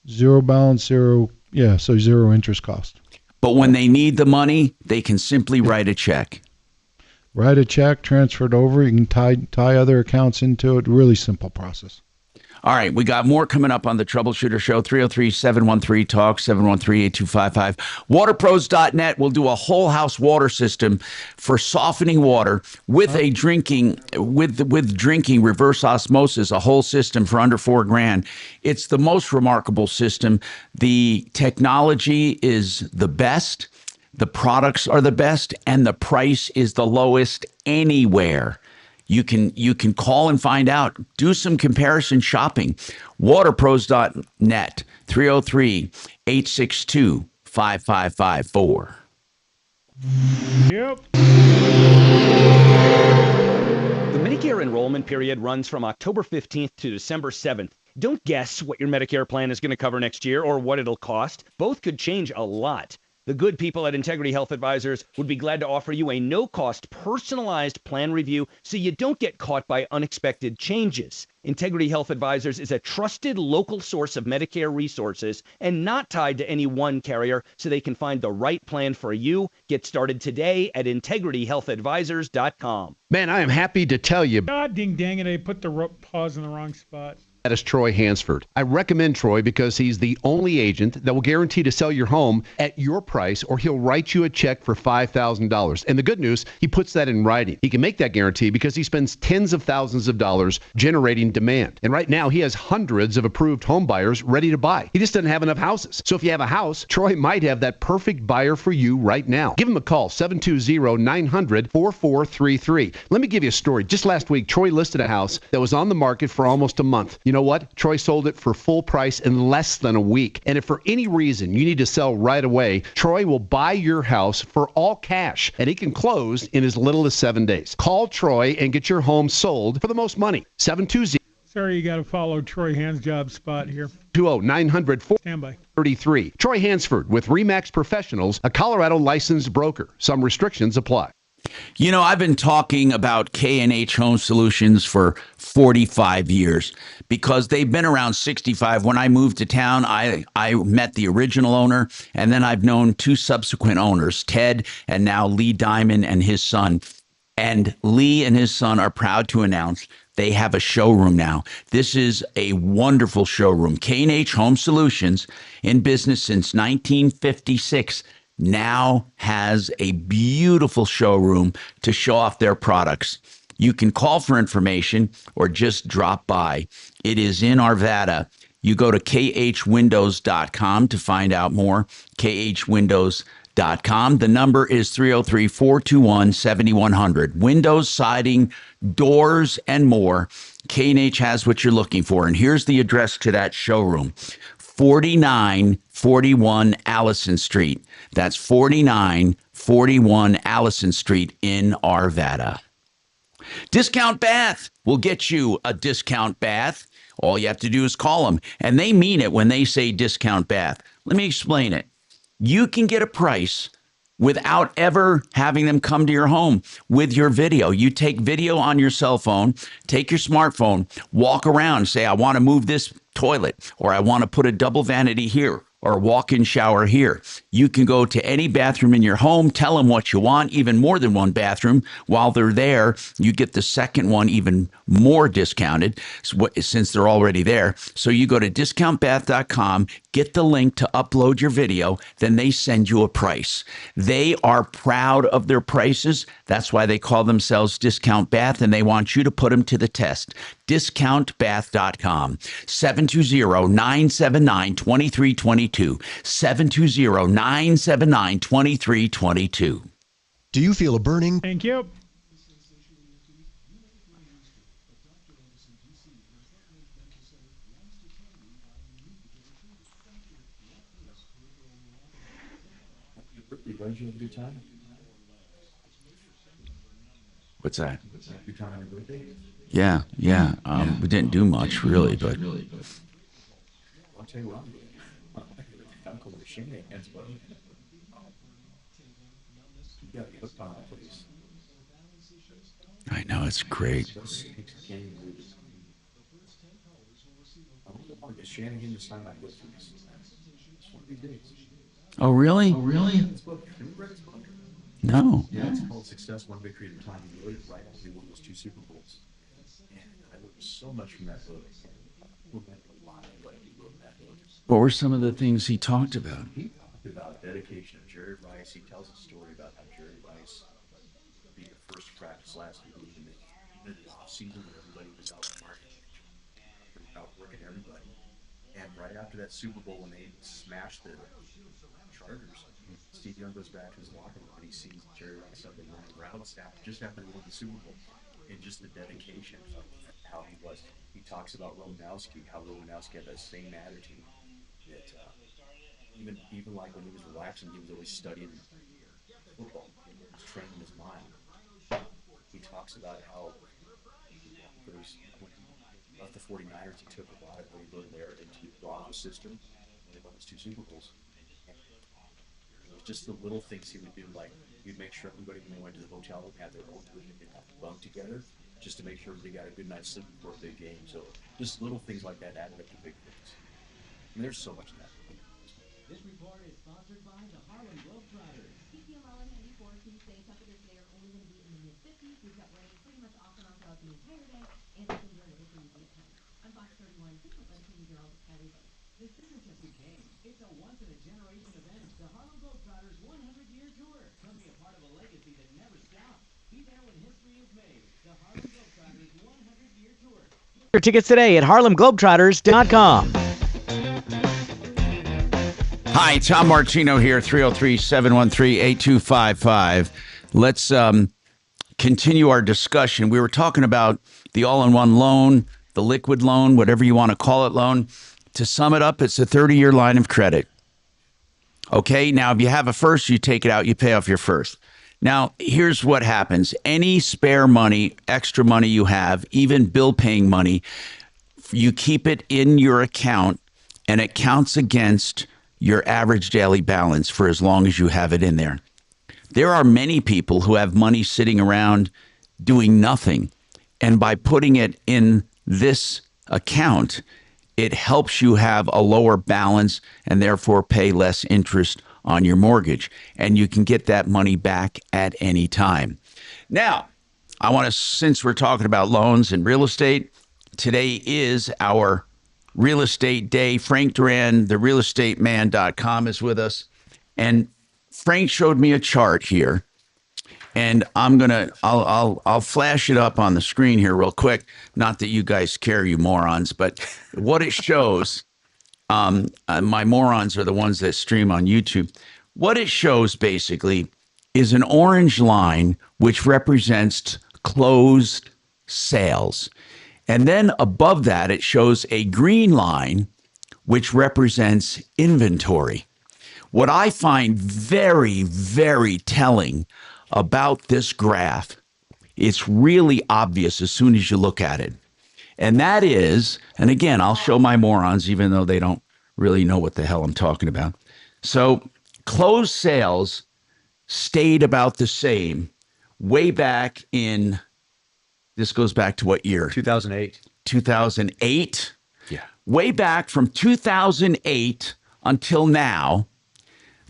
Zero balance, so zero interest cost. But when they need the money, they can simply write a check. Write a check, transfer it over. You can tie other accounts into it. Really simple process. All right, we got more coming up on the Troubleshooter Show, 303-713-TALK, 713-8255. Waterpros.net will do a whole house water system for softening water with a drinking reverse osmosis, a whole system for under $4,000. It's the most remarkable system. The technology is the best, the products are the best, and the price is the lowest anywhere. You can call and find out. Do some comparison shopping. Waterpros.net, 303-862-5554. Yep. The Medicare enrollment period runs from October 15th to December 7th. Don't guess what your Medicare plan is going to cover next year or what it'll cost. Both could change a lot. The good people at Integrity Health Advisors would be glad to offer you a no-cost, personalized plan review so you don't get caught by unexpected changes. Integrity Health Advisors is a trusted local source of Medicare resources and not tied to any one carrier, so they can find the right plan for you. Get started today at integrityhealthadvisors.com. Man, I am happy to tell you. God dang it, I put the pause in the wrong spot. That is Troy Hansford. I recommend Troy because he's the only agent that will guarantee to sell your home at your price, or he'll write you a check for $5,000. And the good news, he puts that in writing. He can make that guarantee because he spends tens of thousands of dollars generating demand. And right now, he has hundreds of approved home buyers ready to buy. He just doesn't have enough houses. So if you have a house, Troy might have that perfect buyer for you right now. Give him a call, 720-900-4433. Let me give you a story. Just last week, Troy listed a house that was on the market for almost a month. You know what? Troy sold it for full price in less than a week. And if for any reason you need to sell right away, Troy will buy your house for all cash, and he can close in as little as 7 days. Call Troy and get your home sold for the most money. 720. Sorry, you got to follow Troy Hand's job spot here. 20900-433. Troy Hansford with RE/MAX Professionals, a Colorado licensed broker. Some restrictions apply. You know, I've been talking about K&H Home Solutions for 45 years because they've been around 65. When I moved to town, I met the original owner, and then I've known two subsequent owners, Ted and now Lee Diamond and his son. And Lee and his son are proud to announce they have a showroom now. This is a wonderful showroom. K&H Home Solutions, in business since 1956, now has a beautiful showroom to show off their products. You can call for information or just drop by. It is in Arvada. You go to khwindows.com to find out more, khwindows.com. K&H.com. The number is 303-421-7100. Windows, siding, doors, and more. K&H has what you're looking for. And here's the address to that showroom. 4941 Allison Street. That's 4941 Allison Street in Arvada. Discount Bath will get you a discount bath. All you have to do is call them. And they mean it when they say discount bath. Let me explain it. You can get a price without ever having them come to your home with your video. You take video on your cell phone, take your smartphone, walk around, say, I want to move this toilet, or I want to put a double vanity here, or a walk-in shower here. You can go to any bathroom in your home, tell them what you want, even more than one bathroom. While they're there, you get the second one even more discounted since they're already there. So you go to discountbath.com, get the link to upload your video, then they send you a price. They are proud of their prices. That's why they call themselves Discount Bath, and they want you to put them to the test. Discountbath.com, 720-979-2322, 720-979-2322. Do you feel a burning? Thank you. What's that? Yeah. We didn't do much really, but I'll tell you what, I'm going to shenanigans, but you got to be hooked on that place. I know it's great. I get Shanahan to sign my book for this. It's one of these days. Oh, really? It's book. Have you read his book? No. Yeah, it's called Success One Victory at a Time. He wrote it right after he won those 2 Super Bowls. And I learned so much from that book. A lot of what he wrote in that book. What were some of the things he talked about? He talked about dedication of Jerry Rice. He tells a story about how Jerry Rice being the first practice last week in the off-season when everybody was out marketing, out working everybody. And right after that Super Bowl when they smashed the Chargers, Steve Young goes back to his locker room and he sees Jerry Rice up and running around staff just after they won the Super Bowl. And just the dedication of how he was. He talks about Romanowski, how Romanowski had that same attitude. That even like when he was relaxing, he was always studying football. He was training his mind. He talks about how when he left the 49ers, he took a lot of what he learned there into the Broncos system when they won his 2 Super Bowls. Just the little things he would do, like he'd make sure everybody when they went to the hotel room had their own room and have to bunk together, just to make sure they got a good night's sleep before a big game. So just little things like that added up to big things. I mean, there's so much of that. This report is sponsored by the Harlem Globetrotters. PPML and Heavy 4 Tuesday, temperatures today are only going to be in the mid-50s. We've got rain pretty much off and on throughout the entire day, and it's going to be a little breezy at times. I'm Box 31, Central Medicine Meteorologist Kylie Bay. This isn't just a game. It's a once-in-a-generation event. The Harlem Globetrotters 100-year tour. Come be a part of a legacy that never stops. Be there when history is made. The Harlem Globetrotters 100-year tour. Your tickets today at harlemglobetrotters.com. Hi, Tom Martino here, 303-713-8255. Let's continue our discussion. We were talking about the all-in-one loan, the liquid loan, whatever you want to call it loan. To sum it up, it's a 30-year line of credit. Okay, now if you have a first, you take it out, you pay off your first. Now, here's what happens. Any spare money, extra money you have, even bill paying money, you keep it in your account and it counts against your average daily balance for as long as you have it in there. There are many people who have money sitting around doing nothing. And by putting it in this account, it helps you have a lower balance and therefore pay less interest on your mortgage. And you can get that money back at any time. Now, I want to, since we're talking about loans and real estate, today is our real estate day. Frank Duran, therealestateman.com is with us. And Frank showed me a chart here. And I'll flash it up on the screen here real quick. Not that you guys care, you morons, but what it shows, my morons are the ones that stream on YouTube. What it shows basically is an orange line, which represents closed sales. And then above that, it shows a green line, which represents inventory. What I find very, very telling about this graph, it's really obvious as soon as you look at it. And that is, and again, I'll show my morons, even though they don't really know what the hell I'm talking about. So closed sales stayed about the same way back in, this goes back to what year? 2008. 2008? Yeah. Way back from 2008 until now,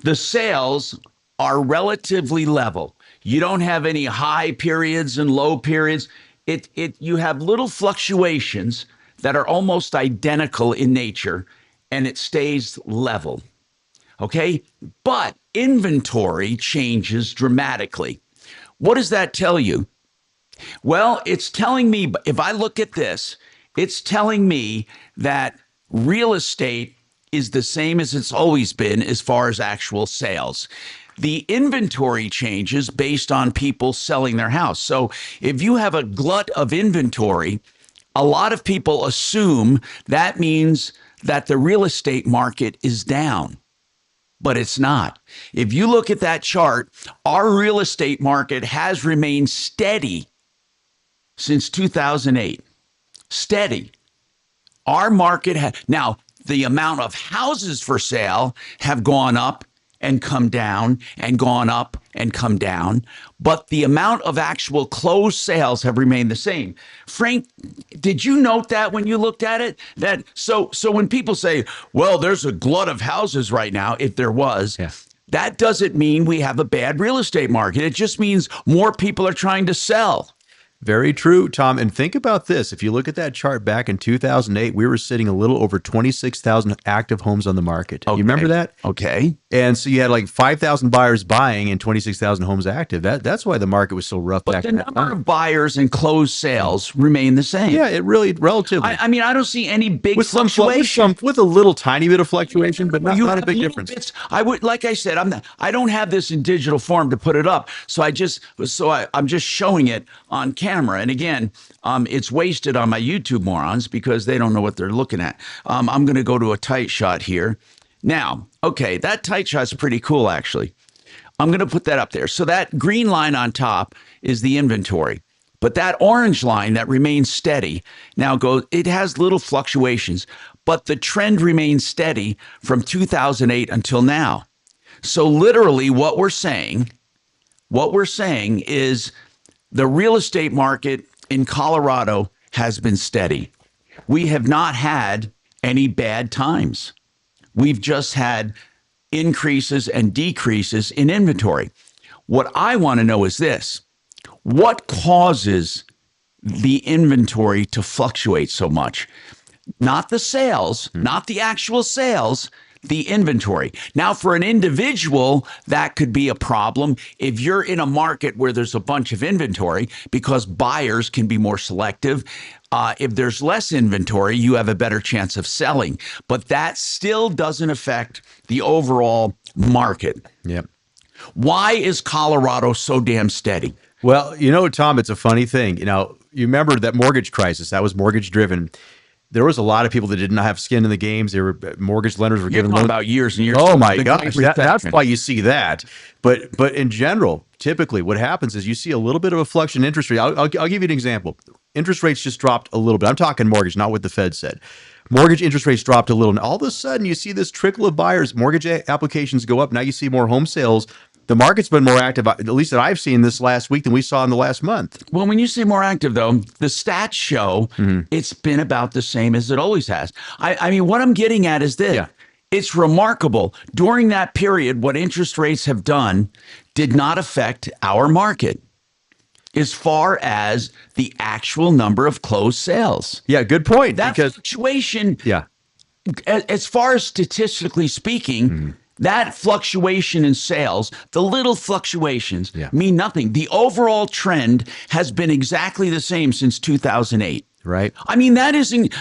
the sales are relatively level. You don't have any high periods and low periods. You have little fluctuations that are almost identical in nature, and it stays level. Okay? But inventory changes dramatically. What does that tell you? Well, it's telling me, if I look at this, it's telling me that real estate is the same as it's always been as far as actual sales. The inventory changes based on people selling their house. So if you have a glut of inventory, a lot of people assume that means that the real estate market is down. But it's not. If you look at that chart, our real estate market has remained steady since 2008. Steady. Our market now, the amount of houses for sale have gone up and come down and gone up and come down, but the amount of actual closed sales have remained the same. Frank, did you note that when you looked at it? That so when people say, well, there's a glut of houses right now, if there was, that doesn't mean we have a bad real estate market. It just means more people are trying to sell. Very true, Tom. And think about this. If you look at that chart back in 2008, we were sitting a little over 26,000 active homes on the market. Okay. You remember that? Okay. And so you had like 5,000 buyers buying and 26,000 homes active. That's why the market was so rough back then. But the number of buyers and closed sales remain the same. Yeah, it really, relatively. I mean, I don't see any big fluctuation. With a little tiny bit of fluctuation, but not a big difference. Bits. I would, like I said, I don't have this in digital form to put it up. So I'm just showing it on camera. And again, it's wasted on my YouTube morons because they don't know what they're looking at. I'm going to go to a tight shot here. Now, okay, that tight shot's pretty cool, actually. I'm going to put that up there. So that green line on top is the inventory. But that orange line that remains steady now it has little fluctuations, but the trend remains steady from 2008 until now. So literally what we're saying is the real estate market in Colorado has been steady. We have not had any bad times. We've just had increases and decreases in inventory. What I want to know is this: what causes the inventory to fluctuate so much? Not the sales, not the actual sales, the inventory. Now, for an individual, that could be a problem if you're in a market where there's a bunch of inventory, because buyers can be more selective. If there's less inventory, you have a better chance of selling. But that still doesn't affect the overall market. Yep. Why is Colorado so damn steady? Well, Tom, it's a funny thing. You remember that mortgage crisis, that was mortgage driven. There was a lot of people that did not have skin in the games. They were mortgage lenders were giving loans about years and years. Oh my gosh, that's why you see that. But in general, typically what happens is you see a little bit of a flux in interest rate. I'll give you an example. Interest rates just dropped a little bit. I'm talking mortgage, not what the Fed said. Mortgage interest rates dropped a little, and all of a sudden you see this trickle of buyers. Mortgage applications go up. Now you see more home sales. The market's been more active, at least that I've seen this last week, than we saw in the last month. Well, when you say more active, though, the stats show it's been about the same as it always has. I mean, what I'm getting at is this. Yeah. It's remarkable. During that period, what interest rates have done did not affect our market as far as the actual number of closed sales. Yeah, good point. That fluctuation, as far as statistically speaking, that fluctuation in sales, the little fluctuations mean nothing. The overall trend has been exactly the same since 2008. Right. I mean, that isn't,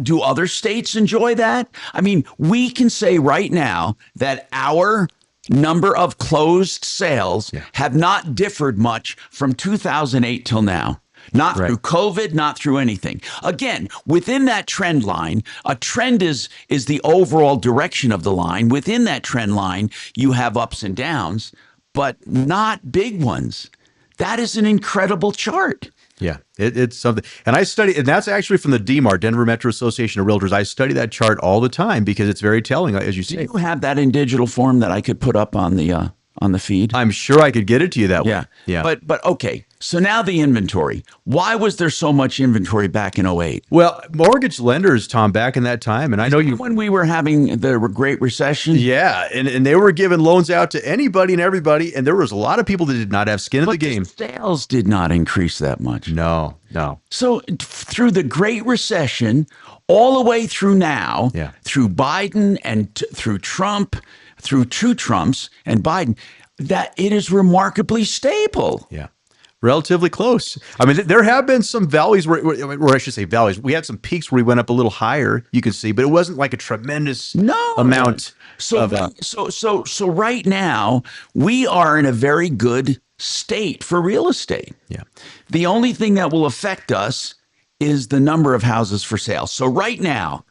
do other states enjoy that? I mean, we can say right now that our number of closed sales have not differed much from 2008 till now. Not through COVID, not through anything. Again, within that trend line, a trend is the overall direction of the line. Within that trend line, you have ups and downs, but not big ones. That is an incredible chart. Yeah, it's something. And I study, and that's actually from the DMAR, Denver Metro Association of Realtors. I study that chart all the time because it's very telling, as you say. Do you have that in digital form that I could put up on the feed? I'm sure I could get it to you that way. Yeah. But okay. So now the inventory. Why was there so much inventory back in 08? Well, mortgage lenders, Tom, back in that time, and I know you... When we were having the Great Recession? Yeah, and they were giving loans out to anybody and everybody, and there was a lot of people that did not have skin in the game. Sales did not increase that much. No. So through the Great Recession, all the way through now, through Biden and through Trump, through two Trumps and Biden, that it is remarkably stable. Yeah. Relatively close. I mean, there have been some valleys where I should say valleys. We had some peaks where we went up a little higher, you can see, but it wasn't like a tremendous amount. So right now, we are in a very good state for real estate. Yeah. The only thing that will affect us is the number of houses for sale. So right now,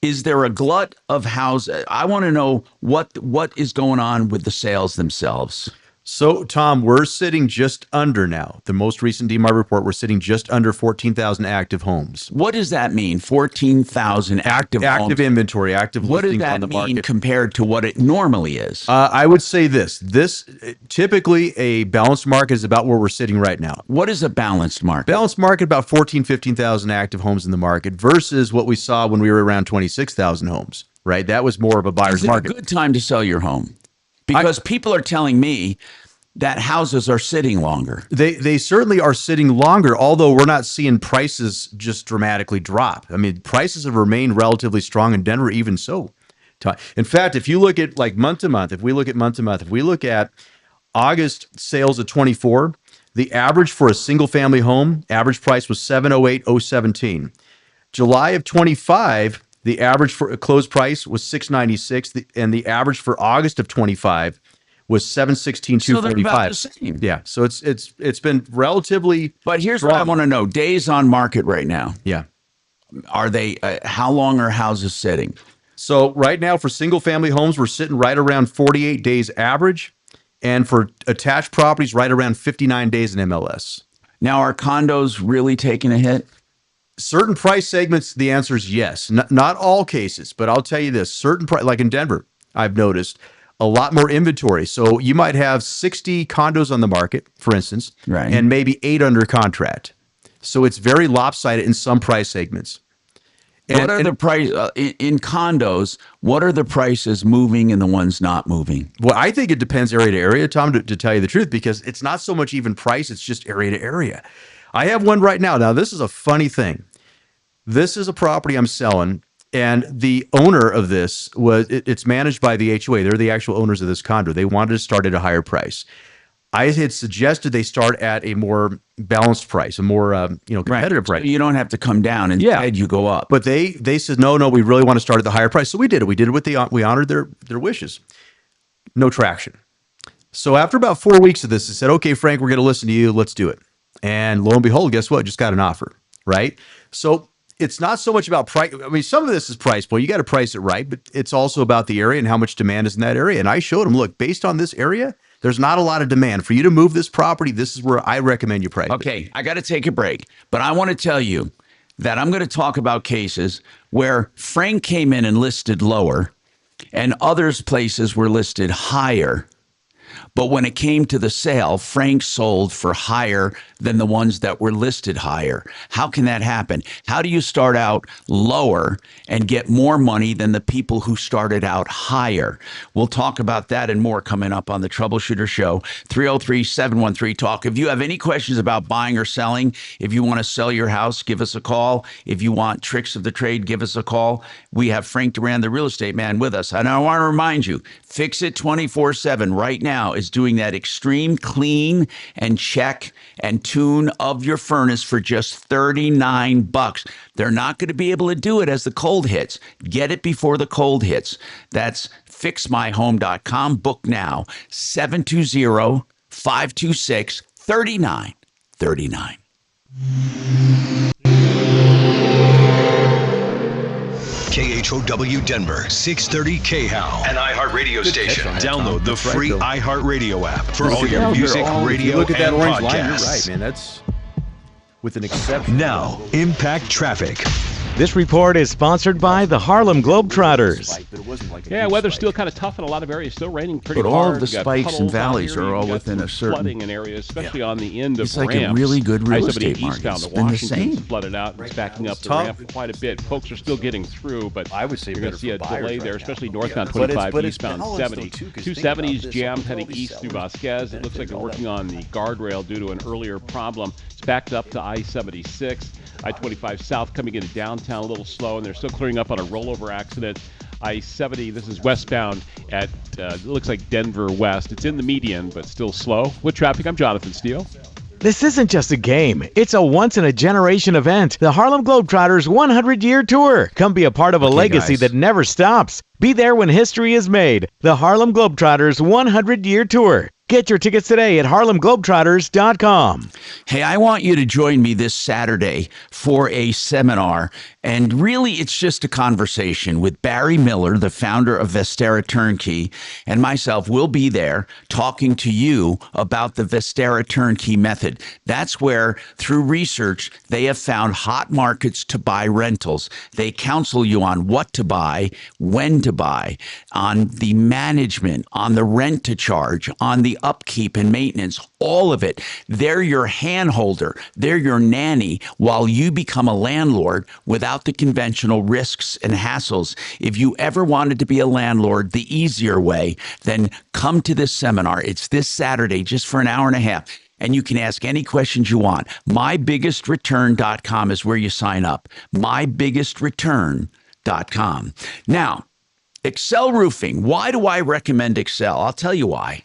is there a glut of houses? I want to know what is going on with the sales themselves. So, Tom, we're sitting just under now. The most recent DMAR report, we're sitting just under 14,000 active homes. What does that mean? 14,000 active homes? Active inventory, active listings on the market. What does that mean compared to what it normally is? I would say this. Typically, a balanced market is about where we're sitting right now. What is a balanced market? Balanced market, about 15,000 active homes in the market versus what we saw when we were around 26,000 homes, right? That was more of a buyer's market. Is it a good time to sell your home? Because people are telling me that houses are sitting longer. They certainly are sitting longer, although we're not seeing prices just dramatically drop. I mean, prices have remained relatively strong in Denver, even so. In fact, if you look at like month to month, if we look at August sales of 24, the average for a single family home, average price was $708,017. July of 25, the average for a closed price was $696, and the average for August of 25 was $716,245. So they're about the same. Yeah, so it's been relatively. But here's what I want to know: days on market right now. Yeah, are they? How long are houses sitting? So right now for single family homes, we're sitting right around 48 days average, and for attached properties, right around 59 days in MLS. Now, are condos really taking a hit? Certain price segments, the answer is yes. Not all cases, but I'll tell you this: certain price, like in Denver, I've noticed a lot more inventory. So you might have 60 condos on the market, for instance, right, and maybe 8 under contract. So it's very lopsided in some price segments. What are the price in condos? What are the prices moving and the ones not moving? Well, I think it depends area to area, Tom, to tell you the truth, because it's not so much even price; it's just area to area. I have one right now. Now, this is a funny thing. This is a property I'm selling, and the owner of this it's managed by the HOA. They're the actual owners of this condo. They wanted to start at a higher price. I had suggested they start at a more balanced price, a more competitive price. So you don't have to come down, instead you go up. But they said no, we really want to start at the higher price. So we did it. We did it with we honored their wishes. No traction. So after about 4 weeks of this, they said, "Okay, Frank, we're going to listen to you. Let's do it." And lo and behold, guess what? Just got an offer, right? So it's not so much about price. I mean, some of this is price point. You got to price it right, but it's also about the area and how much demand is in that area. And I showed them, look, based on this area, there's not a lot of demand. For you to move this property, this is where I recommend you price. Okay, I got to take a break, but I want to tell you that I'm going to talk about cases where Frank came in and listed lower and others places were listed higher. But when it came to the sale, Frank sold for higher than the ones that were listed higher. How can that happen? How do you start out lower and get more money than the people who started out higher? We'll talk about that and more coming up on the Troubleshooter Show. 303-713-TALK. If you have any questions about buying or selling, if you want to sell your house, give us a call. If you want tricks of the trade, give us a call. We have Frank Duran, the real estate man, with us. And I want to remind you, Fix It 24/7 right now is is doing that extreme clean and check and tune of your furnace for just $39. They're not going to be able to do it as the cold hits. Get it before the cold hits. That's fixmyhome.com. Book now. 720-526-3939. KHOW Denver, 630 KHOW, an iHeartRadio station. Download the free iHeartRadio app for all your music, radio, look at that and orange podcasts. line. You're right, man. That's with an exception. Now, Impact Traffic. This report is sponsored by the Harlem Globetrotters. Yeah, weather's still kind of tough in a lot of areas. Still raining pretty But hard. all of the You got spikes and puddles out valleys here. are all You got within a some certain... flooding in areas, especially on the end of It's like ramps. a really good real I-70 estate market. eastbound It's to been the Washington's same. flooded out. It's backing up the tough. ramp quite a bit. Folks are still getting through, but I would say you're going to better see a for buyers delay right there, now. especially northbound But it's- 25, but it's eastbound balanced, though, 70. too, 'cause think about 270s this. jammed Look at all heading these east through sellers. Vasquez. It looks like they're working on the guardrail due to an earlier problem. It's backed up to I-76. I-25 south coming into downtown a little slow, and they're still clearing up on a rollover accident. I-70, this is westbound at, it looks like Denver West. It's in the median, but still slow. With traffic, I'm Jonathan Steele. This isn't just a game. It's a once-in-a-generation event. The Harlem Globetrotters 100-year tour. Come be a part of a legacy guys. that never stops. Be there when history is made. The Harlem Globetrotters 100-year tour. Get your tickets today at harlemglobetrotters.com. Hey, I want you to join me this Saturday for a seminar. And really, it's just a conversation with Barry Miller, the founder of Vestera Turnkey, and myself. We'll be there talking to you about the Vestera Turnkey method. That's where, through research, they have found hot markets to buy rentals. They counsel you on what to buy, when to buy, on the management, on the rent to charge, on the upkeep and maintenance, all of it. They're your hand holder. They're your nanny while you become a landlord without the conventional risks and hassles. If you ever wanted to be a landlord the easier way, then come to this seminar. It's this Saturday, just for an hour and a half. And you can ask any questions you want. MyBiggestReturn.com is where you sign up. MyBiggestReturn.com. Now, Excel Roofing. Why do I recommend Excel? I'll tell you why.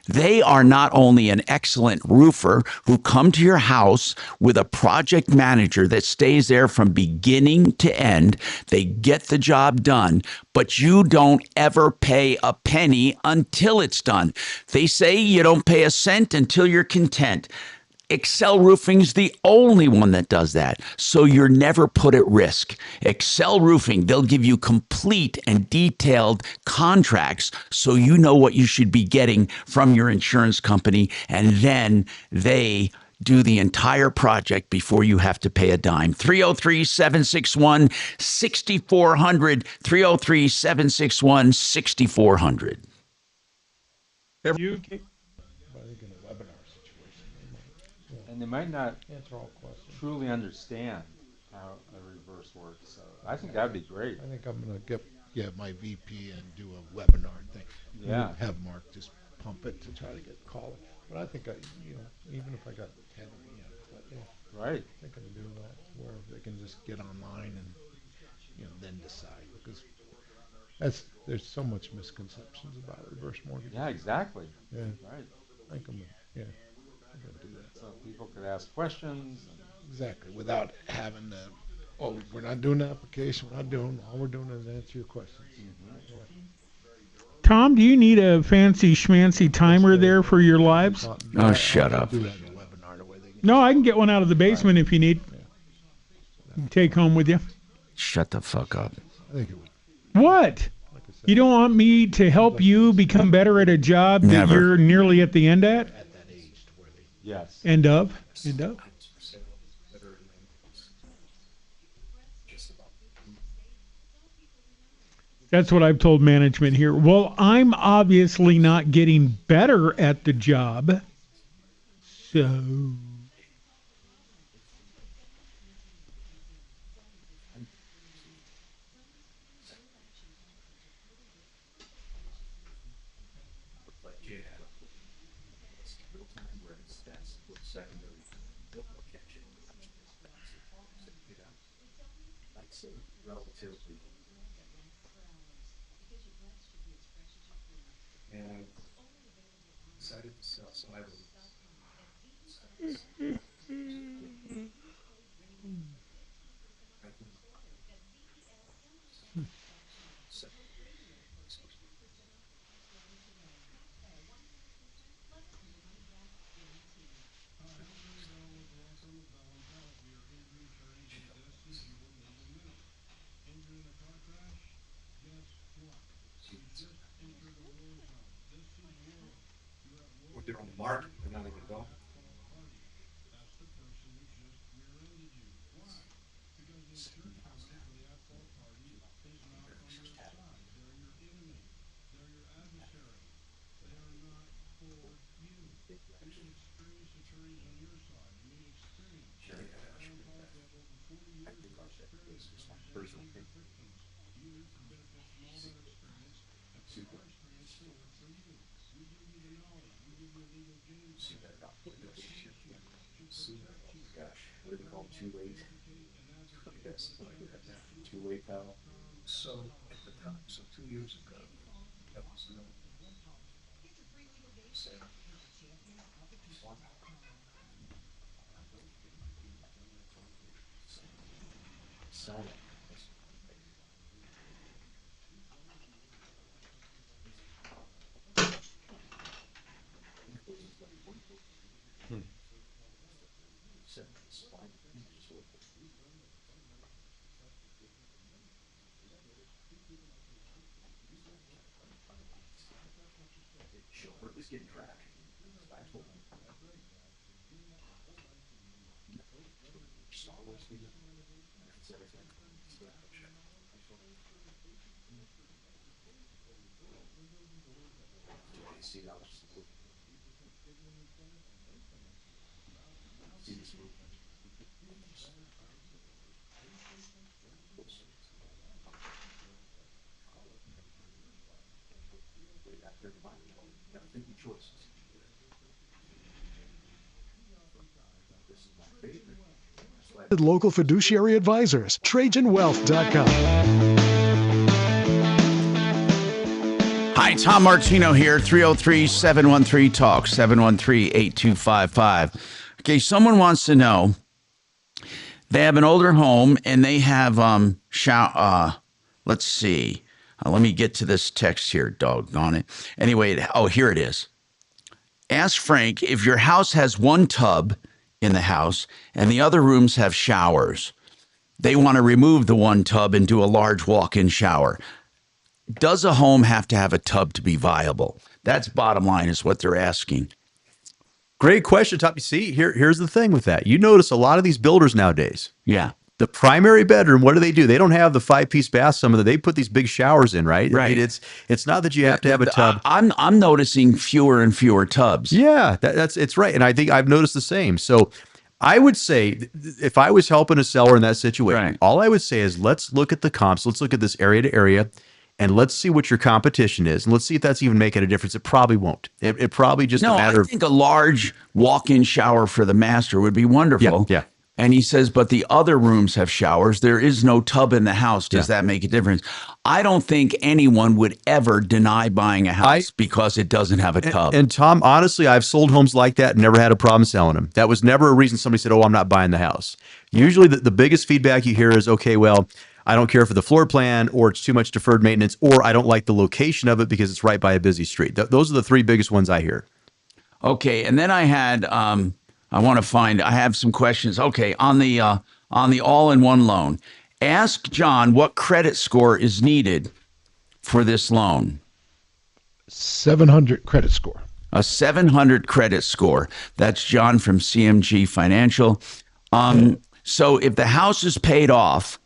They are not only an excellent roofer who come to your house with a project manager that stays there from beginning to end. They get the job done, but you don't ever pay a penny until it's done. They say you don't pay a cent until you're content. Excel Roofing's the only one that does that, so you're never put at risk. Excel Roofing, they'll give you complete and detailed contracts so you know what you should be getting from your insurance company, and then they do the entire project before you have to pay a dime. 303-761-6400, 303-761-6400. And they might not truly understand how a reverse works. So I think that'd be great. I think I'm gonna get my VP and do a webinar thing. Yeah. Have Mark just pump it to try to get callers. But I think even if I got 10, right. I think I'm doing that where they can just get online and then decide, because there's so much misconceptions about reverse mortgage. Yeah, exactly. Yeah. Right. I think I'm gonna do that. So people could ask questions. Exactly, without having to, we're not doing the application, all we're doing is answer your questions. Tom, do you need a fancy schmancy timer there for your lives? Oh, shut up. No, I can get one out of the basement if you need. You can take home with you. Shut the fuck up. What? You don't want me to help you become better at a job that Never. you're nearly at the end at? Yes. End of? That's what I've told management here. Well, I'm obviously not getting better at the job. So relatively. And decided to sell, so I would. They're on the market, they're not even going. What do they call too late? Yes, too late now. So at the time, so 2 years ago, that was no. It was getting traction. I told him. Star Wars video. That's everything. See that was see this movement. Choices. This is my favorite. Local fiduciary advisors, TrajanWealth.com. Hi, Tom Martino here, 303-713-TALK, 713-8255. Okay, someone wants to know, they have an older home and they have, let's see. Let me get to this text here, doggone it. Anyway, here it is. Ask Frank if your house has one tub in the house and the other rooms have showers. They want to remove the one tub and do a large walk-in shower. Does a home have to have a tub to be viable? That's bottom line is what they're asking. Great question, Tom. You see, here's the thing with that. You notice a lot of these builders nowadays. Yeah. The primary bedroom, what do? They don't have the 5-piece bath. Some of them, they put these big showers in, right? Right. I mean, it's not that you have to have a tub. I'm noticing fewer and fewer tubs. Yeah, it's right. And I think I've noticed the same. So I would say if I was helping a seller in that situation, all I would say is let's look at the comps. Let's look at this area to area. And let's see what your competition is. And let's see if that's even making a difference. It probably won't. It probably just a matter of... I think a large walk-in shower for the master would be wonderful. Yeah. And he says, but the other rooms have showers. There is no tub in the house. Does that make a difference? I don't think anyone would ever deny buying a house because it doesn't have a tub. And Tom, honestly, I've sold homes like that and never had a problem selling them. That was never a reason somebody said, oh, I'm not buying the house. Usually the biggest feedback you hear is, okay, well, I don't care for the floor plan, or it's too much deferred maintenance, or I don't like the location of it because it's right by a busy street. Those are the three biggest ones I hear. Okay, and then I had, I have some questions. Okay, on the all-in-one loan, ask John what credit score is needed for this loan. 700 credit score. A 700 credit score. That's John from CMG Financial. So if the house is paid off,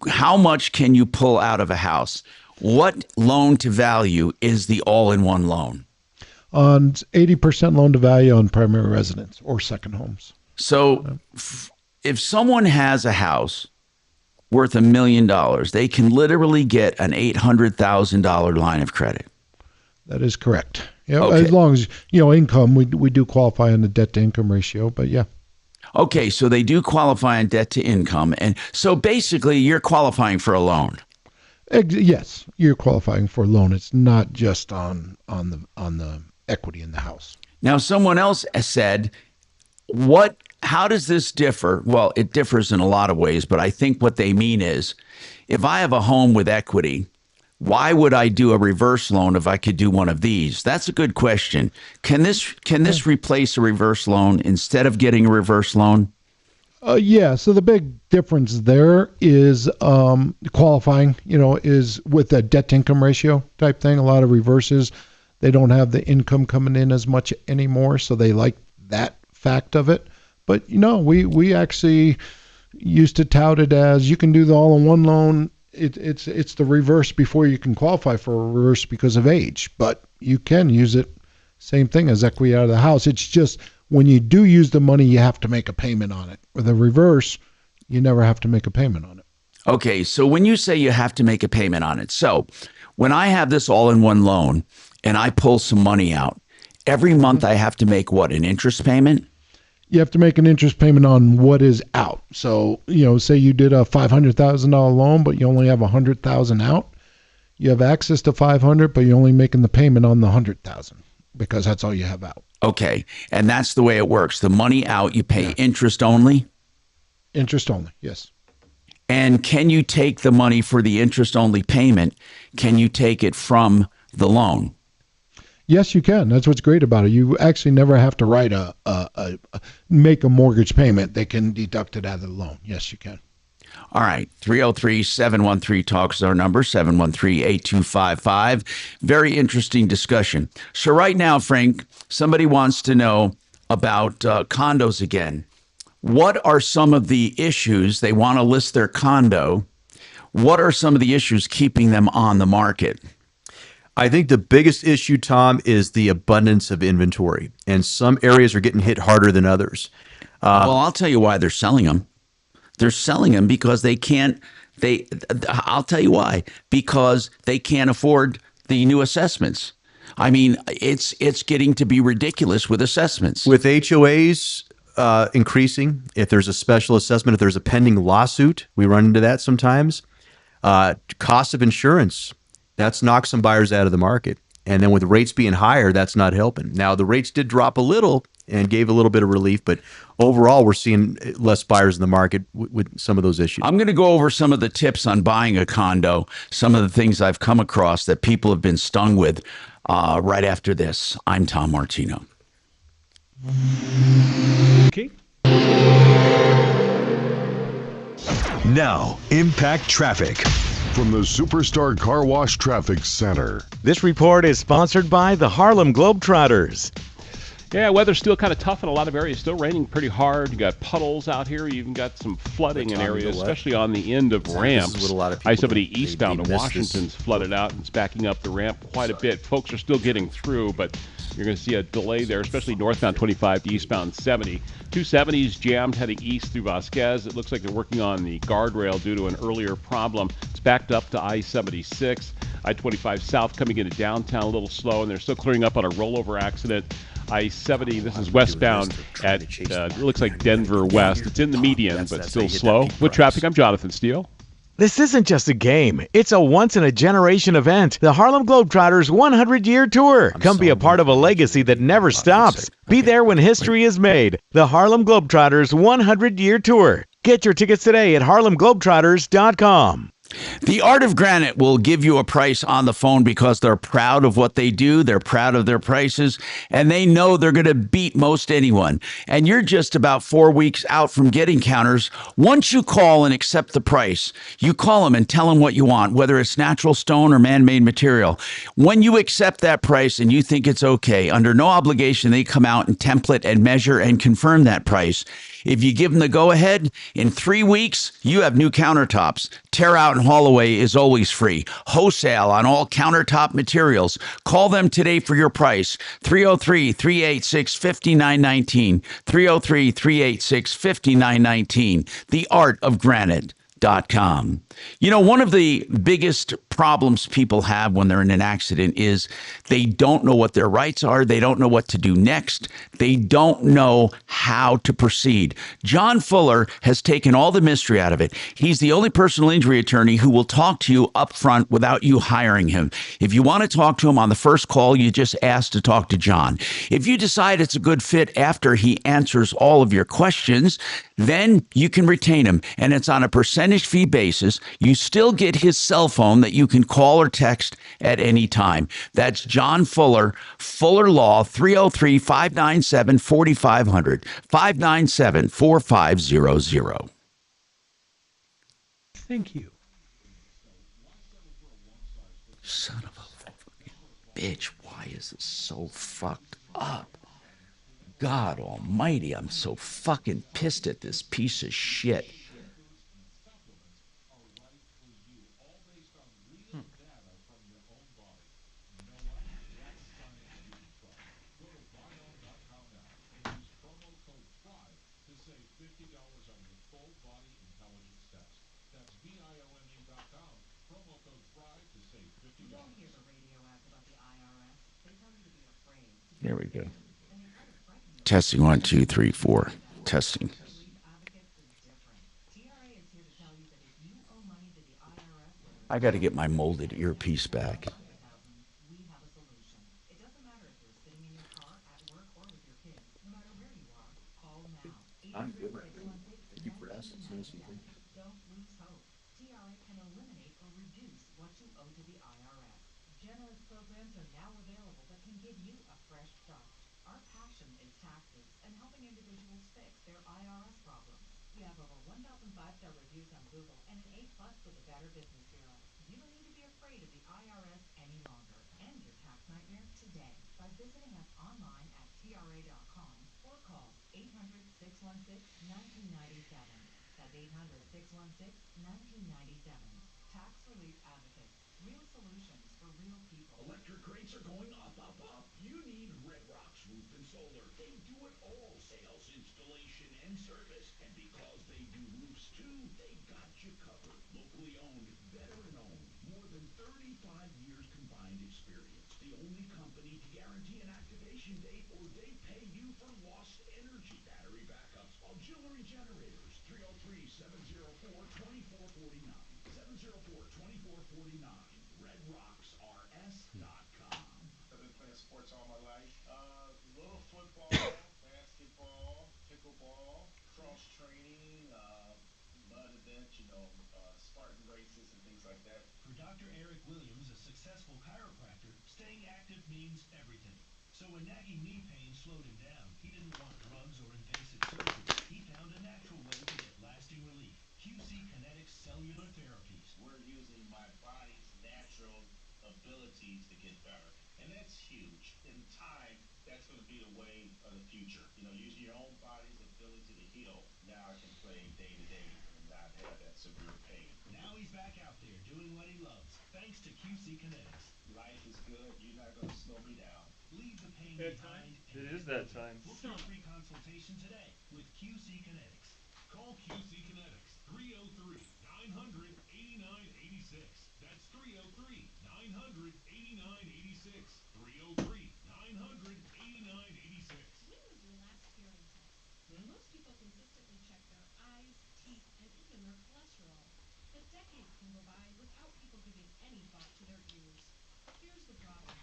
how much can you pull out of a house? What loan to value is the all-in-one loan? On 80% loan to value on primary residence or second homes. So if someone has a house worth $1 million, they can literally get an $800,000 line of credit. That is correct. Yeah, as long as, income, we do qualify on the debt to income ratio, but yeah. Okay, so they do qualify on debt to income. And so basically you're qualifying for a loan. Yes, you're qualifying for a loan. It's not just on the equity in the house. Now, someone else said, how does this differ? Well, it differs in a lot of ways, but I think what they mean is if I have a home with equity, why would I do a reverse loan if I could do one of these? That's a good question. Can this replace a reverse loan instead of getting a reverse loan? Yeah, so the big difference there is qualifying, is with a debt to income ratio type thing. A lot of reverses, they don't have the income coming in as much anymore, so they like that fact of it. But, we actually used to tout it as you can do the all-in-one loan. It's the reverse before you can qualify for a reverse because of age, but you can use it, same thing as equity out of the house. It's just when you do use the money, you have to make a payment on it. With a reverse, you never have to make a payment on it. Okay, so when you say you have to make a payment on it, so when I have this all-in-one loan and I pull some money out, every month I have to make what, an interest payment? You have to make an interest payment on what is out. So, say you did a $500,000 loan, but you only have $100,000 out. You have access to $500,000, but you're only making the payment on the $100,000 because that's all you have out. Okay, and that's the way it works. The money out, you pay interest only? Interest only, yes. And can you take the money for the interest only payment? Can you take it from the loan? Yes, you can. That's what's great about it. You actually never have to write make a mortgage payment. They can deduct it out of the loan. Yes, you can. All right. 303-713-TALK is our number, 713-8255. Very interesting discussion. So right now, Frank, somebody wants to know about condos again. What are some of the issues? They want to list their condo. What are some of the issues keeping them on the market? I think the biggest issue, Tom, is the abundance of inventory, and some areas are getting hit harder than others. Well, I'll tell you why they're selling them. They're selling them because they can't. I'll tell you why. Because they can't afford the new assessments. I mean, it's getting to be ridiculous with assessments. With HOAs increasing, if there's a special assessment, if there's a pending lawsuit, we run into that sometimes. Cost of insurance. That's knocked some buyers out of the market. And then with rates being higher, that's not helping. Now, the rates did drop a little and gave a little bit of relief, but overall, we're seeing less buyers in the market with some of those issues. I'm going to go over some of the tips on buying a condo, some of the things I've come across that people have been stung with right after this. I'm Tom Martino. Okay. Now, Impact Traffic. From the Superstar Car Wash Traffic Center. This report is sponsored by the Harlem Globetrotters. Yeah, weather's still kind of tough in a lot of areas. Still raining pretty hard. You got puddles out here. You even got some flooding in areas, especially on the end of ramps. I-70 eastbound to Washington's flooded out and it's backing up the ramp quite a bit. Folks are still getting through, but you're going to see a delay there, especially northbound 25 to eastbound 70. 270's jammed heading east through Vasquez. It looks like they're working on the guardrail due to an earlier problem. It's backed up to I-76. I-25 south coming into downtown a little slow, and they're still clearing up on a rollover accident. I-70, this is westbound at, it looks like Denver West. It's in the median, but still slow. With traffic, I'm Jonathan Steele. This isn't just a game. It's a once-in-a-generation event. The Harlem Globetrotters 100-year tour. Come be a part of a legacy that never stops. Be there when history is made. The Harlem Globetrotters 100-year tour. Get your tickets today at harlemglobetrotters.com. The Art of Granite will give you a price on the phone because they're proud of what they do. They're proud of their prices, and they know they're going to beat most anyone. And you're just about 4 weeks out from getting counters. Once you call and accept the price, you call them and tell them what you want, whether it's natural stone or man-made material. When you accept that price and you think it's okay, under no obligation, they come out and template and measure and confirm that price. If you give them the go-ahead, in 3 weeks, you have new countertops. Tear out and haul away is always free. Wholesale on all countertop materials. Call them today for your price. 303-386-5919. 303-386-5919. The Art of Granite. Com. You know, one of the biggest problems people have when they're in an accident is they don't know what their rights are. They don't know what to do next. They don't know how to proceed. John Fuller has taken all the mystery out of it. He's the only personal injury attorney who will talk to you up front without you hiring him. If you want to talk to him on the first call, you just ask to talk to John. If you decide it's a good fit after he answers all of your questions, then you can retain him, and it's on a percentage fee basis. You still get his cell phone that you can call or text at any time. That's John Fuller, Fuller Law, 303-597-4500, 597-4500. Thank you. Son of a fucking bitch, why is this so fucked up? God almighty, I'm so fucking pissed at this piece of shit. There we go. Testing 1, 2, 3, 4. Testing. I got to get my molded earpiece back. I'm good. Thank you for asking. Generous programs are now available that can give you a fresh start. Our passion is taxes and helping individuals fix their IRS problems. We have over 1,000 five-star reviews on Google and an A+ with the Better Business Bureau. You don't need to be afraid of the IRS any longer. End your tax nightmare today by visiting us online at TRA.com or call 800-616-1997. That's 800-616-1997. Tax Relief Advocates. Real solutions for real people. Electric rates are going up, up, up. You need Red Rocks Roof and Solar. They do it all. Sales, installation, and service. And because they do roofs too, they got you covered. Locally owned, veteran-owned. More than 35 years combined experience. The only company to guarantee an activation date or they pay you for lost energy. Battery backups, auxiliary generators. 303-704-2449. 704-2449. RedRocksRS.com. I've been playing sports all my life. Little football, basketball, pickleball, cross training, mud events, Spartan races and things like that. For Dr. Eric Williams, a successful chiropractor, staying active means everything. So when nagging knee pain slowed him down, he didn't want drugs or invasive surgery. He found a natural way to get lasting relief. QC Kinetics Cellular Therapies. We're using my body's natural abilities to get better. And that's huge. In time, that's going to be the way of the future. Using your own body's ability to heal. Now I can play day to day and not have that severe pain. Now he's back out there doing what he loves, thanks to QC Kinetics. Life is good. You're not going to slow me down. Leave the pain That behind. time? It is that time. Book your free consultation today with QC Kinetics. Call QC Kinetics, 303-900-8986. That's 303-900-8986. 303-900-8986. When was your last hearing test? Most people consistently check their eyes, teeth, and even their cholesterol. But decades can go by without people giving any thought to their ears. Here's the problem.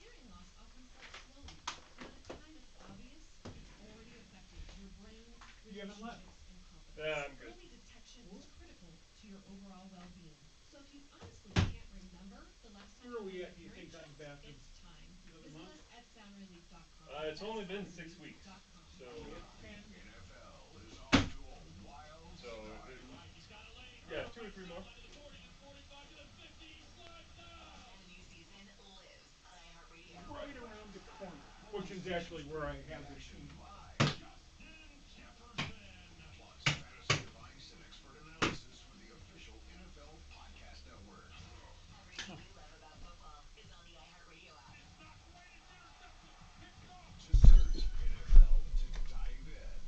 Hearing loss often starts slowly. By the time it's obvious, it's already affected your brain, relationships, and confidence. Early detection is critical to your overall well-being. So if you honestly can't remember the last time Where are we you at, do you think, on the bathroom? it's time. Visit us at soundrelief.com. It's only been 6 weeks. So, NFL is off to a wild start. Yeah, 2 or 3 more. Right around the corner, which is actually where I have the sheet. Plus fantasy advice and expert analysis for the official NFL podcast network. Everything we love about football is on the iHeartRadio app. Just search NFL to dive in.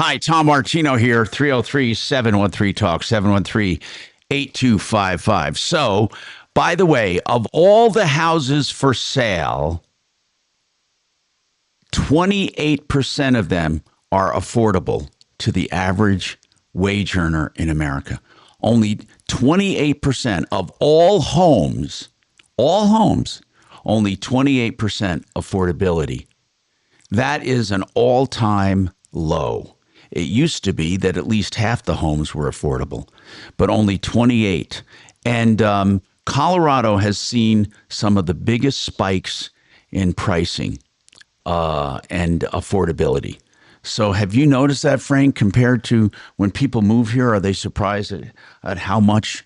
Hi, Tom Martino here, 303-713-TALK, 713-8255. So, by the way, of all the houses for sale, 28% of them are affordable to the average wage earner in America. Only 28% of all homes, only 28% affordability. That is an all-time low. It used to be that at least half the homes were affordable, but only 28. And Colorado has seen some of the biggest spikes in pricing and affordability. So have you noticed that, Frank, compared to when people move here? Are they surprised at how much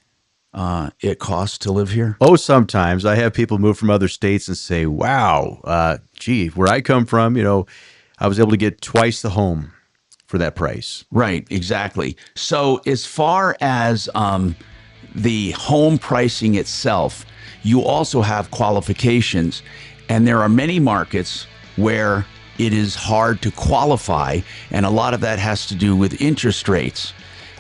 it costs to live here? Oh, sometimes I have people move from other states and say, wow, gee, where I come from, I was able to get twice the home for that price. Right, exactly. So as far as the home pricing itself, you also have qualifications, and there are many markets where it is hard to qualify, and a lot of that has to do with interest rates.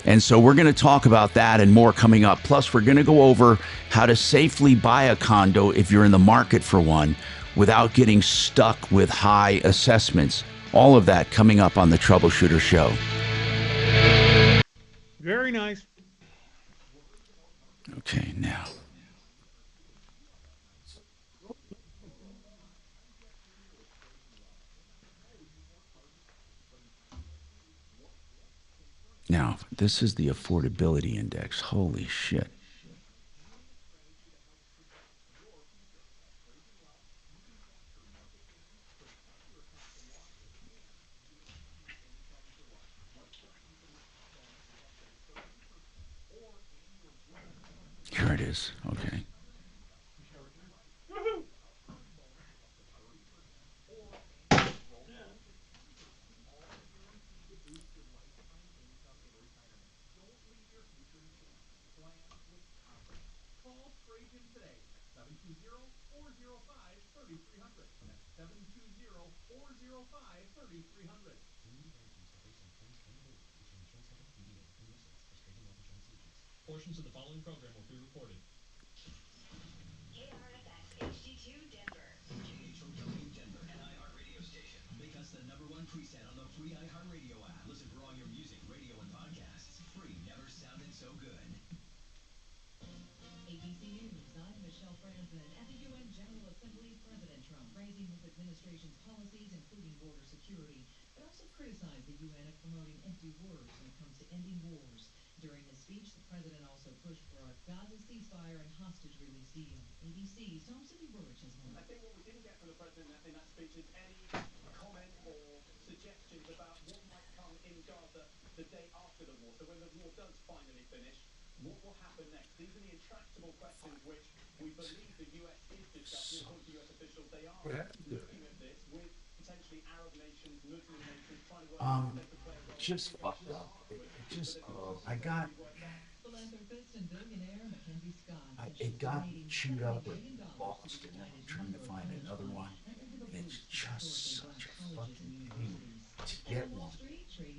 And so we're going to talk about that and more coming up. Plus, we're going to go over how to safely buy a condo if you're in the market for one without getting stuck with high assessments. All of that coming up on the Troubleshooter Show. Very nice. Okay, now. Now, this is the affordability index. Holy shit. Here it is. Okay. Portions of the following program will be recorded. KRFX HD2 Denver. KHOW Denver, an iHeart radio station. Make us the #1 preset on the free iHeart radio app. Listen for all your music, radio, and podcasts. Free never sounded so good. ABC News. I'm Michelle Franzen. At the UN General Assembly, President Trump praising his administration's policies, including border security, but also criticized the UN of promoting empty words when it comes to ending wars. During his speech, the president also pushed for a Gaza ceasefire and hostage release deal. ABC's Tom Burch has more. I think what we didn't get from the president in that speech is any comment or suggestions about what might come in Gaza the day after the war. So when the war does finally finish, what will happen next? These are the intractable questions which we believe the US is discussing. According to US officials, they are looking at this with potentially Arab nations, Muslim nations, trying to work out if they could play a role. Just fucked up. I got... Philanthropist and billionaire Mackenzie Scott. It got chewed up or lost, and I'm trying to find another one. And it's just such a fucking pain to get one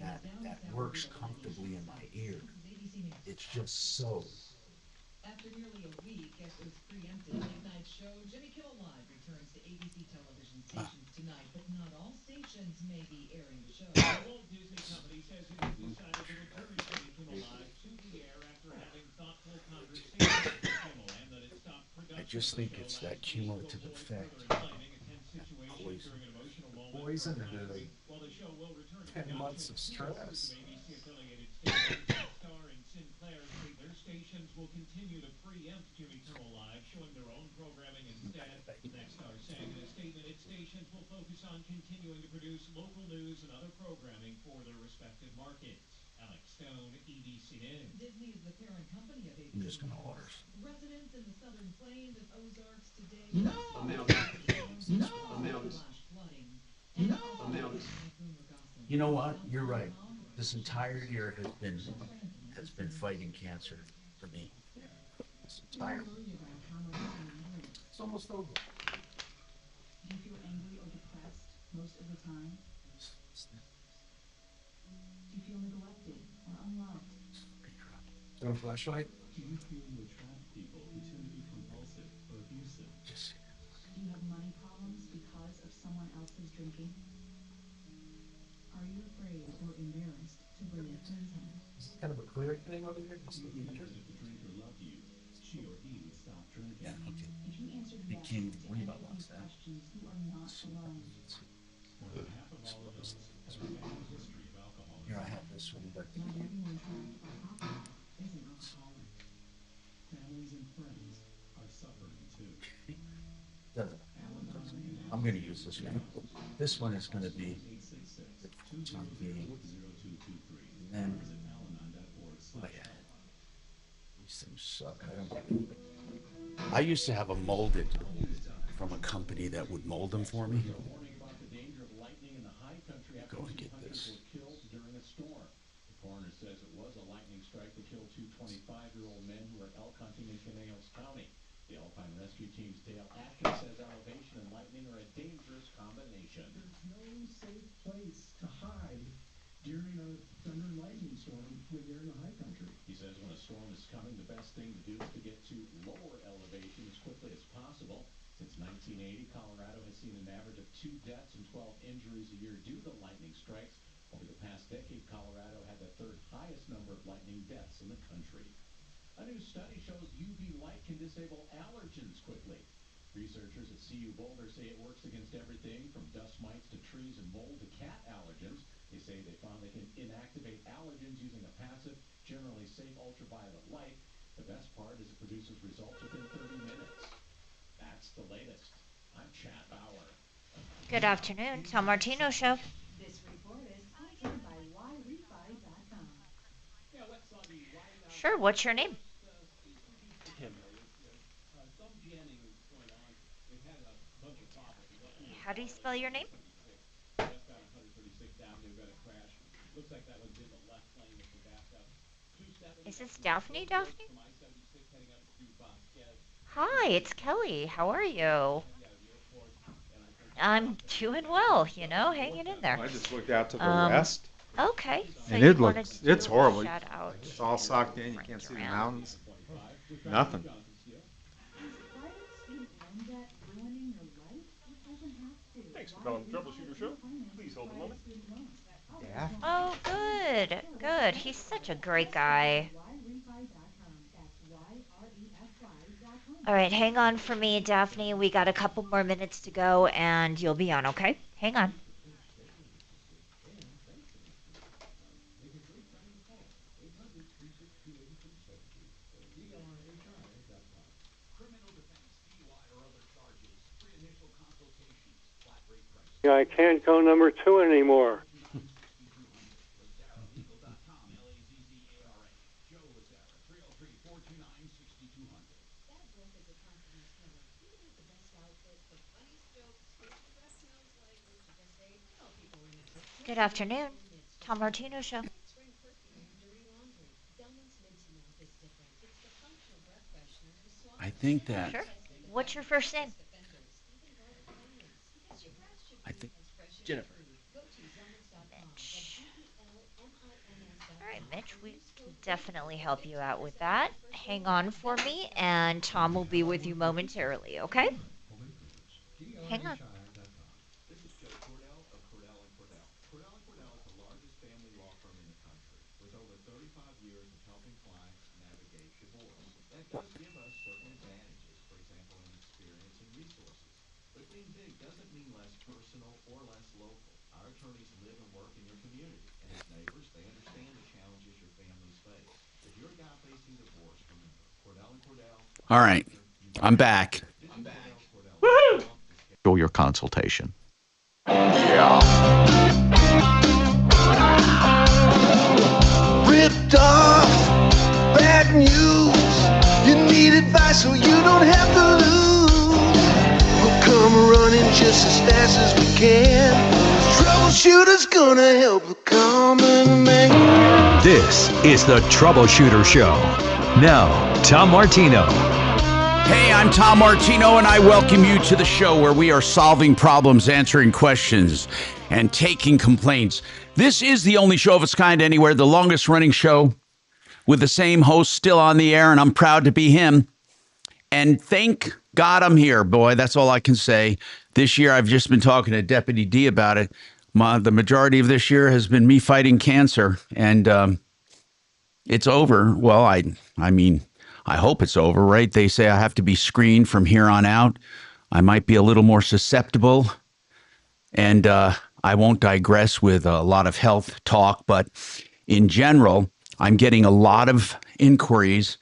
that works comfortably in my ear. It's just so... After nearly a week, it was preempted. Late night show Jimmy Kimmel Live returns to ABC television stations tonight, but not all stations may be airing the show. The Walt Disney Company says it has decided to return Jimmy Kimmel Live to the air after having thoughtful conversations with Kimmel, and that it stopped production. I just think it's that cumulative effect. Poison into 10 months of stress. Star and Sinclair say their stations will continue to preempt Jimmy Kimmel Live, showing their own programming instead. Nexstar saying in a statement its stations will focus on continuing to produce local news and other programming for their respective markets. Alex Stone, ABC News. Disney is the parent company of ABC. I'm just gonna order. Residents in the Southern Plains and Ozarks today. You know what? You're right. This entire year has been fighting cancer for me. This entire... It's almost over. Do you feel angry or depressed most of the time? Do a flashlight? Do you feel you attract people who tend to be compulsive or abusive? Do you have money problems because of someone else's drinking? Are you afraid or embarrassed to bring your friends home? Is this kind of a clear thing over here? Just If the drinker loved you, she or he would stop drinking. Yeah, okay. If you answered You yes can't to worry any about of these that. questions, you are not alone. More than half of all adults have a family history of alcoholism. Here, I have this one, but Not everyone trapped by alcohol is an alcoholic. Families and friends are suffering too. doesn't. I'm going to use this one. This one is going to be chunky. And then, oh yeah, these things suck. I used to have them molded from a company that would mold them for me. Go and get this. The coroner says it was a lightning strike that killed two 25-year-old men who were elk hunting in Pinellas County. The Alpine Rescue Team's Dale Atkins says elevation and lightning are a dangerous combination. There's no safe place to hide during a thunder and lightning storm when you're in the high country. He says when a storm is coming, the best thing to do is to get to lower elevation as quickly as possible. Since 1980, Colorado has seen an average of 2 deaths and 12 injuries a year due to lightning strikes. Over the past decade, Colorado had the 3rd highest number of lightning deaths in the country. A new study shows UV light can disable allergens quickly. Researchers at CU Boulder say it works against everything from dust mites to trees and mold to cat allergens. They say they found they can inactivate allergens using a passive, generally safe ultraviolet light. The best part is it produces results within 30 minutes. That's the latest. I'm Chad Bauer. Good afternoon, Tom Martino Show. This report is sponsored by yrefi.com. Sure, what's your name? How do you spell your name? Is this Daphne? Hi, it's Kelly. How are you? I'm doing well, hanging in there. I just looked out to the west. Okay. So And you it wanted looks, to it's do a horrible. shout out. It's all socked in. You can't see the mountains. Nothing. Thanks for calling the Troubleshooter Show. Please hold a moment. Oh, good, good. He's such a great guy. All right, hang on for me, Daphne. We got a couple more minutes to go, and you'll be on, okay? Hang on. I can't go number 2 anymore. Good afternoon, Tom Martino Show. I think that. Sure. What's your first name? I think Jennifer. Mitch. All right, Mitch, we can definitely help you out with that. Hang on for me, and Tom will be with you momentarily, okay? Hang on. This is Joe Cordell of Cordell & Cordell. Cordell & Cordell is the largest family law firm in the country with over 35 years of helping clients navigate divorce. That does give us certain advantages, for example, in experience and resources. But being big doesn't mean less personal or less local. Our attorneys live and work in your community, and as neighbors, they understand the challenges your families face. If you're a guy facing divorce, remember, Cordell & Cordell. All right, I'm back. Woohoo! Show your consultation. Ripped off, bad news. You need advice so you don't have to lose. We'll come running just as fast as we can. Troubleshooter's gonna help the common man. This is the Troubleshooter Show. Now, Tom Martino. Hey, I'm Tom Martino, and I welcome you to the show where we are solving problems, answering questions, and taking complaints. This is the only show of its kind anywhere, the longest running show with the same host still on the air, and I'm proud to be him. And thank God I'm here, boy. That's all I can say. This year, I've just been talking to Deputy D about it. The majority of this year has been me fighting cancer, and it's over. Well, I mean, I hope it's over, right? They say I have to be screened from here on out. I might be a little more susceptible, and I won't digress with a lot of health talk, but in general, I'm getting a lot of inquiries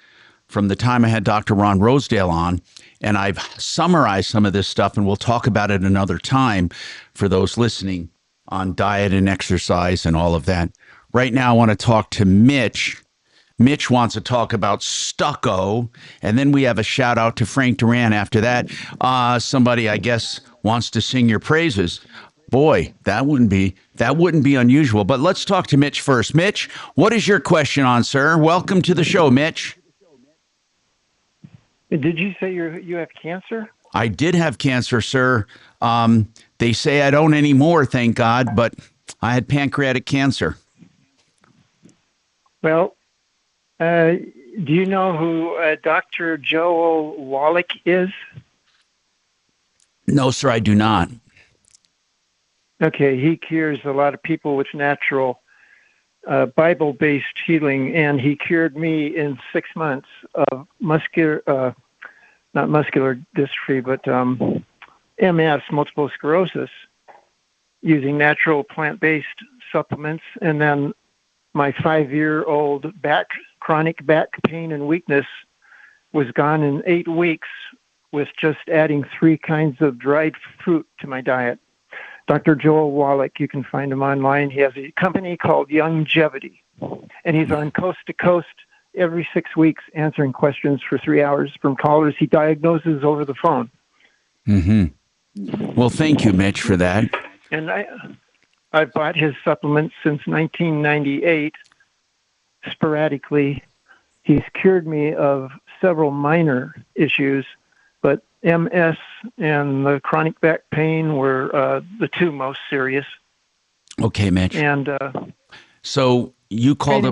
from the time I had Dr. Ron Rosedale on, and I've summarized some of this stuff, and we'll talk about it another time for those listening on diet and exercise and all of that. Right now, I want to talk to Mitch. Mitch wants to talk about Stucco, and then we have a shout out to Frank Duran after that. Somebody, I guess, wants to sing your praises. Boy, that wouldn't be unusual. But let's talk to Mitch first. Mitch, what is your question on, sir? Welcome to the show, Mitch. Did you say you have cancer? I did have cancer, sir. They say I don't anymore, thank God, but I had pancreatic cancer. Well, do you know who Dr. Joel Wallach is? No, sir, I do not. Okay, he cures a lot of people with natural Bible-based healing, and he cured me in 6 months of not muscular dystrophy, but MS, multiple sclerosis, using natural plant-based supplements. And then my 5-year-old chronic back pain and weakness was gone in 8 weeks with just adding 3 kinds of dried fruit to my diet. Dr. Joel Wallach, you can find him online. He has a company called Longevity, and he's on coast to coast every 6 weeks answering questions for 3 hours from callers he diagnoses over the phone. Mm-hmm. Well, thank you, Mitch, for that. And I've bought his supplements since 1998, sporadically. He's cured me of several minor issues, but MS and the chronic back pain were the 2 most serious. Okay, Mitch. And so you called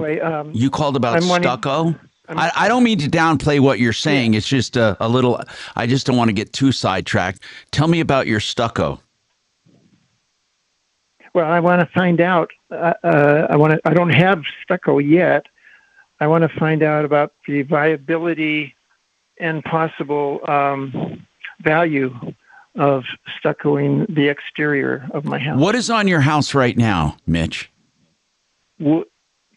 you called about Stucco. I don't mean to downplay what you're saying. Yeah. It's just a little. I just don't want to get too sidetracked. Tell me about your Stucco. Well, I want to find out. I don't have Stucco yet. I want to find out about the viability and possible value of stuccoing the exterior of my house. What is on your house right now, Mitch?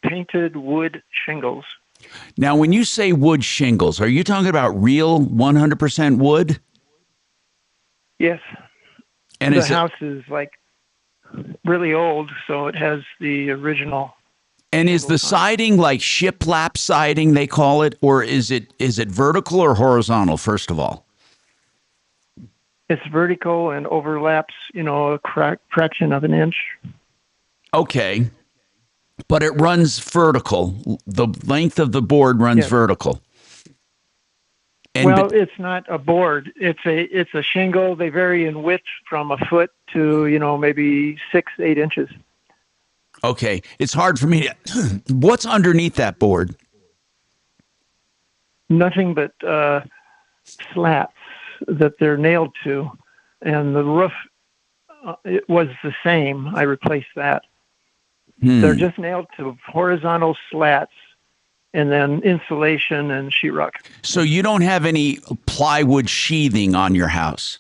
Painted wood shingles. Now, when you say wood shingles, are you talking about real 100% wood? Yes. And the house is like really old, so it has the original. And is the siding like shiplap siding, they call it, or is it vertical or horizontal, first of all? It's vertical and overlaps, a fraction of an inch. Okay. But it runs vertical. The length of the board runs vertical. And it's not a board. It's a shingle. They vary in width from a foot to, maybe 6-8 inches. Okay. It's hard for me to... What's underneath that board? Nothing but slats that they're nailed to. And the roof, it was the same. I replaced that. They're just nailed to horizontal slats and then insulation and sheetrock. So you don't have any plywood sheathing on your house?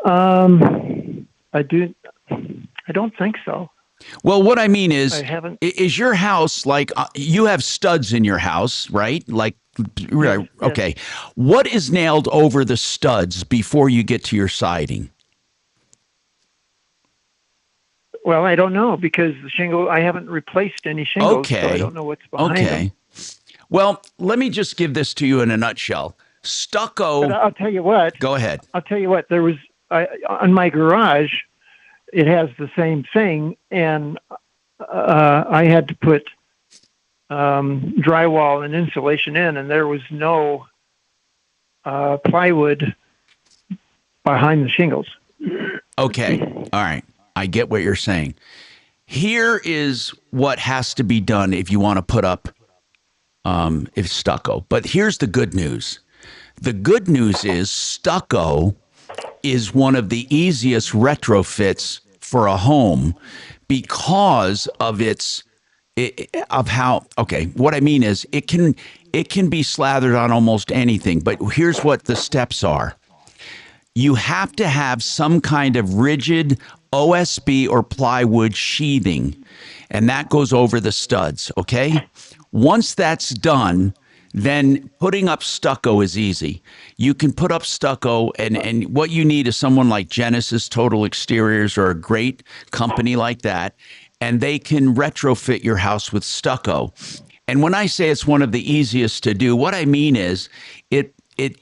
I don't think so. Well, what I mean is, I haven't. Is your house like you have studs in your house, right? Like, right? Okay. Yes. What is nailed over the studs before you get to your siding? Well, I don't know because the shingle, I haven't replaced any shingles, so I don't know what's behind them. Well, let me just give this to you in a nutshell. Stucco. But I'll tell you what. Go ahead. I'll tell you what. There was on my garage, it has the same thing, and I had to put drywall and insulation in, and there was no plywood behind the shingles. Okay. All right. I get what you're saying. Here is what has to be done if you want to put up if stucco. But here's the good news. The good news is stucco is one of the easiest retrofits for a home because of what I mean is it can be slathered on almost anything, but here's what the steps are. You have to have some kind of rigid OSB or plywood sheathing, and that goes over the studs, okay? Once that's done, then putting up stucco is easy. You can put up stucco, and what you need is someone like Genesis Total Exteriors or a great company like that, and they can retrofit your house with stucco. And when I say it's one of the easiest to do, what I mean is it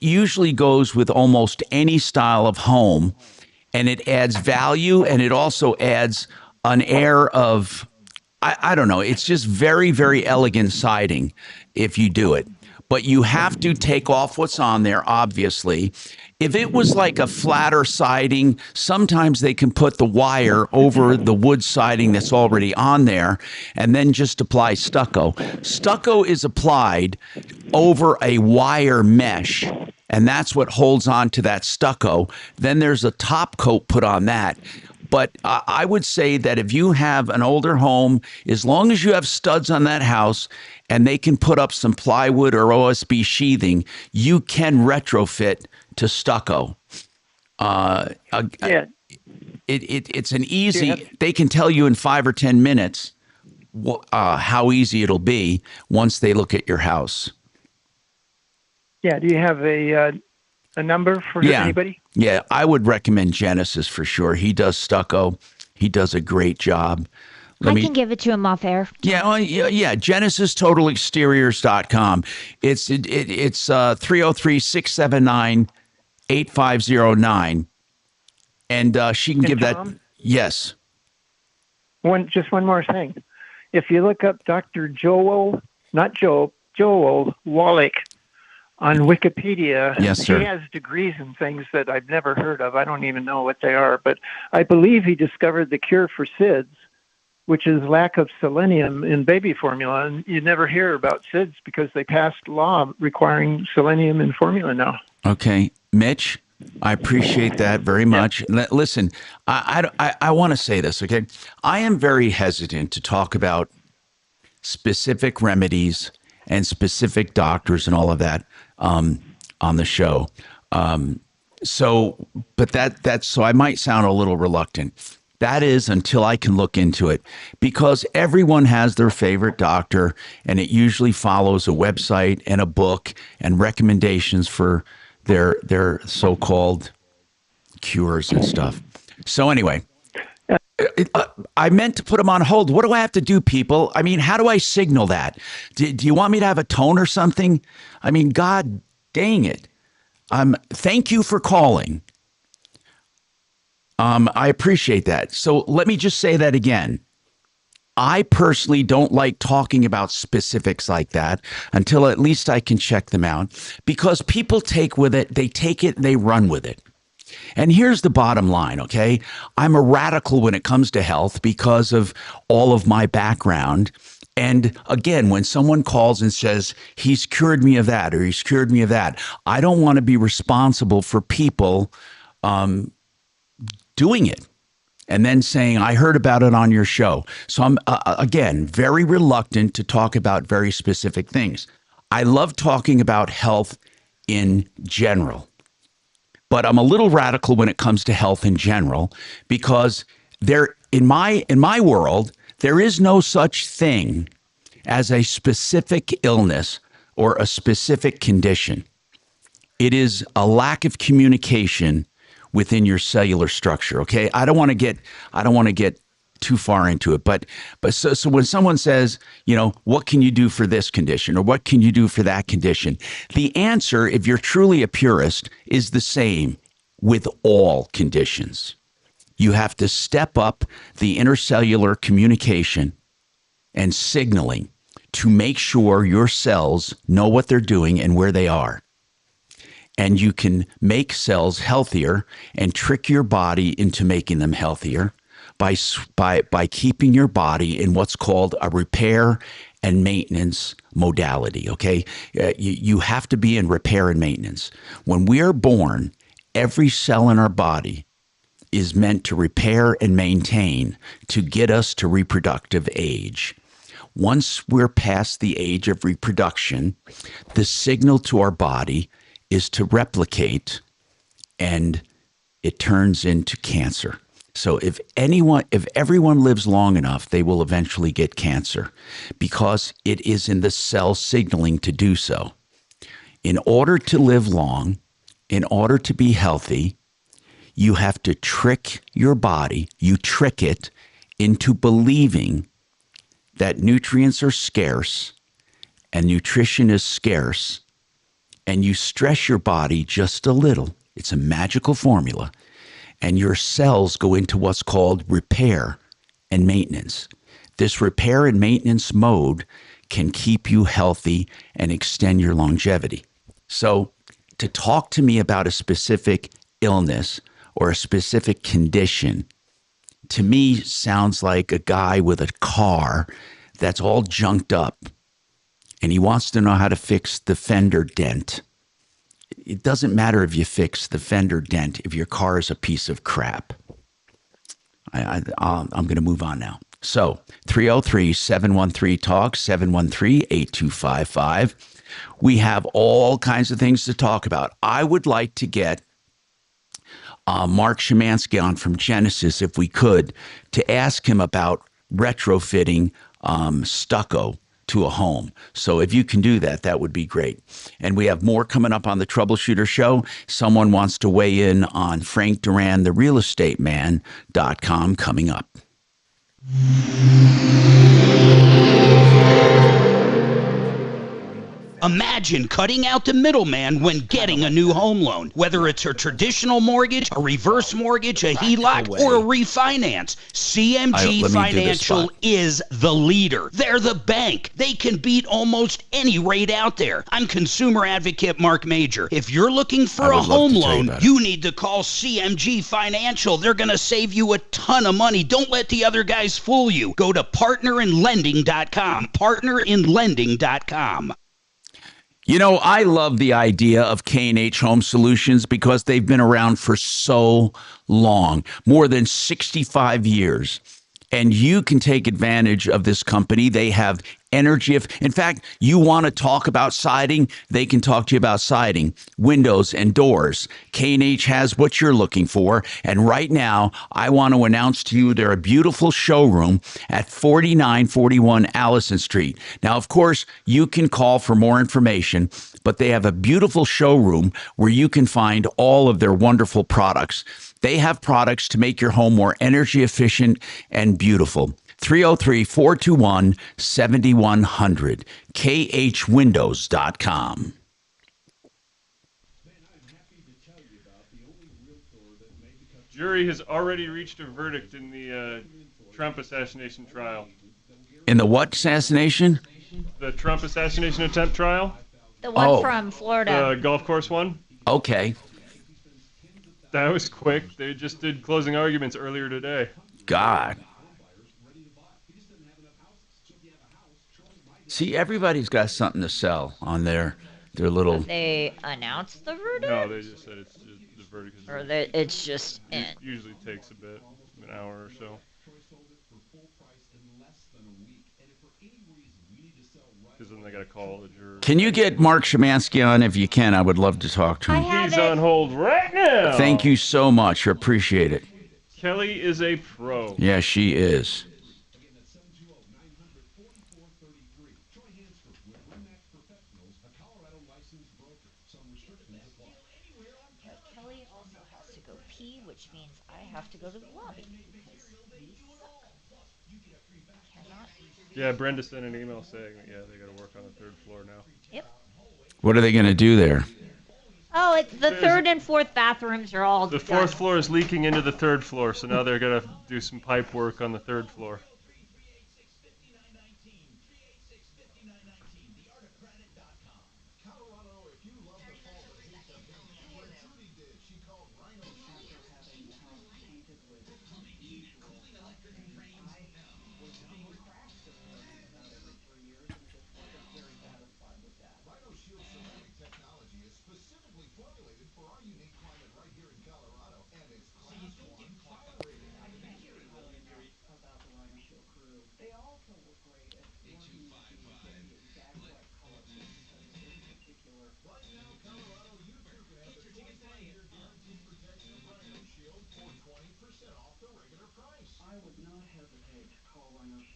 usually goes with almost any style of home, and it adds value, and it also adds an air of, I don't know, it's just very, very elegant siding if you do it. But you have to take off what's on there, obviously. If it was like a flatter siding, sometimes they can put the wire over the wood siding that's already on there and then just apply stucco. Stucco is applied over a wire mesh, and that's what holds on to that stucco. Then there's a top coat put on that. But I would say that if you have an older home, as long as you have studs on that house and they can put up some plywood or OSB sheathing, you can retrofit to stucco. It's an easy, they can tell you in 5 or 10 minutes how easy it'll be once they look at your house. Yeah. Do you have a number for anybody? Yeah, I would recommend Genesis for sure. He does stucco. He does a great job. I can give it to him off air. Yeah, GenesisTotalExteriors.com. It's 303-679-8509. And she can give Tom? that. Yes. Just one more thing. If you look up Dr. Joel Wallach on Wikipedia, yes, sir. He has degrees in things that I've never heard of. I don't even know what they are, but I believe he discovered the cure for SIDS, which is lack of selenium in baby formula. And you never hear about SIDS because they passed law requiring selenium in formula now. Okay. Mitch, I appreciate that very much. Listen, I want to say this, okay? I am very hesitant to talk about specific remedies and specific doctors and all of that on the show. So I might sound a little reluctant. That is until I can look into it, because everyone has their favorite doctor, and it usually follows a website and a book and recommendations for their so-called cures and stuff. So anyway, I meant to put them on hold. What do I have to do, people? I mean, how do I signal that? Do you want me to have a tone or something? I mean, God dang it. Thank you for calling. I appreciate that. So let me just say that again. I personally don't like talking about specifics like that until at least I can check them out, because people take it and they run with it. And here's the bottom line, okay? I'm a radical when it comes to health because of all of my background. And again, when someone calls and says, he's cured me of that, or he's cured me of that, I don't want to be responsible for people doing it and then saying, I heard about it on your show. So I'm, again, very reluctant to talk about very specific things. I love talking about health in general, but I'm a little radical when it comes to health in general, because in my world, there is no such thing as a specific illness or a specific condition. It is a lack of communication within your cellular structure. Okay. I don't want to get too far into it, but so when someone says, what can you do for this condition, or what can you do for that condition? The answer, if you're truly a purist, is the same with all conditions. You have to step up the intercellular communication and signaling to make sure your cells know what they're doing and where they are. and you can make cells healthier and trick your body into making them healthier by keeping your body in what's called a repair and maintenance modality. Okay, you have to be in repair and maintenance. When we are born, every cell in our body is meant to repair and maintain to get us to reproductive age. Once we're past the age of reproduction, the signal to our body is to replicate, and it turns into cancer. So if everyone lives long enough, they will eventually get cancer because it is in the cell signaling to do so. In order to live long, in order to be healthy, you have to trick your body, you trick it into believing that nutrients are scarce and nutrition is scarce, and you stress your body just a little. It's a magical formula. And your cells go into what's called repair and maintenance. This repair and maintenance mode can keep you healthy and extend your longevity. So to talk to me about a specific illness or a specific condition, to me sounds like a guy with a car that's all junked up and he wants to know how to fix the fender dent. It doesn't matter if you fix the fender dent if your car is a piece of crap. I'm going to move on now. So 303-713-TALK, 713-8255. We have all kinds of things to talk about. I would like to get Mark Szymanski on from Genesis, if we could, to ask him about retrofitting stucco to a home. So if you can do that, that would be great. And we have more coming up on the Troubleshooter Show. Someone wants to weigh in on Frank Duran, the realestateman.com coming up. Imagine cutting out the middleman when getting a new home loan. Whether it's a traditional mortgage, a reverse mortgage, a HELOC, or a refinance, CMG Financial is the leader. They're the bank. They can beat almost any rate out there. I'm consumer advocate Marc Mager. If you're looking for a home loan, you need to call CMG Financial. They're going to save you a ton of money. Don't let the other guys fool you. Go to partnerinlending.com. Partnerinlending.com. You know, I love the idea of K&H Home Solutions because they've been around for so long, more than 65 years. And you can take advantage of this company. They have energy. In fact, you want to talk about siding, they can talk to you about siding, windows, and doors. K&H has what you're looking for. And right now, I want to announce to you they're a beautiful showroom at 4941 Allison Street. Now, of course, you can call for more information, but they have a beautiful showroom where you can find all of their wonderful products. They have products to make your home more energy efficient and beautiful. 303-421-7100, khwindows.com. Jury has already reached a verdict in the Trump assassination trial. In the what assassination? The Trump assassination attempt trial. The one from Florida. The golf course one. Okay. That was quick. They just did closing arguments earlier today. God. See, everybody's got something to sell on their little... Have they announced the verdict? No, they just said it's just, the verdict is... Or it's just in. It usually takes a bit, an hour or so. Because then they got to call the jurors. Can you get Mark Szymanski on? If you can, I would love to talk to him. He's on hold right now. Thank you so much. I appreciate it. Kelly is a pro. Yeah, she is. Kelly also has to go pee, which means I have to go to the lobby. Yeah, Brenda sent an email saying that, they got to work on the third floor now. Yep. What are they going to do there? Oh, the third and fourth bathrooms are all The fourth floor is leaking into the third floor, so now they're going to do some pipe work on the third floor.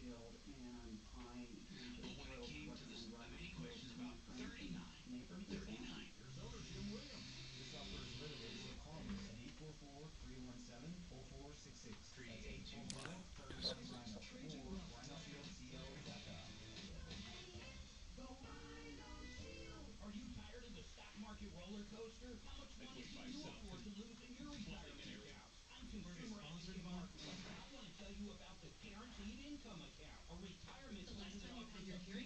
Are you tired of the stock market roller coaster? How much money can you afford to lose in your retirement account? I'm consumer advocate Marc Mager. I want to tell you about the guaranteed income account, a retirement plan that offers a 15%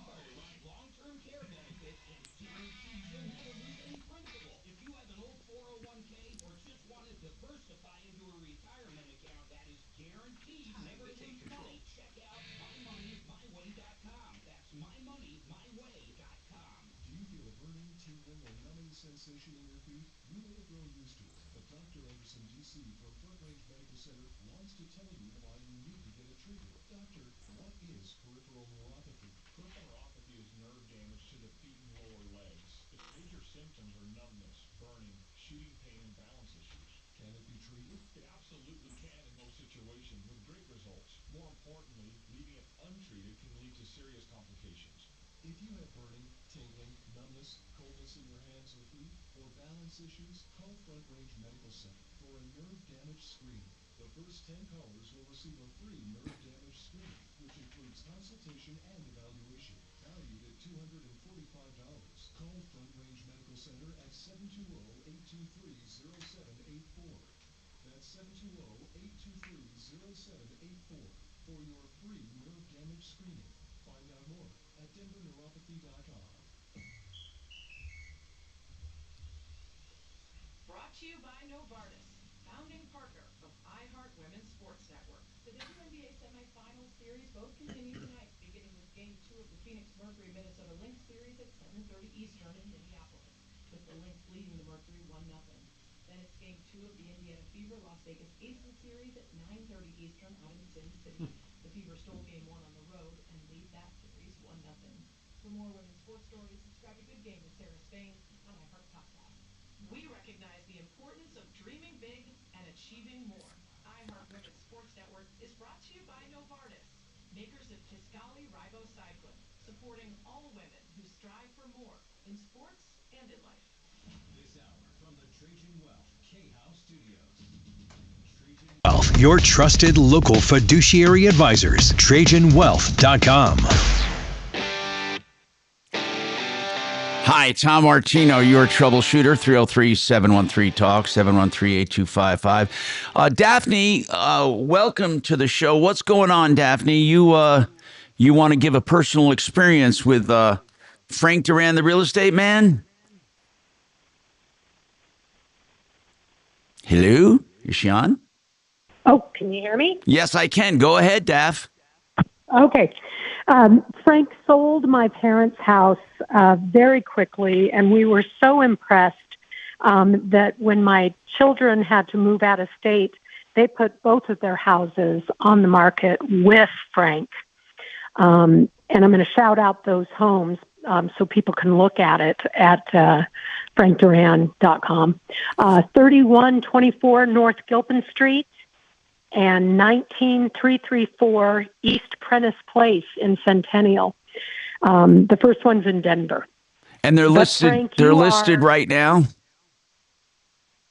bonus, long-term care benefits, and guarantees you'll never lose any principal. If you have an old 401k or just want to diversify into a retirement account that is guaranteed never to lose money, check out mymoneymyway.com. That's mymoneymyway.com. Do you feel a burning, tingling, or numbing sensation in your feet? You may have grown used to it, but Dr. Anderson, D.C. from Front Range Medical Center wants to tell you why you need to get it treated. Doctor, what is peripheral neuropathy? Peripheral neuropathy is nerve damage to the feet and lower legs. Its major symptoms are numbness, burning, shooting pain, and balance issues. Can it be treated? It absolutely can in most situations with great results. More importantly, leaving it untreated can lead to serious complications. If you have burning, tingling, numbness, coldness in your hands or feet, or balance issues, call Front Range Medical Center for a nerve damage screening. The first 10 callers will receive a free nerve damage screening, which includes consultation and evaluation, valued at $245. Call Front Range Medical Center at 720-823-0784. That's 720-823-0784 for your free nerve damage screening. Find out more at denverneuropathy.com. Brought to you by Novartis, founding partner of iHeart Women's Sports Network. The WNBA semifinals series both continue tonight, beginning with Game 2 of the Phoenix Mercury Minnesota Lynx series at 7:30 Eastern in Minneapolis, with the Lynx leading the Mercury 1-0. Then it's Game 2 of the Indiana Fever Las Vegas Aces series at 9:30 Eastern out in Sin City. The Fever stole Game 1 on the road and lead that series 1-0. For more women's sports stories, subscribe to Good Game with Sarah Spain on iHeart Podcast. We recognize the importance of dreaming big and achieving more. iHeart Women's Sports Network is brought to you by Novartis, makers of Kisqali Ribocyclin, supporting all women who strive for more in sports and in life. This hour from the Trajan Wealth K-House Studios. Wealth, your trusted local fiduciary advisors. TrajanWealth.com. Hi, Tom Martino, your troubleshooter, 303-713-TALK, 713-8255. Daphne, welcome to the show. What's going on, Daphne? You want to give a personal experience with Frank Duran, the real estate man? Hello? Is she on? Oh, can you hear me? Yes, I can. Go ahead, Daph. Okay. Frank sold my parents' house very quickly, and we were so impressed that when my children had to move out of state, they put both of their houses on the market with Frank. And I'm going to shout out those homes so people can look at it at frankduran.com. 3124 North Gilpin Street and 19334 East Prentice Place in Centennial. The first one's in Denver. And they're listed. Frank, they're listed right now.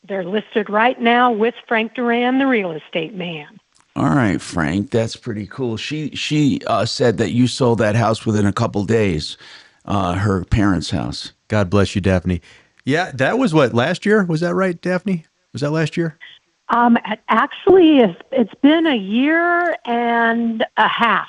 They're listed right now with Frank Duran, the real estate man. All right, Frank, that's pretty cool. She said that you sold that house within a couple days, her parents' house. God bless you, Daphne. Yeah, that was what, last year? Was that right, Daphne? Was that last year? Actually, it's been a year and a half.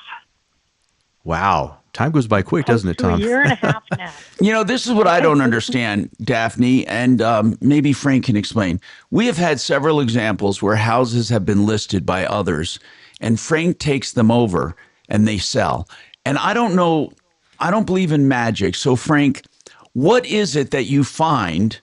Wow. Time goes by quick, doesn't it, Tom? A year and a half now. You know, this is what I don't understand, Daphne, and maybe Frank can explain. We have had several examples where houses have been listed by others, and Frank takes them over and they sell. And I don't know, I don't believe in magic. So, Frank, what is it that you find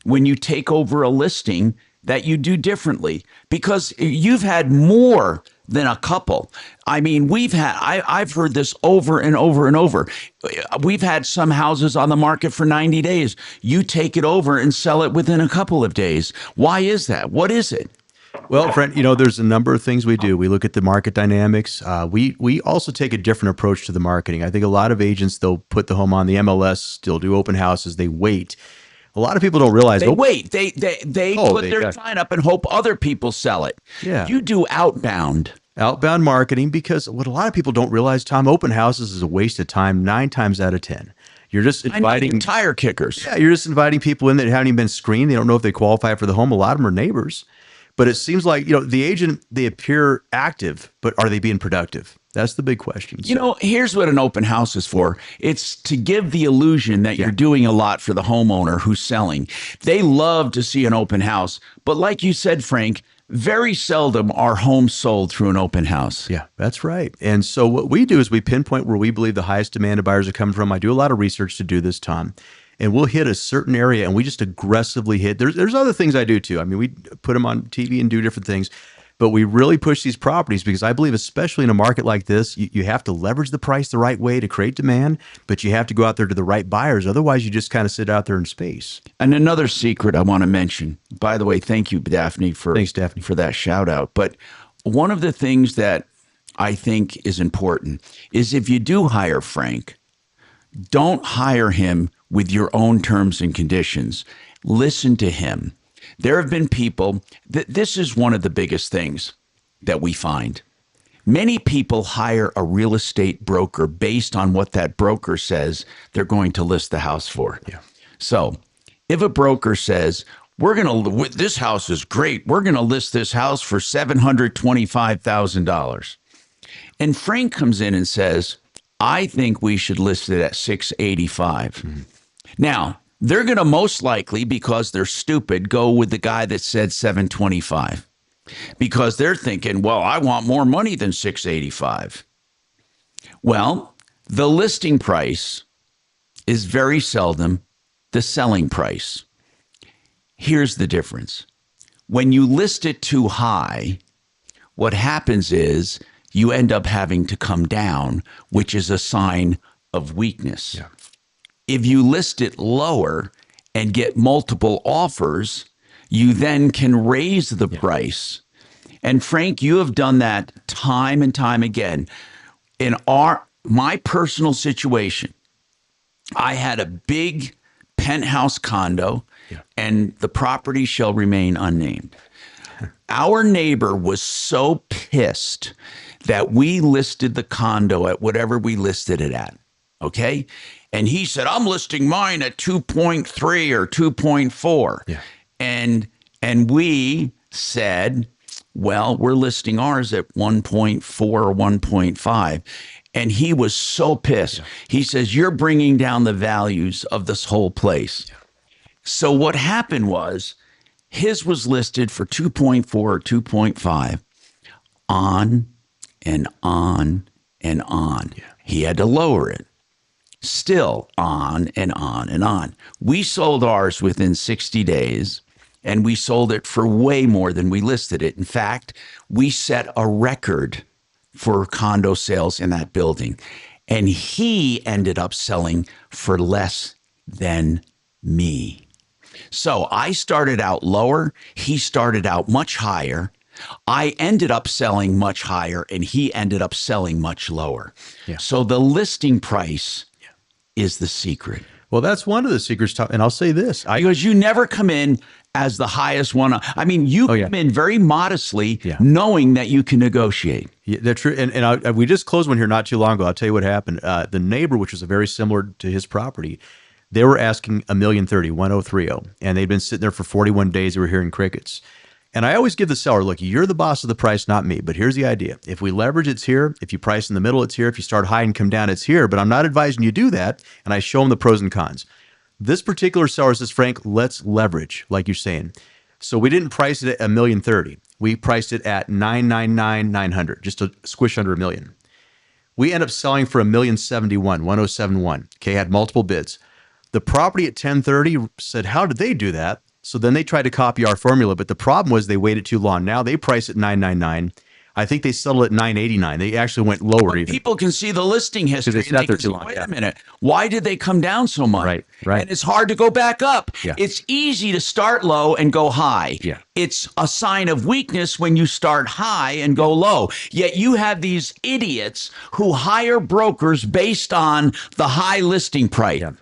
when you take over a listing that you do differently? Because you've had more than a couple. I mean, I've heard this over and over and over. We've had some houses on the market for 90 days. You take it over and sell it within a couple of days. Why is that? What is it? Well, friend, there's a number of things we do. We look at the market dynamics. We also take a different approach to the marketing. I think a lot of agents, they'll put the home on the MLS, they'll do open houses, they wait. A lot of people don't realize they wait. They put their got sign up and hope other people sell it. Yeah. You do outbound marketing, because what a lot of people don't realize, Tom, open houses is a waste of time 9 times out of 10. You're just inviting tire kickers. Yeah, you're just inviting people in that haven't even been screened. They don't know if they qualify for the home. A lot of them are neighbors. But it seems like, the agent, they appear active, but are they being productive? That's the big question. Here's what an open house is for. It's to give the illusion that you're doing a lot for the homeowner who's selling. They love to see an open house. But like you said, Frank, very seldom are homes sold through an open house. Yeah, that's right. And so what we do is we pinpoint where we believe the highest demanded buyers are coming from. I do a lot of research to do this, Tom. And we'll hit a certain area and we just aggressively hit. There's other things I do too. I mean, we put them on TV and do different things. But we really push these properties because I believe, especially in a market like this, you have to leverage the price the right way to create demand, but you have to go out there to the right buyers. Otherwise, you just kind of sit out there in space. And another secret I want to mention, by the way, thank you, Daphne, for that shout out. But one of the things that I think is important is if you do hire Frank, don't hire him with your own terms and conditions. Listen to him. There have been people this is one of the biggest things that we find. Many people hire a real estate broker based on what that broker says they're going to list the house for. Yeah. So if a broker says, this house is great, we're going to list this house for $725,000. And Frank comes in and says, I think we should list it at $685,000. Mm-hmm. Now, they're going to most likely, because they're stupid, go with the guy that said $725,000 because they're thinking, well, I want more money than $685,000. Well, the listing price is very seldom the selling price. Here's the difference. When you list it too high, what happens is you end up having to come down, which is a sign of weakness. Yeah. If you list it lower and get multiple offers, you then can raise the price. And Frank, you have done that time and time again. In my personal situation, I had a big penthouse condo, and the property shall remain unnamed. Our neighbor was so pissed that we listed the condo at whatever we listed it at. Okay. And he said, I'm listing mine at 2.3 or 2.4. Yeah. And we said, well, we're listing ours at 1.4 or 1.5. And he was so pissed. Yeah. He says, you're bringing down the values of this whole place. Yeah. So what happened was his was listed for 2.4 or 2.5 on and on and on. Yeah. He had to lower it. Still on and on and on. We sold ours within 60 days, and we sold it for way more than we listed it. In fact, we set a record for condo sales in that building, and he ended up selling for less than me. So I started out lower. He started out much higher. I ended up selling much higher, and he ended up selling much lower. Yeah. So the listing price is the secret. Well, that's one of the secrets, and I'll say this. Because you never come in as the highest one. I mean, you come in very modestly, knowing that you can negotiate. Yeah, that's true. And we just closed one here not too long ago. I'll tell you what happened. The neighbor, which was very similar to his property, they were asking $1,030,1030, and they'd been sitting there for 41 days. They were hearing crickets. And I always give the seller, look, you're the boss of the price, not me. But here's the idea. If we leverage, it's here. If you price in the middle, it's here. If you start high and come down, it's here. But I'm not advising you do that. And I show them the pros and cons. This particular seller says, Frank, let's leverage, like you're saying. So we didn't price it at $1,030,000. We priced it at $999,900, just a squish under $1 million. We end up selling for $1,071,1071. Okay, had multiple bids. The property at 1030 said, how did they do that? So then they tried to copy our formula, but the problem was they waited too long. Now they price at $999,000. I think they settled at $989. They actually went lower even. People can see the listing history. They sat and there can too say, long. Wait Yeah. a minute. Why did they come down so much? Right, right. And it's hard to go back up. Yeah. It's easy to start low and go high. Yeah. It's a sign of weakness when you start high and go low. Yet you have these idiots who hire brokers based on the high listing price. Yeah.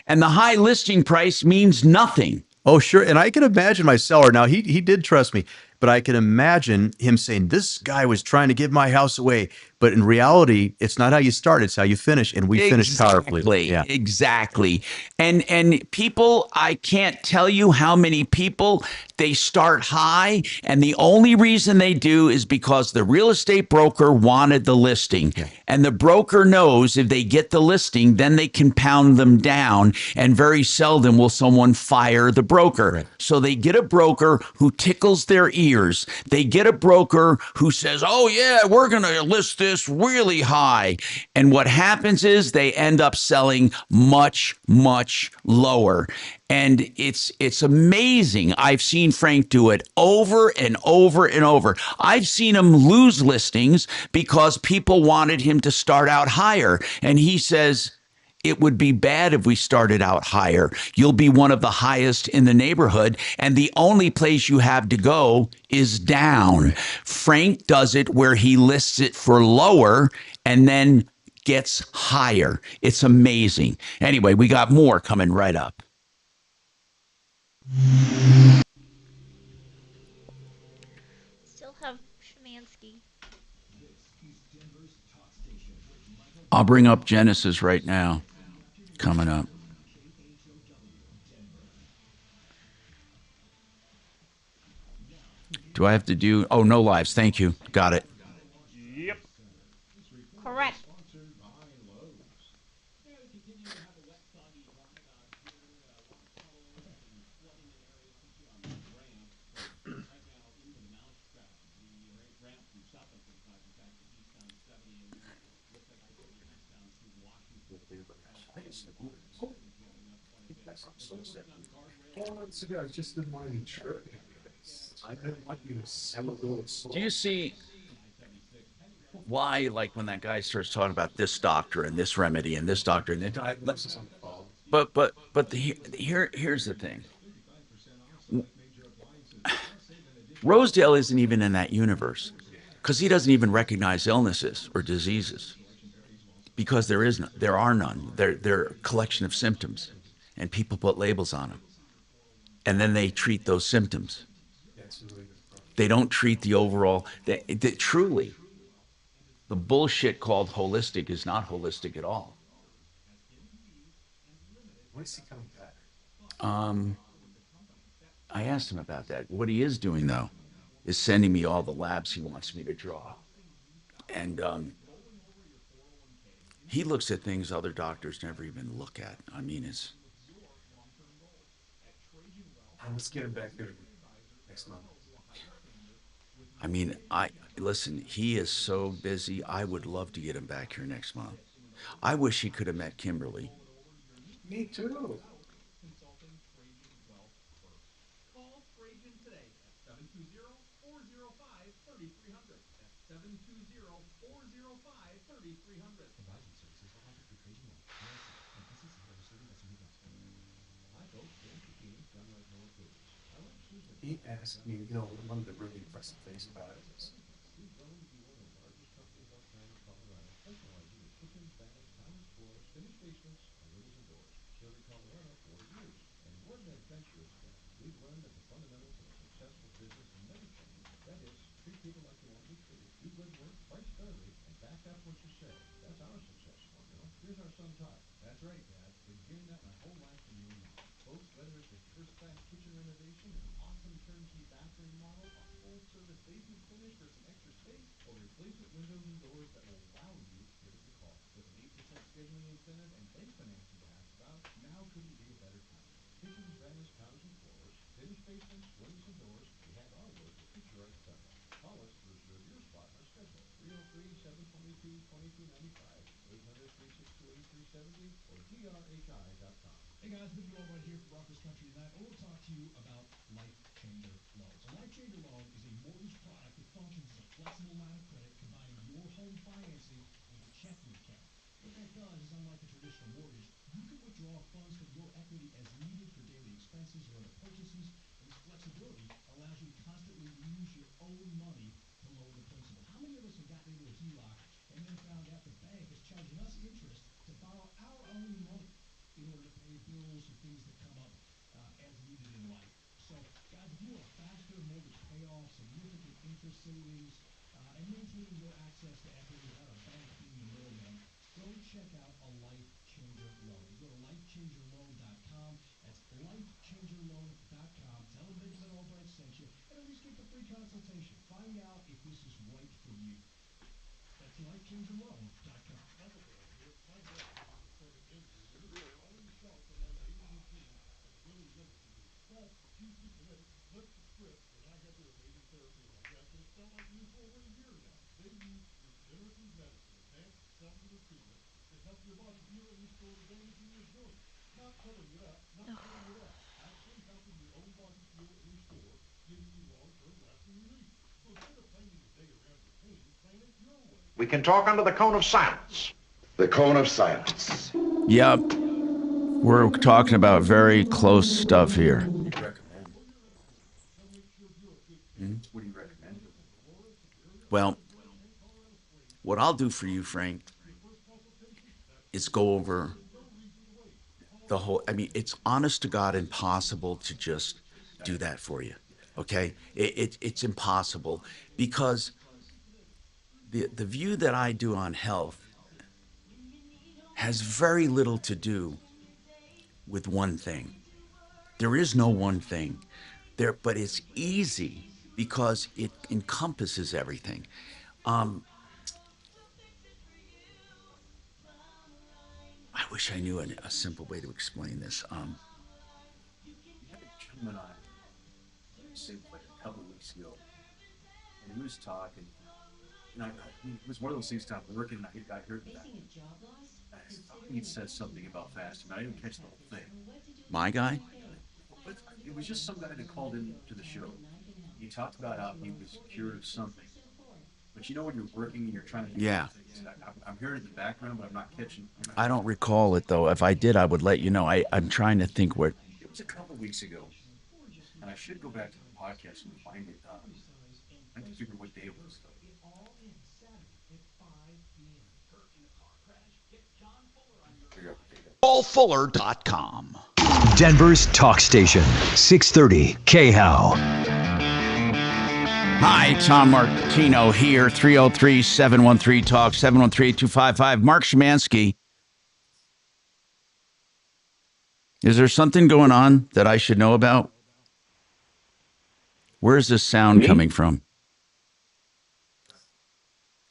And the high listing price means nothing. Oh, sure. And I can imagine my seller. Now, he did trust me, but I can imagine him saying, this guy was trying to give my house away. But in reality, it's not how you start, it's how you finish. And we finished powerfully. Yeah. Exactly. And people, I can't tell you how many people, they start high, and the only reason they do is because the real estate broker wanted the listing. Yeah. And the broker knows if they get the listing, then they can pound them down, and very seldom will someone fire the broker. Right. So they get a broker who tickles their ears. They get a broker who says, oh yeah, we're going to list this really high. And what happens is they end up selling much, much lower. And it's amazing. I've seen Frank do it over and over and over. I've seen him lose listings because people wanted him to start out higher. And he says, it would be bad if we started out higher. You'll be one of the highest in the neighborhood, and the only place you have to go is down. Frank does it where he lists it for lower and then gets higher. It's amazing. Anyway, we got more coming right up. Still have Szymanski. I'll bring up Genesis right now. Coming up. Do I have to do? Oh, no lives. Thank you. Got it. Yep. Correct. I just didn't want to be sure. I didn't want you to sell those. Do you see why, like, when that guy starts talking about this doctor and this remedy and this doctor and that, here's the thing. Rosedale isn't even in that universe because he doesn't even recognize illnesses or diseases because there are none. They're a collection of symptoms, and people put labels on them, and then they treat those symptoms. They don't treat the overall. Truly, the bullshit called holistic is not holistic at all. When is he coming back? I asked him about that. What he is doing, though, is sending me all the labs he wants me to draw. And he looks at things other doctors never even look at. I mean, it's... Let's get him back there next month. I mean, listen, he is so busy. I would love to get him back here next month. I wish he could have met Kimberly. Me too. Call Trajan today at 720-405-3300. That's 720-405-3300. Advisory services are offered through Trajan Law, LLC, and SEC registered investment advisor. Hi folks, James Bikini, Gun Right No Recruiters. I like Susan. He asked me, one of the really impressive things about it is We've grown to be one of the largest companies outside of Colorado, specializing in kitchens, baths, counters, floors, finished basements, and windows and doors. Served in Colorado 40 years. And we're an adventurous family. We've learned that the fundamentals of a successful business never change. That is, treat people like you want to be treated. Do good work, price fairly, and back up what you say. That's our success formula. Here's our son Todd. That's right, Dad. Been hearing that my whole life from you and Mom. Folks, whether it's a first-class kitchen renovation, an awesome turnkey bathroom remodel, a full-service basement finish for some extra space, or replacement windows and doors that will wow you, give us a call. With an 8% scheduling incentive and bank financing to ask about, now couldn't be a better time. Kitchens, baths, counters, and floors, finished basements, windows, and doors, we have our work to put you right in front of. Call us to reserve your spot in our schedule. 303-722-2295, 800-362-8370, or grhi.com. Hey guys, Big Joel right here from Rockers Country tonight. I want to talk to you about Life Changer Loan. A Life Changer Loan is a mortgage product that functions as a flexible line of credit consultation. Find out if this is right for you. That's lifechangerloan.com. We can talk under the cone of silence. The cone of silence. Yep. We're talking about very close stuff here. What do you recommend? Well, what I'll do for you, Frank, is go over the whole. I mean, it's honest to God impossible to just do that for you. Okay? It's impossible because the view that I do on health has very little to do with one thing. There is no one thing there, but it's easy because it encompasses everything. I wish I knew a simple way to explain this. You had a gentleman on, say, like a couple of weeks ago, and he was talking. And it was one of those things. I'm working, and I heard that. He said something about fasting. I didn't catch the whole thing. My guy? But it was just some guy that called in to the show. He talked about how he was cured of something. But you know when you're working and you're trying to do Yeah. things, I'm hearing it in the background, but I'm not catching. I don't recall it though. If I did, I would let you know. I'm trying to think what. It was a couple of weeks ago, and I should go back to the podcast and find it. I have to figure what day it was. PaulFuller.com. Denver's talk station, 630 KHOW. Hi, Tom Martino here, 303-713-TALK, 713-8255. Mark Szymanski. Is there something going on that I should know about? Where's this sound coming from?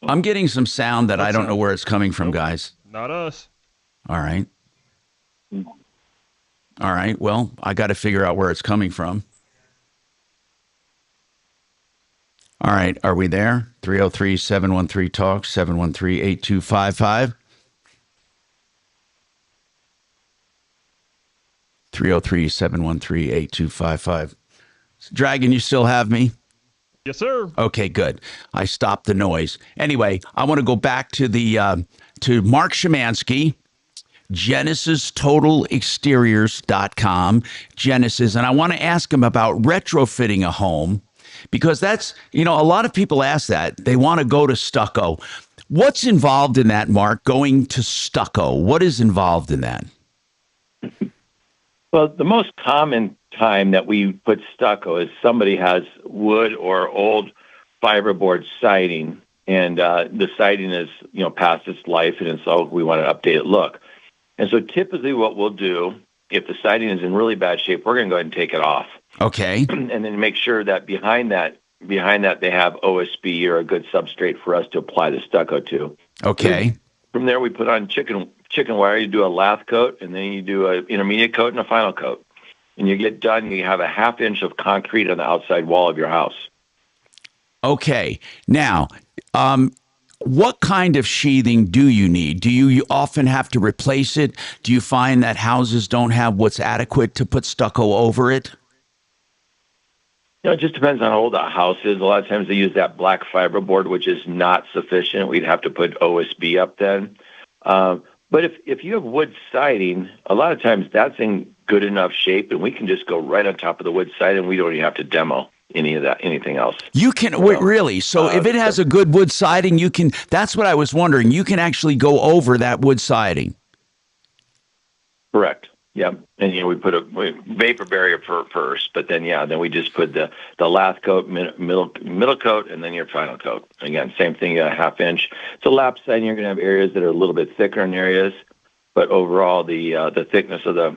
I'm getting some sound that I don't know where it's coming from, guys. Not us. All right. All right. Well, I got to figure out where it's coming from. All right. Are we there? 303-713-TALK, 713-8255. 303-713-8255. Dragon, you still have me? Yes, sir. Okay, good. I stopped the noise. Anyway, I want to go back to the to Marc Szymanski, GenesisTotalExteriors.com, Genesis, and I want to ask him about retrofitting a home because that's, a lot of people ask that. They want to go to Stucco. What's involved in that, Mark, going to Stucco? What is involved in that? Well, the most common time that we put stucco is somebody has wood or old fiberboard siding, and the siding is, past its life, and so we want an updated look. And so typically what we'll do, if the siding is in really bad shape, we're going to go ahead and take it off. Okay. And then make sure that behind that they have OSB or a good substrate for us to apply the stucco to. Okay. From there, we put on chicken wire. You do a lath coat, and then you do an intermediate coat and a final coat. And you get done, you have a half inch of concrete on the outside wall of your house. Okay. Now, what kind of sheathing do you need? Do you often have to replace it? Do you find that houses don't have what's adequate to put stucco over it? It just depends on how old the house is. A lot of times they use that black fiberboard, which is not sufficient. We'd have to put OSB up then. But if you have wood siding, a lot of times that's in good enough shape, and we can just go right on top of the wood siding. We don't even have to demo anything else. You can really. So if it has a good wood siding, you can. That's what I was wondering. You can actually go over that wood siding. Correct. Yeah, and we put a vapor barrier first, but then we just put the lath coat, middle coat, and then your final coat. Again, same thing, a half inch. It's a lap siding. You're going to have areas that are a little bit thicker in areas, but overall the thickness of the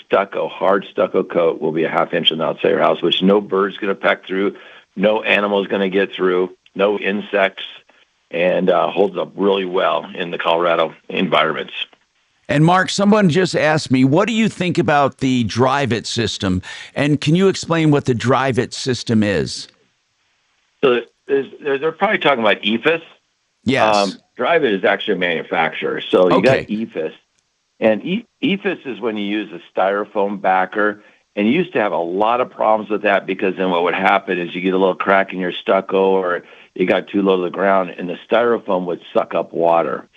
stucco, hard stucco coat will be a half inch on the outside of your house, which no bird's going to peck through. no animal is going to get through, no insects, and holds up really well in the Colorado environments. And Mark, someone just asked me, what do you think about the Drive-It system? And can you explain what the Drive-It system is? So they're probably talking about EFIS. Yes. Drive-It is actually a manufacturer. So you got EFIS. And EFIS is when you use a styrofoam backer. And you used to have a lot of problems with that because then what would happen is you get a little crack in your stucco or you got too low to the ground and the styrofoam would suck up water.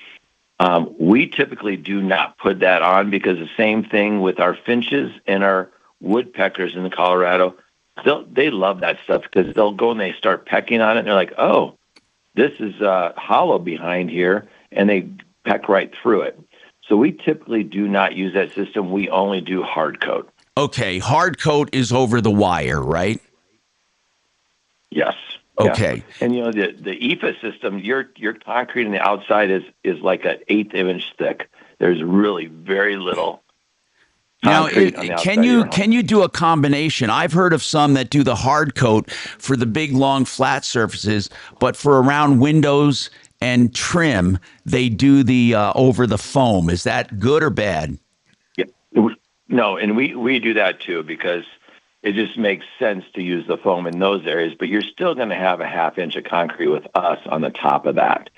We typically do not put that on because the same thing with our finches and our woodpeckers in Colorado, they love that stuff because they'll go and they start pecking on it and they're like, oh, this is hollow behind here, and they peck right through it. So we typically do not use that system. We only do hard coat. Okay, hard coat is over the wire, right? Yes. Okay. Yeah. And the EFIS system, your concrete on the outside is like an 1/8 inch thick. There's really very little. Now, can you do a combination? I've heard of some that do the hard coat for the big, long, flat surfaces, but for around windows and trim, they do the over the foam. Is that good or bad? Yeah. No, and we do that too because it just makes sense to use the foam in those areas, but you're still going to have a 1/2 inch of concrete with us on the top of that.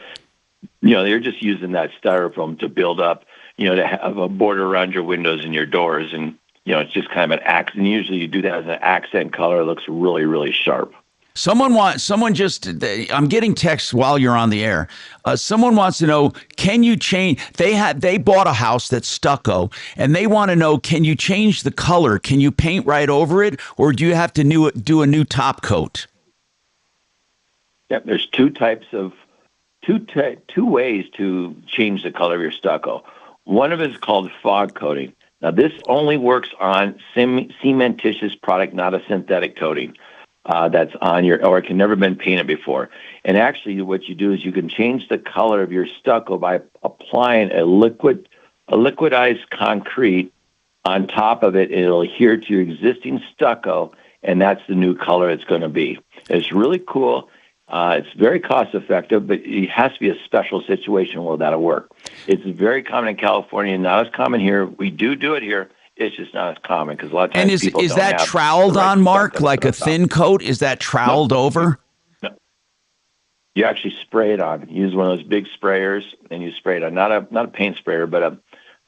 They're just using that styrofoam to build up, to have a border around your windows and your doors. And, it's just kind of an accent. Usually you do that as an accent color. It looks really, really sharp. I'm getting texts while you're on the air. Someone wants to know, can you change? They bought a house that's stucco, and they want to know, can you change the color? Can you paint right over it, or do you have to do a new top coat? Yeah, there's two ways to change the color of your stucco. One of it is called fog coating. Now, this only works on cementitious product, not a synthetic coating. That's on or it can never been painted before. And actually what you do is you can change the color of your stucco by applying a liquidized concrete on top of it, and it'll adhere to your existing stucco, and that's the new color it's going to be. It's really cool. It's very cost effective, but it has to be a special situation where that'll work. It's very common in California, not as common here. We do it here. It's just not as common because a lot of times people don't have. And is that troweled on, Mark, like a thin coat? Is that troweled over? No. You actually spray it on. You use one of those big sprayers, and you spray it on. Not a paint sprayer, but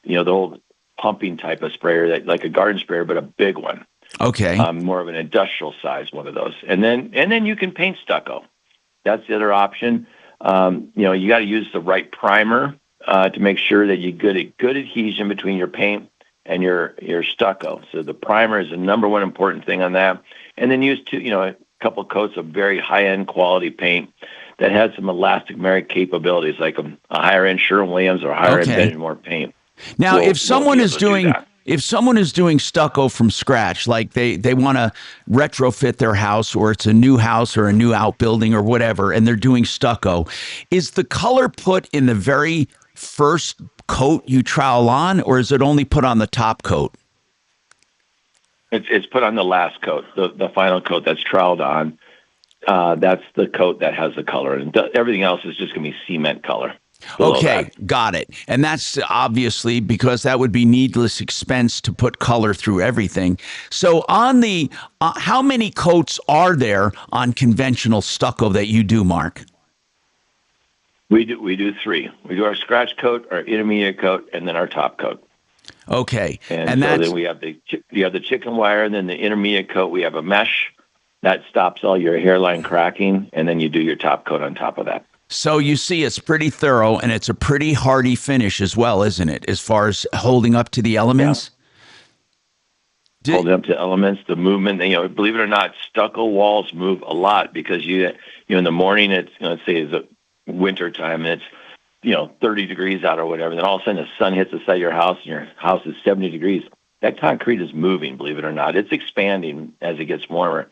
the old pumping type of sprayer, like a garden sprayer, but a big one. Okay. More of an industrial size one of those, and then you can paint stucco. That's the other option. You got to use the right primer to make sure that you get good adhesion between your paint and your stucco. So the primer is the number one important thing on that. And then use a couple coats of very high-end quality paint that has some elastomeric capabilities, like a higher end Sherwin-Williams or higher end Benjamin paint. Now, if someone is doing stucco from scratch, like they want to retrofit their house, or it's a new house or a new outbuilding or whatever, and they're doing stucco, is the color put in the very first coat you trowel on, or is it only put on the top coat? It's put on the last coat, the final coat that's troweled on. That's the coat that has the color, and everything else is just going to be cement color. Okay, got it. And that's obviously because that would be needless expense to put color through everything. So on the, how many coats are there on conventional stucco that you do, Mark? We do 3. We do our scratch coat, our intermediate coat, and then our top coat. Okay. And so then we have the chicken wire, and then the intermediate coat, we have a mesh that stops all your hairline cracking, and then you do your top coat on top of that. So you see, it's pretty thorough, and it's a pretty hardy finish as well, isn't it, as far as holding up to the elements? Yeah. Holding up to elements, the movement. Believe it or not, stucco walls move a lot because in the morning, it's, let's say it's a winter time, and it's 30 degrees out or whatever. Then all of a sudden, the sun hits the side of your house, and your house is 70 degrees. That concrete is moving. Believe it or not, it's expanding as it gets warmer.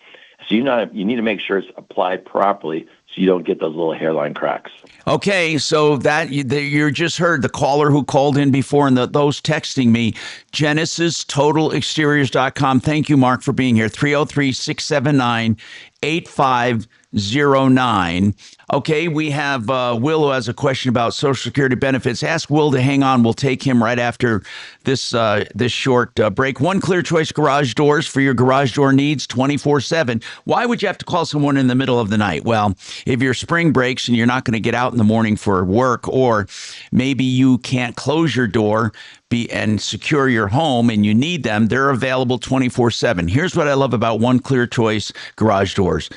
So you need to make sure it's applied properly so you don't get those little hairline cracks. Okay, so that you just heard the caller who called in before and those texting me, GenesisTotalExteriors.com. Thank you, Mark, for being here. 303-679-8509. Okay, we have Will who has a question about Social Security benefits. Ask Will to hang on. We'll take him right after this short break. One Clear Choice Garage Doors for your garage door needs 24/7. Why would you have to call someone in the middle of the night? Well, if your spring breaks and you're not going to get out in the morning for work, or maybe you can't close your door and secure your home and you need them, they're available 24/7. Here's what I love about One Clear Choice Garage Doors.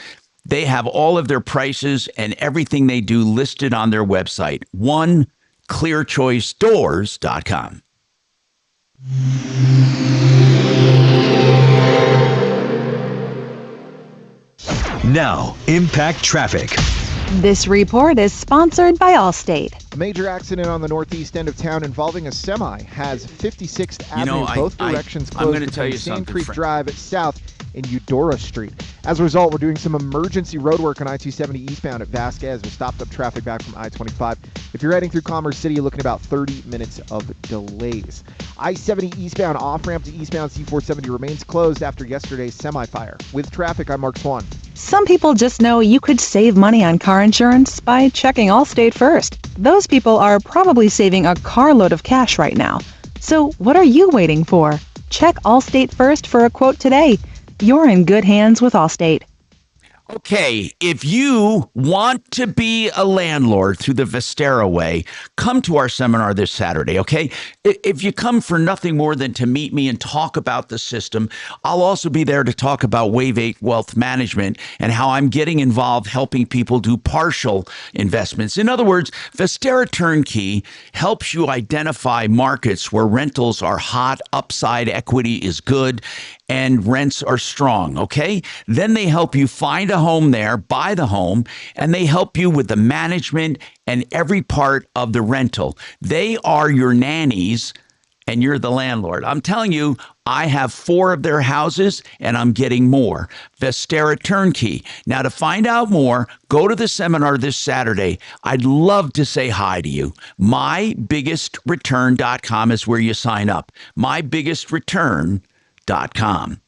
They have all of their prices and everything they do listed on their website, oneclearchoicedoors.com. Now, Impact Traffic. This report is sponsored by Allstate. A major accident on the northeast end of town involving a semi has 56th Avenue both directions closed between Sand Creek Drive south and Eudora Street. As a result, we're doing some emergency road work on I-270 eastbound at Vasquez. We stopped up traffic back from I-25. If you're heading through Commerce City, you're looking at about 30 minutes of delays. I-70 eastbound off-ramp to eastbound C-470 remains closed after yesterday's semi-fire. With traffic, I'm Mark Swan. Some people just know you could save money on car insurance by checking Allstate first. Those people are probably saving a carload of cash right now. So what are you waiting for? Check Allstate first for a quote today. You're in good hands with Allstate. Okay, if you want to be a landlord through the Vestera way, come to our seminar this Saturday, okay? If you come for nothing more than to meet me and talk about the system, I'll also be there to talk about Wave 8 wealth management and how I'm getting involved helping people do partial investments. In other words, Vestera Turnkey helps you identify markets where rentals are hot, upside equity is good, and rents are strong, okay? Then they help you find a home there, buy the home, and they help you with the management and every part of the rental. They are your nannies and you're the landlord. I'm telling you, I have 4 of their houses and I'm getting more. Vestera Turnkey. Now, to find out more, go to the seminar this Saturday. I'd love to say hi to you. MyBiggestReturn.com is where you sign up. MyBiggestReturn.com.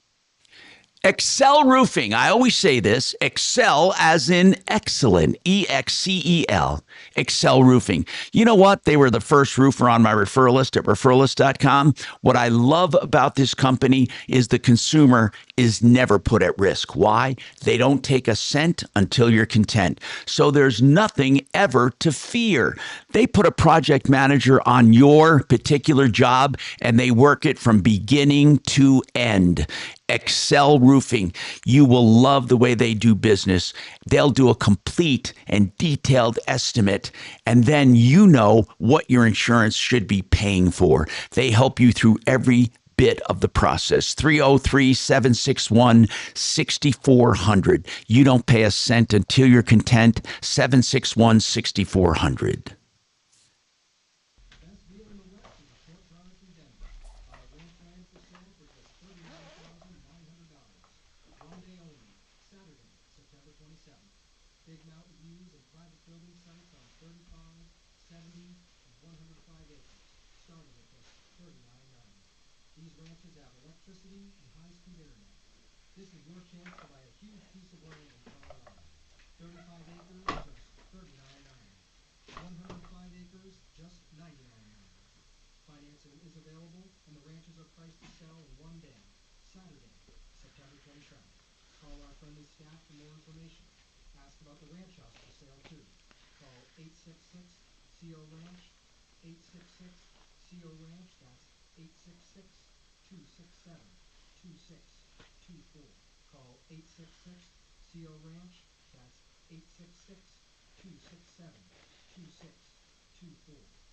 Excel Roofing. I always say this. Excel as in excellent. EXCEL. Excel Roofing. You know what? They were the first roofer on my referral list at referralist.com. What I love about this company is the consumer is never put at risk. Why? They don't take a cent until you're content. So there's nothing ever to fear. They put a project manager on your particular job and they work it from beginning to end. Excel Roofing. You will love the way they do business. They'll do a complete and detailed estimate, and then you know what your insurance should be paying for. They help you through every bit of the process. 303-761-6400. You don't pay a cent until you're content. 761-6400.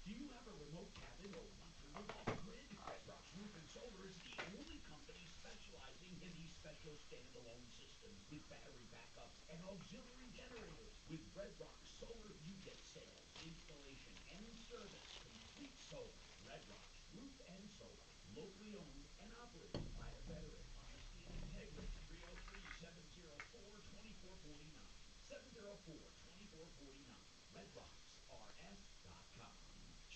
Do you have a remote cabin or want to live off-grid? Red Rocks Roof and Solar is the only company specializing in these special standalone systems with battery backups and auxiliary generators. With Red Rocks Solar, you get sales, installation, and service. Complete solar. Red Rocks Roof and Solar. Locally owned and operated by a veteran. Honesty and integrity. 303-704-2449.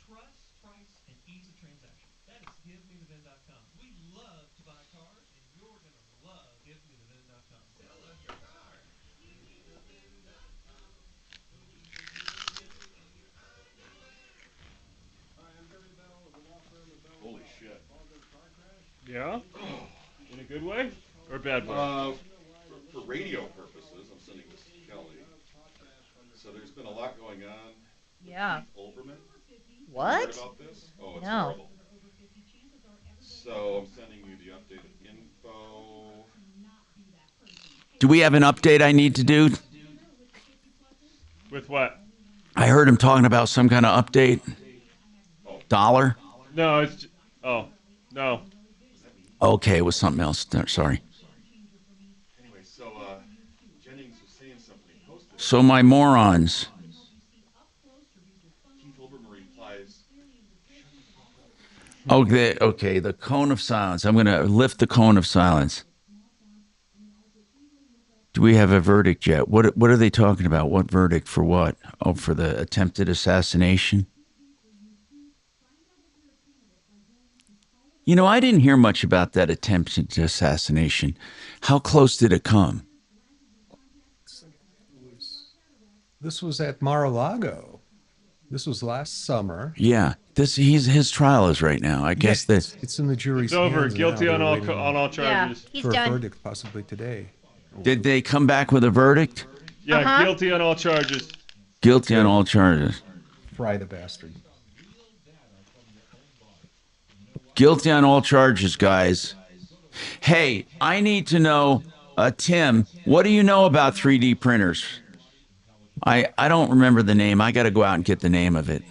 Trust, price, and ease of transaction. That is GiveMeTheVin.com. We love to buy cars, and you're going to love GiveMeTheVin.com. Sell us your car. Holy shit. Yeah? In a good way or a bad way? For radio purposes, I'm sending this to Kelly. So there's been a lot going on. Yeah. Olbermann. What? You heard about this? Oh, it's No. horrible. So I'm sending you the updated info. Do we have an update I need to do? With what? I heard him talking about some kind of update. Dollar? No, it's. Oh, no. Okay, it was something else. Sorry. Anyway, so Jennings was saying something. He posted. So my morons. Keith Olbermann replies. Okay, the cone of silence. I'm going to lift the cone of silence. Do we have a verdict yet? What are they talking about? What verdict for what? Oh, for the attempted assassination? You know, I didn't hear much about that attempted assassination. How close did it come? This was at Mar-a-Lago. This was last summer. Yeah, his trial is right now. I guess that it's in the jury's It's over. hands Guilty now. on They're all waiting charges. Yeah, he's for done. a verdict possibly today. Did they come back with a verdict? Yeah, guilty on all charges. Guilty on all charges. Fry the bastard. Guilty on all charges, guys. Hey, I need to know, Tim, what do you know about 3D printers? I don't remember the name. I got to go out and get the name of it.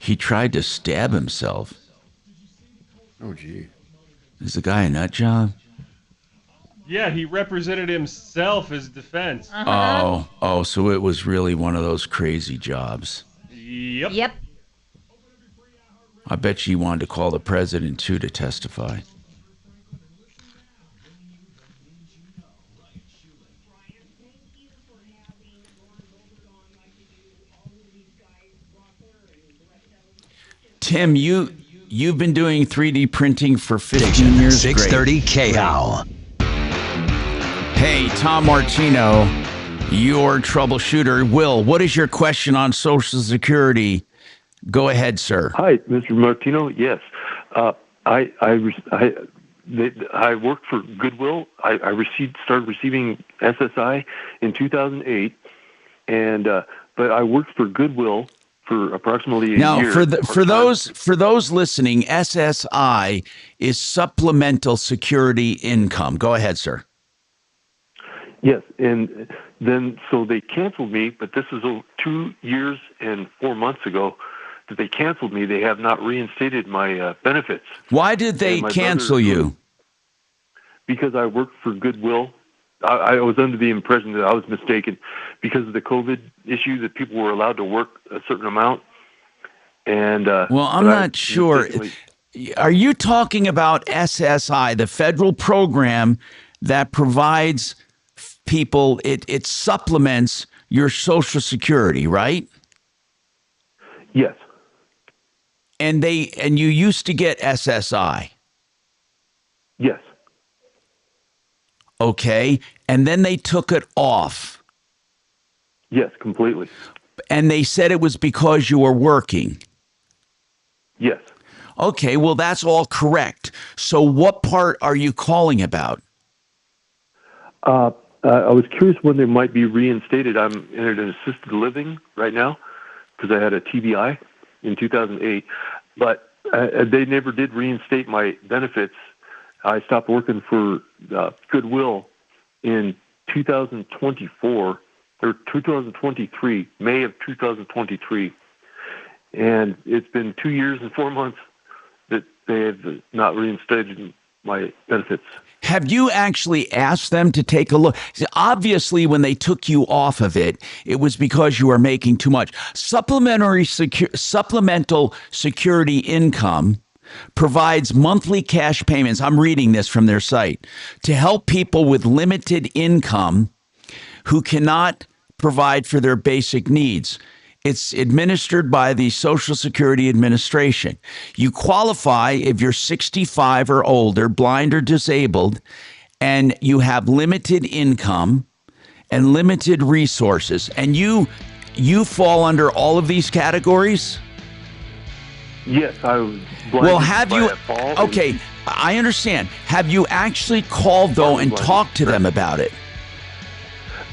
He tried to stab himself. Oh, gee. Is the guy a nut job? Yeah, he represented himself as defense. Oh, so it was really one of those crazy jobs. Yep. I bet you he wanted to call the president, too, to testify. Tim, you've been doing 3D printing for 15 years. 630 KHOW. Hey, Tom Martino, your troubleshooter. Will, what is your question on Social Security? Go ahead, sir. Hi, Mr. Martino. Yes, I worked for Goodwill. I started receiving SSI in 2008, and but I worked for Goodwill for approximately a year. Now, for those listening, SSI is supplemental security income. Go ahead, sir. Yes, and then so they canceled me, but this is 2 years and 4 months ago that they canceled me. They have not reinstated my benefits. Why did they cancel you? Because I worked for Goodwill. I was under the impression that I was mistaken because of the COVID issue that people were allowed to work a certain amount. And well, I'm not sure. Are you talking about SSI, the federal program that provides people, it supplements your Social Security, right? Yes. And you used to get SSI. Yes. Okay. And then they took it off. Yes, completely. And they said it was because you were working. Yes. Okay, well, that's all correct. So what part are you calling about? I was curious when they might be reinstated. I'm in an assisted living right now because I had a TBI in 2008, but they never did reinstate my benefits. I stopped working for Goodwill in 2024 or 2023, May of 2023, and it's been 2 years and 4 months that they have not reinstated my benefits. Have you actually asked them to take a look? See, obviously, when they took you off of it, it was because you were making too much. Supplemental security income provides monthly cash payments. I'm reading this from their site to help people with limited income who cannot provide for their basic needs. It's administered by the Social Security Administration. You qualify if you're 65 or older, blind or disabled, and you have limited income and limited resources. And you fall under all of these categories? Yes, I was blinded Well, have by you? a fall. Okay, I understand. Have you actually called, though, and talked to them about it?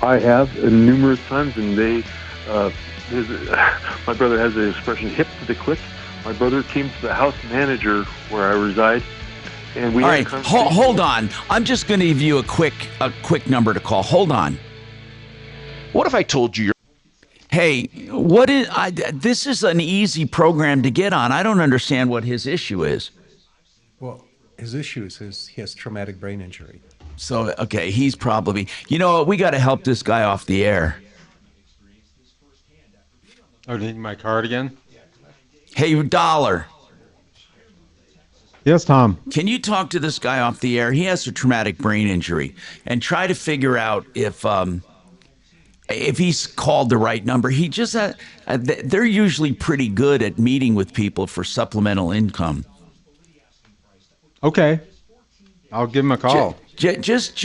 I have numerous times, and they... my brother has the expression "hip to the click." My brother came to the house manager where I reside, and we. All right, hold on. I'm just going to give you a quick number to call. Hold on. What if I told you? Hey, this is an easy program to get on. I don't understand what his issue is. Well, his issue is he has traumatic brain injury. So, okay, he's probably. You know what? We got to help this guy off the air. Oh, do you need my card again? Hey, Dollar. Yes, Tom. Can you talk to this guy off the air? He has a traumatic brain injury, and try to figure out if he's called the right number. He just they're usually pretty good at meeting with people for supplemental income. Okay, I'll give him a call. Just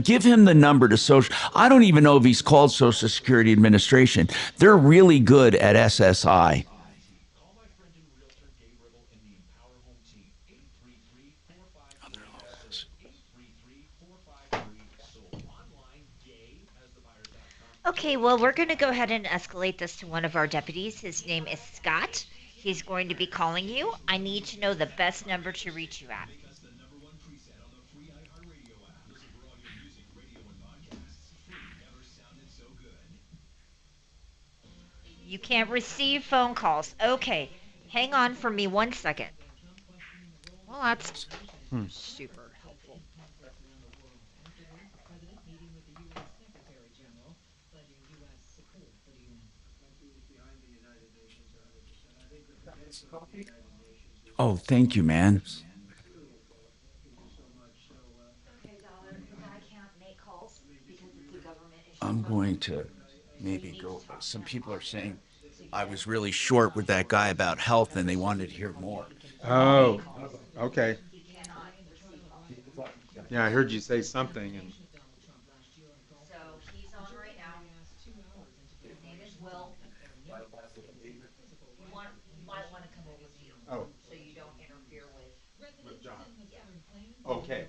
give him the number to social. I don't even know if he's called Social Security Administration. They're really good at SSI. Okay, well, we're going to go ahead and escalate this to one of our deputies. His name is Scott. He's going to be calling you. I need to know the best number to reach you at. You can't receive phone calls. Okay, hang on for me 1 second. Well, that's super helpful. Oh, thank you, man. I'm going to maybe go. Some people are saying I was really short with that guy about health, and they wanted to hear more. Oh, okay. Yeah, I heard you say something, and So he's on right now. His name is Will. You might want to come over here so you don't interfere with John. Yeah. Okay.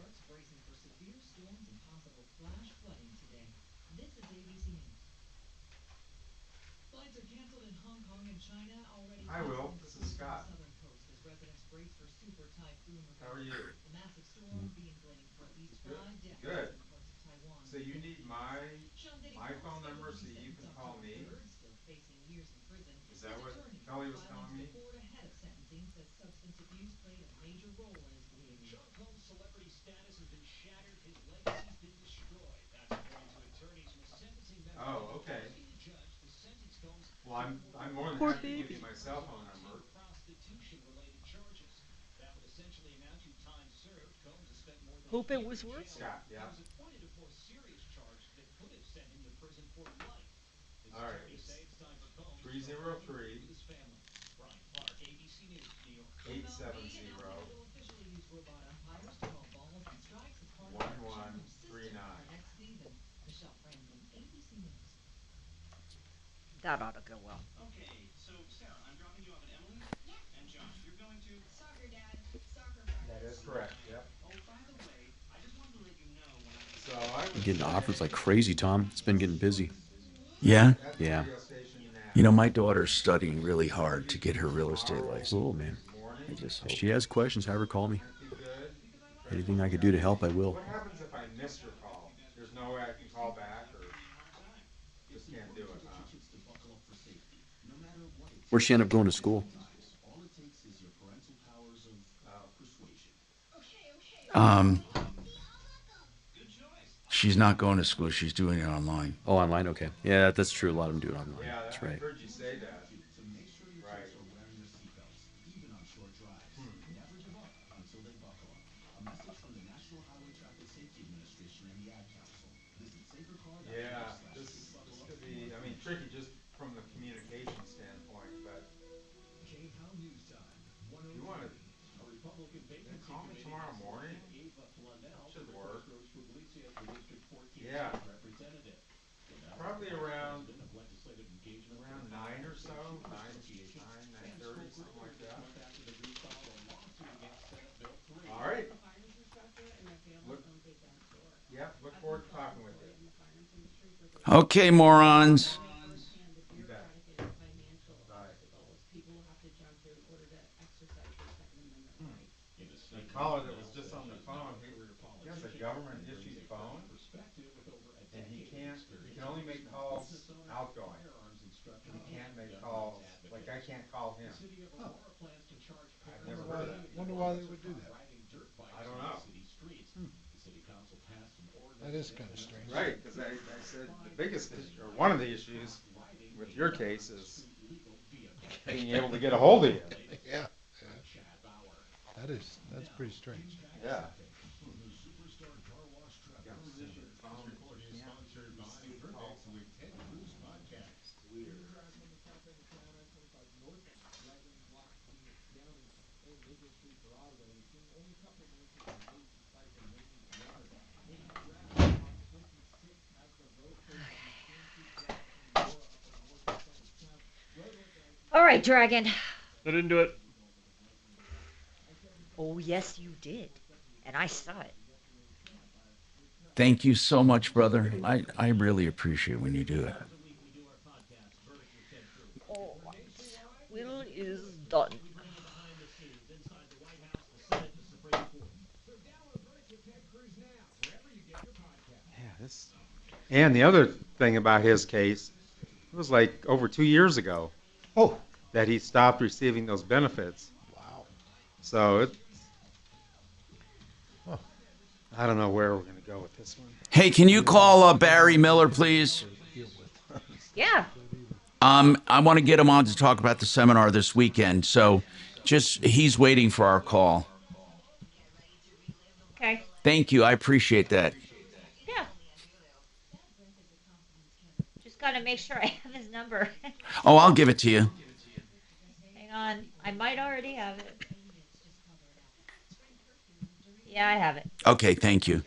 Hi, Will. This is Scott. How are you? Good. So you need my phone number so you can call me? Is that what Kelly was telling me? Sean Combs' celebrity status has been shattered. His legacy's been destroyed. That's according to attorneys from a sentencing memo. Oh, okay. Asking the judge to sentence Combs. Well, I'm more than happy to give you my cell phone number. Prostitution-related charges. That would essentially amount to time served. Combs has spent more than Hope it was worth it. Scott, yeah. He was appointed of more serious charge that could have sent him to prison for life. His All right. attorneys say it's time for Combs 303 with his family. Brian Clark, ABC News, New York. 870 1139. That ought to go well. Okay, so Sarah, I'm dropping you off at Emily. Yeah. And Josh, you're going to Soccer, Dad. Soccer practice. That is correct. Yep. Oh, by the way, I just wanted to let you know when I So I was Getting offers like crazy, Tom. It's been getting busy. Yeah? Yeah. You know, my daughter's studying really hard to get her real estate license. Cool, man. I just If she has questions, have her call me. Anything I could do to help, I will. What happens if I miss your call? There's no way I can call back, or just can't do it, huh? Where'd she end up going to school? She's not going to school. She's doing it online. Oh, online? Okay. Yeah, that's true. A lot of them do it online. Yeah, That's I right. heard you say that. Right. Yeah, this could be, I mean, tricky just from the communication standpoint, but you want to call me tomorrow morning? Should work. Yeah. Probably around 9 or so, 9:30, something like that. All right. Look forward to talking with you. Okay, morons. You bet. The caller that was just on the phone, he has a government issued phone, and he can only make calls outgoing. He can't make calls, like I can't call him. Huh. I've never heard that. Wonder why they would do that. I don't know. That is kind of strange. Right, because I said the biggest issue, or one of the issues with your case is being able to get a hold of you. Yeah. That's pretty strange. Yeah. All right, Dragon. I didn't do it. Oh, yes, you did. And I saw it. Thank you so much, brother. I really appreciate when you do it. All right. Will is done. And the other thing about his case, it was like over 2 years ago. Oh. That he stopped receiving those benefits. Wow. So I don't know where we're going to go with this one. Hey, can you call Barry Miller, please? Yeah. I want to get him on to talk about the seminar this weekend. So he's waiting for our call. Okay. Thank you. I appreciate that. Yeah. Just got to make sure I have his number. Oh, I'll give it to you. Hang on. I might already have it. Yeah, I have it. Okay, thank you.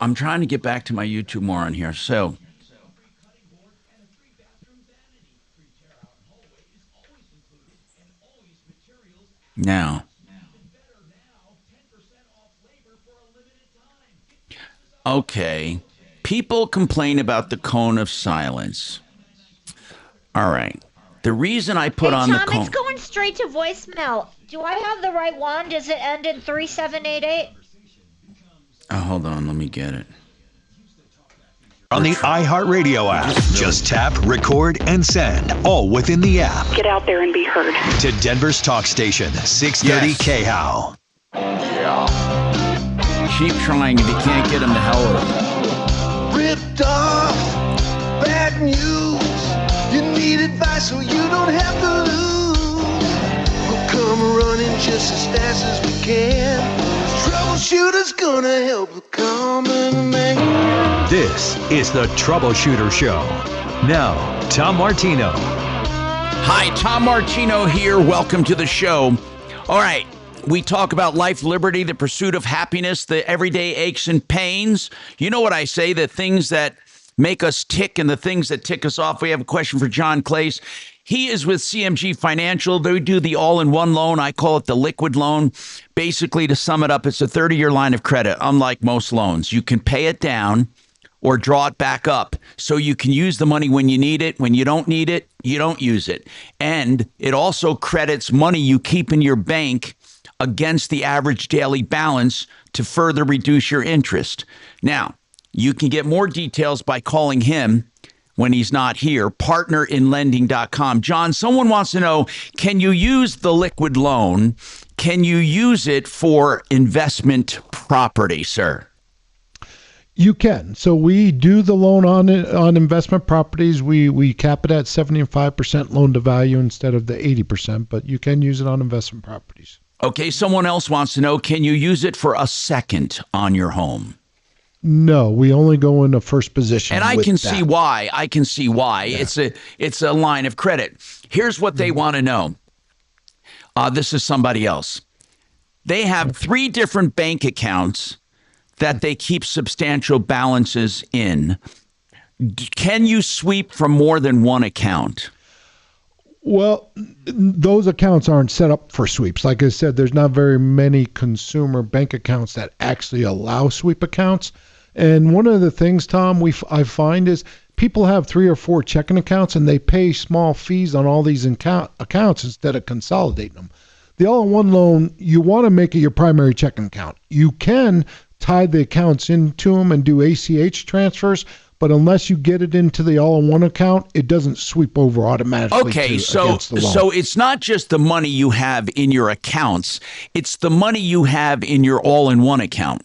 I'm trying to get back to my YouTube more on here. So now, okay, people complain about the cone of silence. All right. The reason I put on Tom, the cone. it's going straight to voicemail. Do I have the right one? Does it end in 3788? Oh, hold on. Let me get it. On the iHeartRadio app, just tap, record, and send, all within the app. Get out there and be heard. To Denver's talk station, 630 Yes. KHOW. Keep trying if you can't get him the hell out. Ripped off, bad news. You need advice so you don't have to lose. We'll come running just as fast as we can. Troubleshooter's gonna help the common man. This is the Troubleshooter Show. Now, Tom Martino. Hi, Tom Martino here. Welcome to the show. All right. We talk about life, liberty, the pursuit of happiness, the everyday aches and pains. You know what I say, the things that make us tick and the things that tick us off. We have a question for John Clace. He is with CMG Financial. They do the all-in-one loan. I call it the liquid loan. Basically, to sum it up, it's a 30-year line of credit, unlike most loans. You can pay it down, or draw it back up so you can use the money when you need it. When you don't need it, you don't use it. And it also credits money you keep in your bank against the average daily balance to further reduce your interest. Now, you can get more details by calling him when he's not here, partnerinlending.com. John, someone wants to know, can you use the liquid loan? Can you use it for investment property, sir? You can. So we do the loan on investment properties. We cap it at 75% loan to value instead of the 80%, but you can use it on investment properties. Okay, someone else wants to know, can you use it for a second on your home? No, we only go into first position. And I can see why. I can see why. Yeah. It's a line of credit. Here's what they want to know. This is somebody else. They have 3 different bank accounts that they keep substantial balances in. Can you sweep from more than one account? Well, those accounts aren't set up for sweeps. Like I said, there's not very many consumer bank accounts that actually allow sweep accounts. And one of the things, Tom, I find is people have 3 or 4 checking accounts and they pay small fees on all these accounts instead of consolidating them. The all-in-one loan, you want to make it your primary checking account. You can tie the accounts into them and do ACH transfers, but unless you get it into the all-in-one account, it doesn't sweep over automatically. Okay, so it's not just the money you have in your accounts, it's the money you have in your all-in-one account.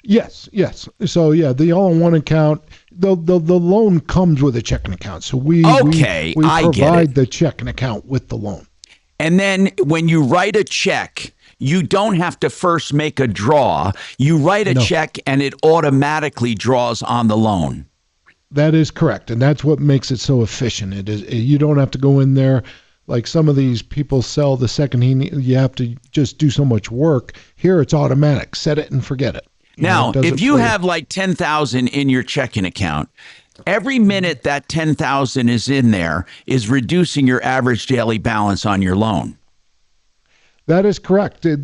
Yes. So yeah, the all-in-one account, the loan comes with a checking account. So we provide the checking account with the loan. And then when you write a check, you don't have to first make a draw. You write a check and it automatically draws on the loan. That is correct. And that's what makes it so efficient. You don't have to go in there like some of these people sell the second you have to just do so much work. Here it's automatic. Set it and forget it. Now, if you have like $10,000 in your checking account, every minute that $10,000 is in there is reducing your average daily balance on your loan. That is correct. They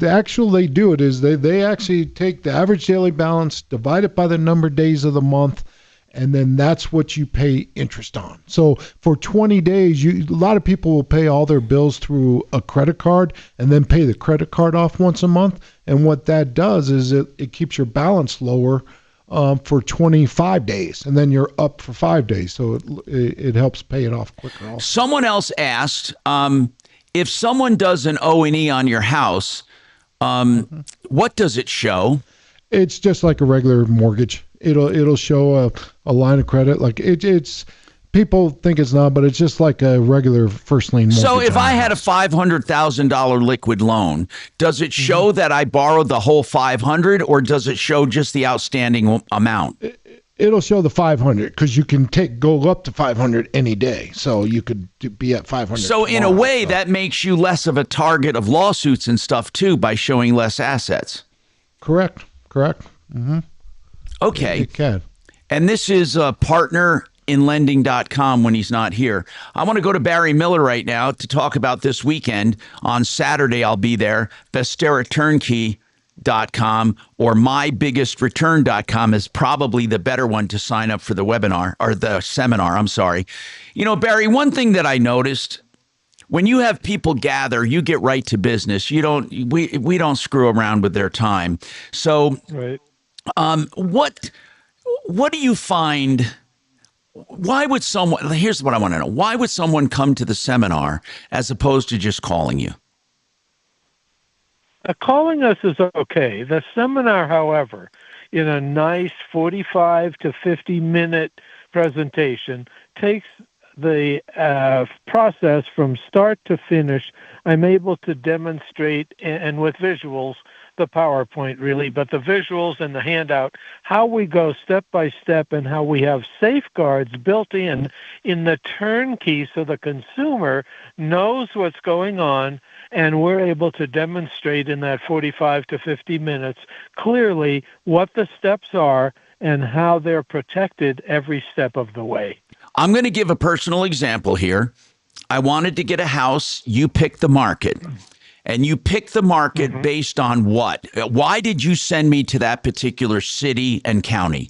do it is they actually take the average daily balance, divide it by the number of days of the month, and then that's what you pay interest on. So for 20 days, a lot of people will pay all their bills through a credit card and then pay the credit card off once a month. And what that does is it keeps your balance lower for 25 days, and then you're up for 5 days. So it helps pay it off quicker. Also. Someone else asked, if someone does an O&E on your house, what does it show? It's just like a regular mortgage. It'll show a line of credit. Like it's people think it's not, but it's just like a regular first lien mortgage. So if I had a $500,000 liquid loan, does it show that I borrowed the whole $500, or does it show just the outstanding amount? It'll show the 500 because you can go up to 500 any day. So you could be at 500. So in a way, that makes you less of a target of lawsuits and stuff too by showing less assets. Correct. Mm-hmm. Okay. It can. And this is partnerinlending.com when he's not here. I want to go to Barry Miller right now to talk about this weekend. On Saturday, I'll be there. VesteraTurnkey.com or MyBiggestReturn.com is probably the better one to sign up for the webinar or the seminar. I'm sorry. You know, Barry, one thing that I noticed, when you have people gather, you get right to business. We don't screw around with their time. So right. What do you find? Why would someone, here's what I want to know. Why would someone come to the seminar as opposed to just calling you? Calling us is okay. The seminar, however, in a nice 45 to 50-minute presentation, takes the process from start to finish. I'm able to demonstrate, and with visuals, the PowerPoint really, but the visuals and the handout, how we go step by step and how we have safeguards built in the turnkey so the consumer knows what's going on, and we're able to demonstrate in that 45 to 50 minutes clearly what the steps are and how they're protected every step of the way. I'm going to give a personal example here. I wanted to get a house. You picked the market. And you picked the market based on what? Why did you send me to that particular city and county?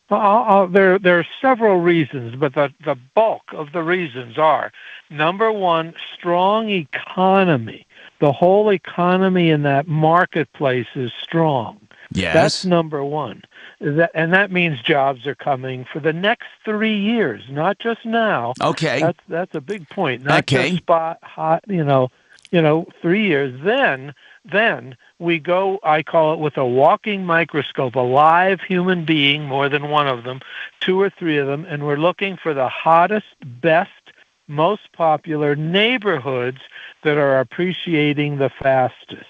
There are several reasons, but the bulk of the reasons are, number one, strong economy. The whole economy in that marketplace is strong. Yes. That's number one. And that means jobs are coming for the next 3 years, not just now. Okay. That's a big point. Not just spot hot, 3 years. Then we go, I call it with a walking microscope, a live human being, more than one of them, 2 or 3 of them, and we're looking for the hottest, best, most popular neighborhoods that are appreciating the fastest.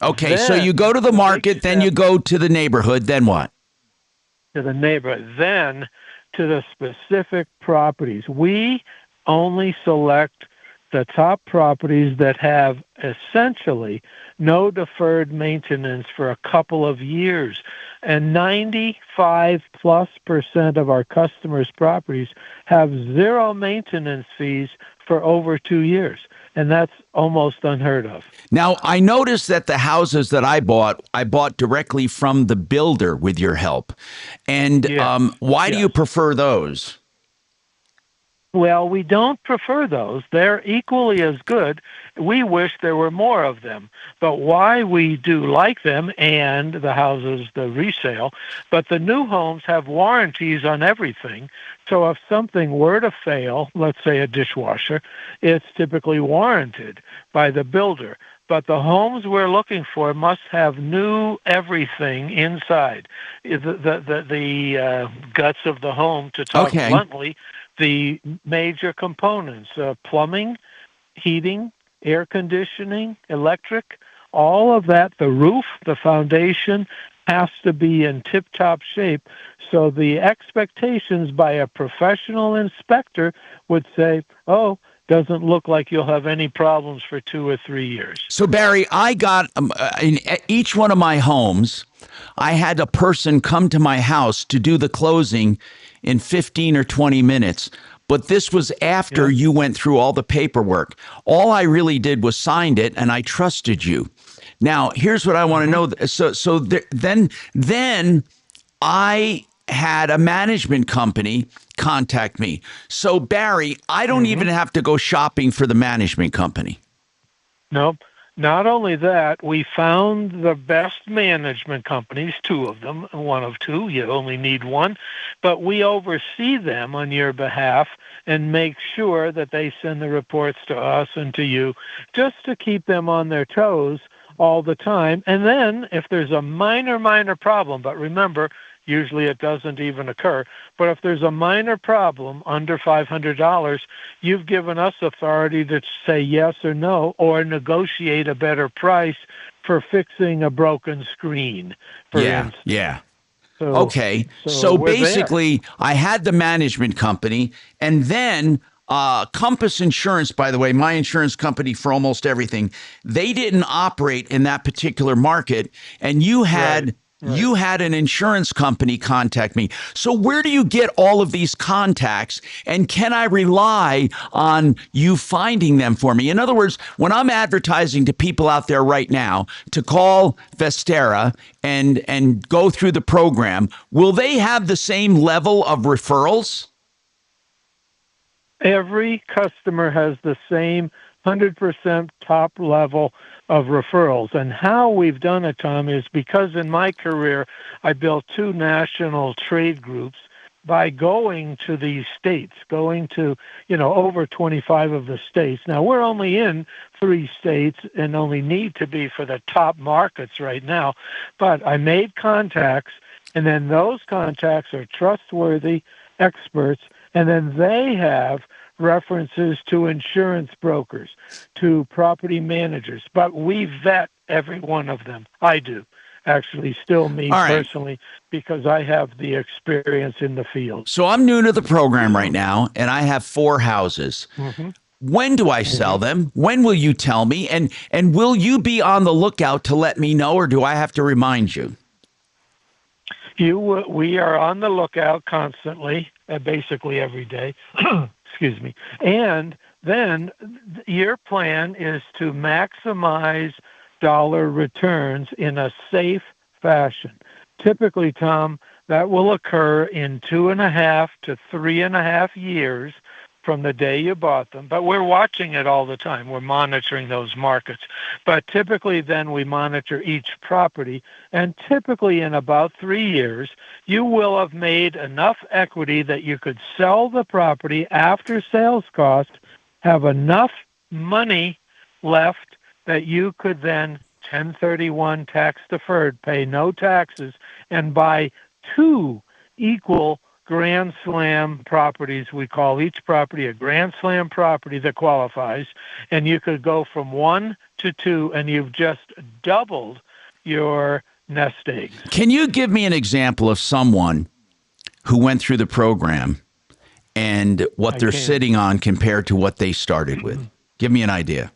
Okay, so you go to the market, then you go to the neighborhood, then what? To the neighborhood, then to the specific properties. We only select the top properties that have essentially no deferred maintenance for a couple of years. And 95+% of our customers' properties have zero maintenance fees for over 2 years. And that's almost unheard of. Now, I noticed that the houses that I bought directly from the builder with your help. And why do you prefer those? Well, we don't prefer those. They're equally as good. We wish there were more of them. But why we do like them, and the houses, the resale, but the new homes have warranties on everything. So if something were to fail, let's say a dishwasher, it's typically warranted by the builder. But the homes we're looking for must have new everything inside. The guts of the home, to talk bluntly, the major components, plumbing, heating, air conditioning, electric, all of that, the roof, the foundation has to be in tip-top shape. So the expectations by a professional inspector would say, doesn't look like you'll have any problems for 2 or 3 years. So, Barry, I got in each one of my homes, I had a person come to my house to do the closing in 15 or 20 minutes. But this was after you went through all the paperwork. All I really did was signed it, and I trusted you. Now, here's what I want to know. Then I had a management company contact me. So, Barry, I don't even have to go shopping for the management company. Nope. Not only that, we found the best management companies, 2 of them, one of 2, you only need one, but we oversee them on your behalf and make sure that they send the reports to us and to you just to keep them on their toes all the time. And then if there's a minor problem, but remember, usually it doesn't even occur. But if there's a minor problem under $500, you've given us authority to say yes or no, or negotiate a better price for fixing a broken screen, for instance. Yeah. So basically, I had the management company, and then Compass Insurance, by the way, my insurance company for almost everything, they didn't operate in that particular market, and you had... You had an insurance company contact me. So where do you get all of these contacts? And can I rely on you finding them for me? In other words, when I'm advertising to people out there right now to call Vestera and go through the program, will they have the same level of referrals? Every customer has the same 100% top level of referrals. And how we've done it, Tom, is because in my career, I built 2 national trade groups by going to these states, going to, over 25 of the states. Now, we're only in 3 states and only need to be for the top markets right now. But I made contacts, and then those contacts are trustworthy experts, and then they have references to insurance brokers, to property managers, but we vet every one of them. I do, actually, still me personally, because I have the experience in the field. So I'm new to the program right now, and I have 4 houses. When do I sell them? When will you tell me? And will you be on the lookout to let me know, or do I have to remind you? We are on the lookout constantly, basically every day. Excuse me. And then your plan is to maximize dollar returns in a safe fashion. typically, Tom, that will occur in 2.5 to 3.5 years from the day you bought them. But we're watching it all the time. We're monitoring those markets. But typically then we monitor each property, and typically in about 3 years, you will have made enough equity that you could sell the property after sales cost, have enough money left that you could then 1031 tax deferred, pay no taxes, and buy 2 equal Grand Slam properties. We call each property a Grand Slam property that qualifies, and you could go from 1 to 2, and you've just doubled your nest eggs. Can you give me an example of someone who went through the program and what they're sitting on compared to what they started with? Give me an idea.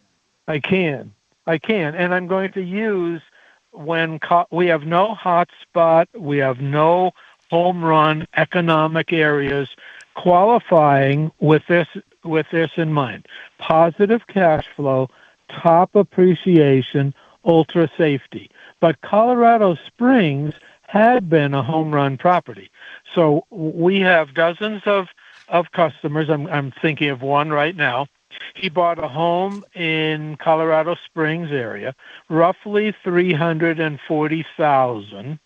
I can, and I'm going to use when we have no hot spot, we have no home run economic areas qualifying with this in mind. Positive cash flow, top appreciation, ultra safety. But Colorado Springs had been a home run property. So we have dozens of customers. I'm thinking of one right now. He bought a home in Colorado Springs area, roughly $340,000,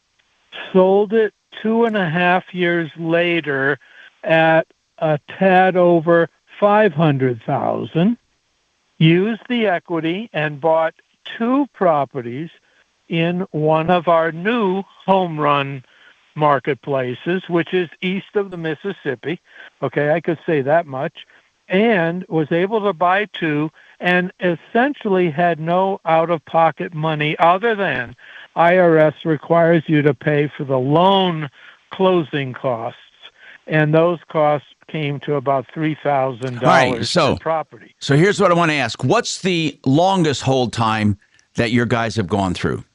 sold it 2.5 years later at a tad over $500,000, used the equity and bought 2 properties in one of our new home run marketplaces, which is east of the Mississippi. Okay, I could say that much. And was able to buy 2 and essentially had no out-of-pocket money other than IRS requires you to pay for the loan closing costs, and those costs came to about $3,000 per property. So here's what I want to ask. What's the longest hold time that your guys have gone through?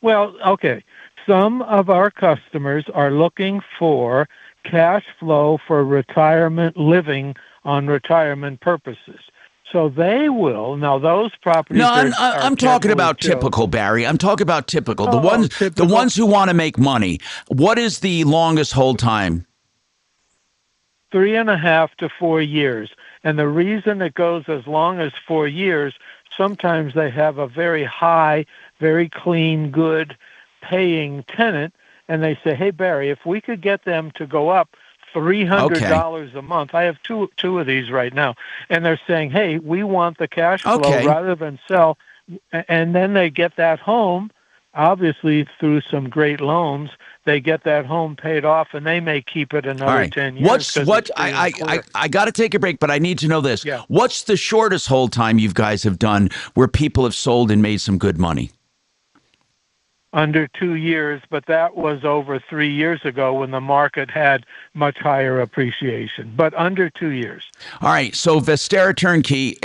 Well, okay. Some of our customers are looking for cash flow for retirement living on retirement purposes. So they will. Now, those properties. No, I'm talking about typical, Barry. I'm talking about typical. The ones who want to make money. What is the longest hold time? 3.5 to 4 years. And the reason it goes as long as 4 years, sometimes they have a very high, very clean, good paying tenant, and they say, "Hey, Barry, if we could get them to go up $300 a month." I have two of these right now, and they're saying, "Hey, we want the cash flow rather than sell," and then they get that home, obviously through some great loans. They get that home paid off, and they may keep it another 10 years. I got to take a break, but I need to know this. Yeah. What's the shortest hold time you guys have done where people have sold and made some good money? Under 2 years, but that was over 3 years ago when the market had much higher appreciation, but under 2 years. All right, so Vestera Turnkey,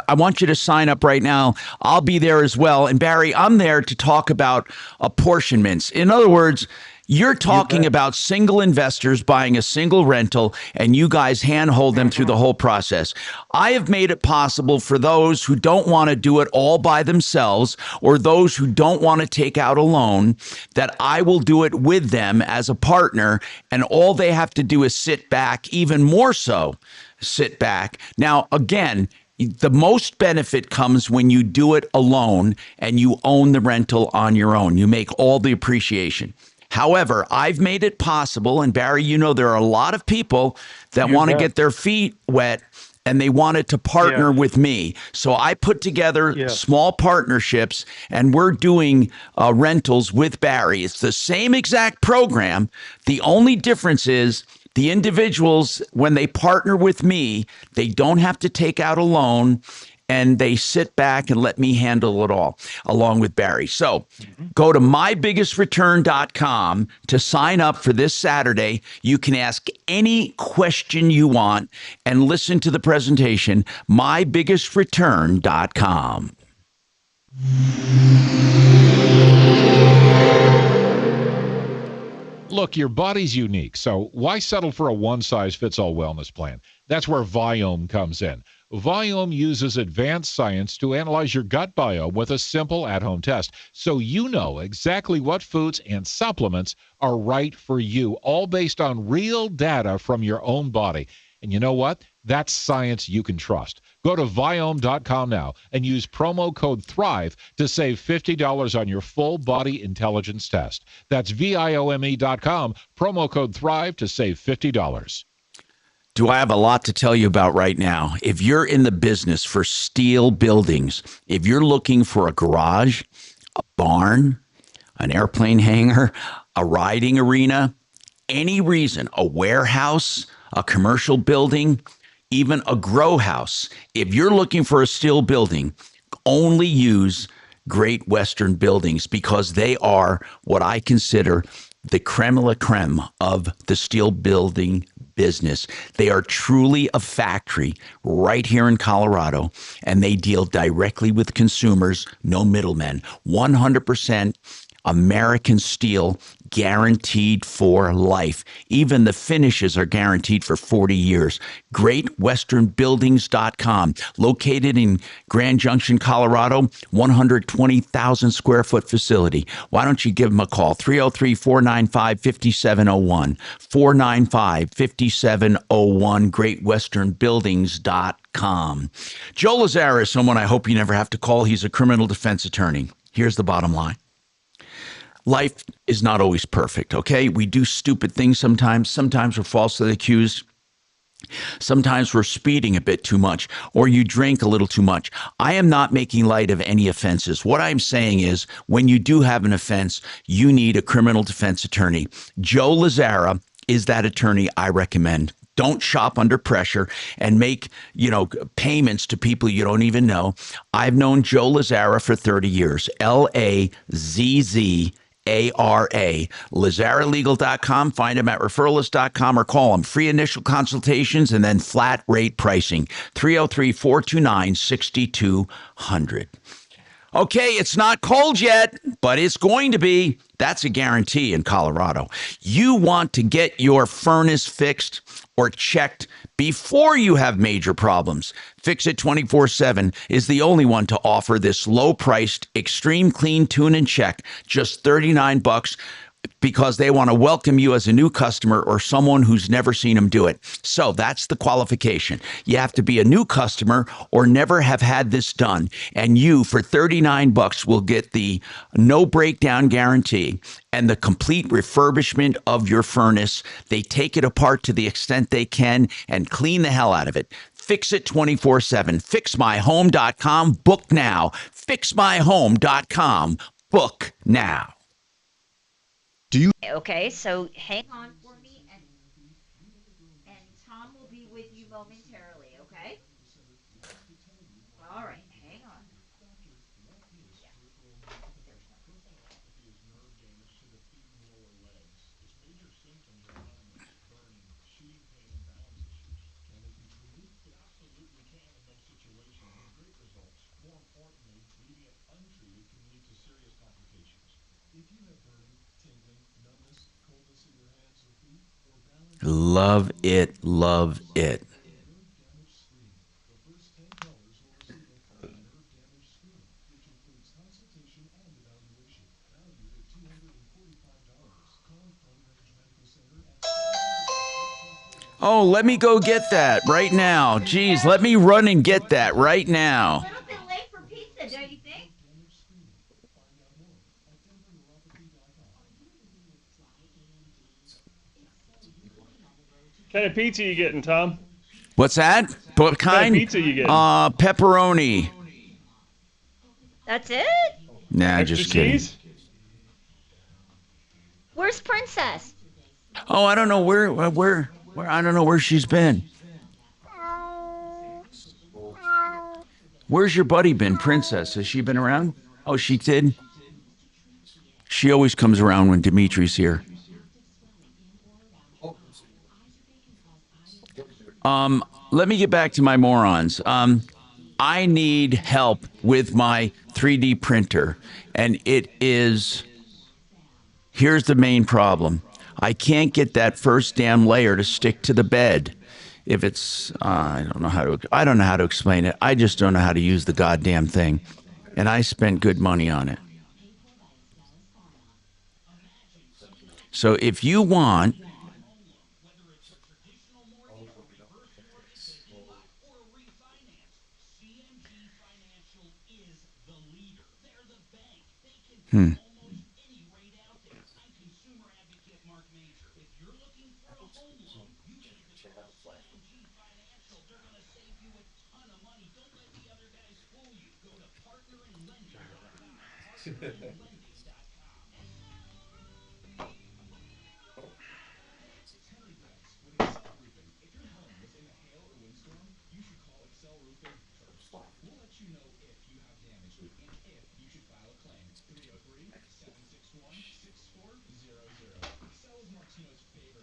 I want you to sign up right now. I'll be there as well. And Barry, I'm there to talk about apportionments. In other words, you're talking about single investors buying a single rental, and you guys handhold them through the whole process. I have made it possible for those who don't want to do it all by themselves, or those who don't want to take out a loan, that I will do it with them as a partner, and all they have to do is sit back, even more so, sit back. Now, again, the most benefit comes when you do it alone and you own the rental on your own. You make all the appreciation. However, I've made it possible, and Barry, you know, there are a lot of people that want to get their feet wet and they wanted to partner with me. So I put together small partnerships, and we're doing rentals with Barry. It's the same exact program. The only difference is the individuals, when they partner with me, they don't have to take out a loan, and they sit back and let me handle it all along with Barry. So go to mybiggestreturn.com to sign up for this Saturday. You can ask any question you want and listen to the presentation, mybiggestreturn.com. Look, your body's unique, so why settle for a one-size-fits-all wellness plan? That's where Viome comes in. Viome uses advanced science to analyze your gut biome with a simple at-home test, so you know exactly what foods and supplements are right for you, all based on real data from your own body. And you know what? That's science you can trust. Go to Viome.com now and use promo code THRIVE to save $50 on your full body intelligence test. That's Viome.com, promo code THRIVE to save $50. Do I have a lot to tell you about right now? If you're in the business for steel buildings, if you're looking for a garage, a barn, an airplane hangar, a riding arena, any reason, a warehouse, a commercial building, even a grow house, if you're looking for a steel building, only use Great Western Buildings because they are what I consider the creme de la creme of the steel building business. They are truly a factory right here in Colorado, and they deal directly with consumers, no middlemen. 100% American steel, guaranteed for life. Even the finishes are guaranteed for 40 years. GreatWesternBuildings.com, located in Grand Junction, Colorado, 120,000 square foot facility. Why don't you give them a call? 303-495-5701. 495-5701, GreatWesternBuildings.com. Joe Lazara is someone I hope you never have to call. He's a criminal defense attorney. Here's the bottom line. Life is not always perfect, okay? We do stupid things sometimes. Sometimes we're falsely accused. Sometimes we're speeding a bit too much, or you drink a little too much. I am not making light of any offenses. What I'm saying is when you do have an offense, you need a criminal defense attorney. Joe Lazara is that attorney I recommend. Don't shop under pressure and make, payments to people you don't even know. I've known Joe Lazara for 30 years. LAZZARA. LazaraLegal.com. Find him at referralist.com or call him. Free initial consultations and then flat rate pricing. 303-429-6200. Okay, it's not cold yet, but it's going to be. That's a guarantee in Colorado. You want to get your furnace fixed or checked before you have major problems. Fix It 24/7 is the only one to offer this low-priced, extreme clean tune and check, just $39, because they want to welcome you as a new customer or someone who's never seen them do it. So that's the qualification. You have to be a new customer or never have had this done. And you, for $39, will get the no breakdown guarantee and the complete refurbishment of your furnace. They take it apart to the extent they can and clean the hell out of it. Fix It 24/7. FixMyHome.com. Book now. FixMyHome.com. Book now. Okay, so hang on for me, and Tom will be with you momentarily, okay? All right, hang on. Love it, love it. Oh, let me go get that right now. Geez, let me run and get that right now. What kind of pizza you getting, Tom? What's that? What kind? What pizza you getting? Pepperoni. That's it? Nah, Extra just kidding. cheese? Where's Princess? Oh, I don't know where I don't know where she's been. Where's your buddy been, Princess? Has she been around? Oh, she did. She always comes around when Dimitri's here. Let me get back to my morons. I need help with my 3D printer, and here's the main problem. I can't get that first damn layer to stick to the bed. if it's I don't know how to explain it. I just don't know how to use the goddamn thing, and I spent good money on it. So if you want, Hmm.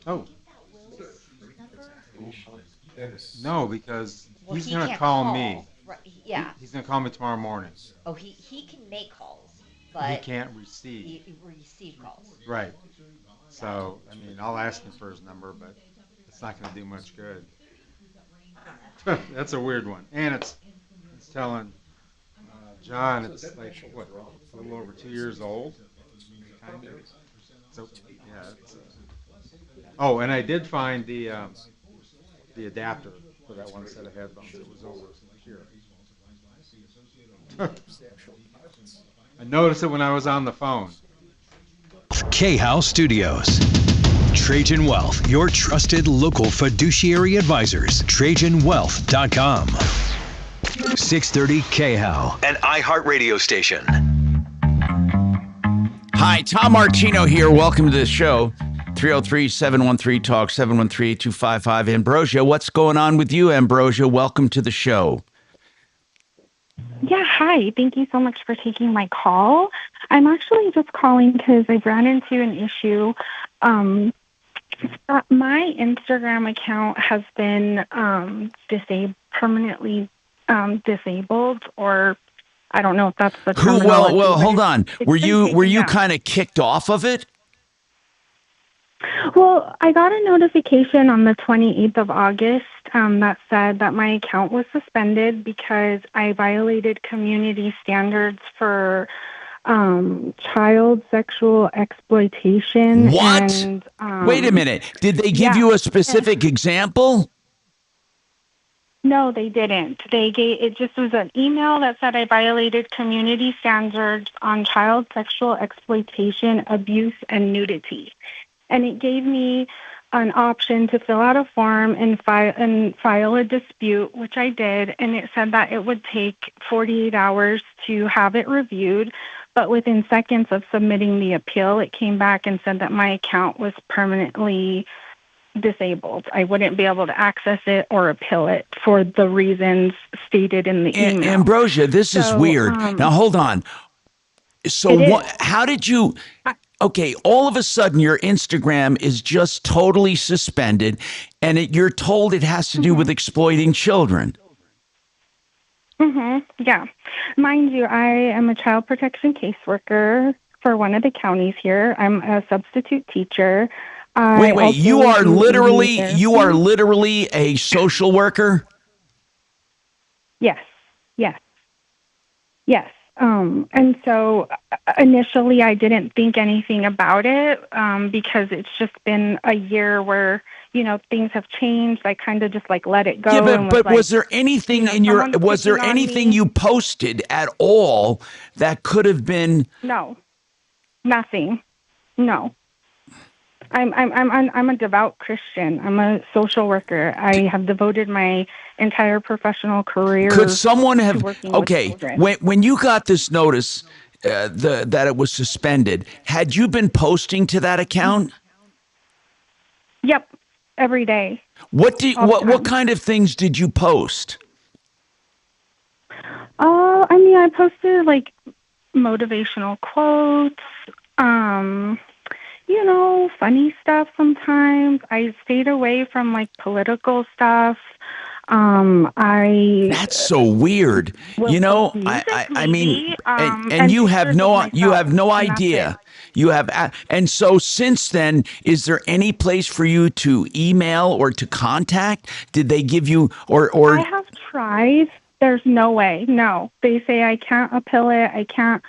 Oh. No, because Well, he's he going to can't call call. me. Right, yeah. He's going to call me tomorrow morning. Oh, he can make calls, but He can't receive. he receive calls. Right. So, I mean, I'll ask him for his number, but it's not going to do much good. That's a weird one. And it's telling John it's like, what, a little over 2 years old? Kind of. So, yeah. It's, oh, and I did find the adapter for that one set of headphones. It was over here. I noticed it when I was on the phone. K-House Studios. Trajan Wealth, your trusted local fiduciary advisors. TrajanWealth.com. 630 K-How. An iHeartRadio station. Hi, Tom Martino here. Welcome to the show. 303-713-TALK, 713-255. Ambrosia, what's going on with you, Ambrosia? Welcome to the show. Yeah, hi. Thank you so much for taking my call. I'm actually just calling because I've ran into an issue. My Instagram account has been permanently disabled, or I don't know if that's the terminology. Well, hold on. Were you down. kind of kicked off of it? Well, I got a notification on the 28th of August that said that my account was suspended because I violated community standards for child sexual exploitation. What? And, wait a minute. Did they give you a specific example? No, they didn't. It just was an email that said I violated community standards on child sexual exploitation, abuse, and nudity. And it gave me an option to fill out a form and file a dispute, which I did. And it said that it would take 48 hours to have it reviewed. But within seconds of submitting the appeal, it came back and said that my account was permanently disabled. I wouldn't be able to access it or appeal it for the reasons stated in the email. Ambrosia, this is weird. Now, hold on. So how did you... Okay, all of a sudden your Instagram is just totally suspended, and you're told it has to do with exploiting children. Yeah. Mind you, I am a child protection caseworker for one of the counties here. I'm a substitute teacher. Wait, you are literally a social worker? Yes. And so initially I didn't think anything about it because it's just been a year where, things have changed. I kind of just let it go. Yeah, but was there anything you posted at all that could have been? No, nothing. No. I'm a devout Christian. I'm a social worker. I have devoted my entire professional career. Could someone have? Okay, when you got this notice that it was suspended, had you been posting to that account? Yep, every day. What kind of things did you post? I posted motivational quotes. Funny stuff sometimes. I stayed away from political stuff. That's so weird. You know, I mean, and you have no idea. You have, and so since then, is there any place for you to email or to contact? Did they give you or? I have tried. There's no way. No, they say I can't appeal it. I can't.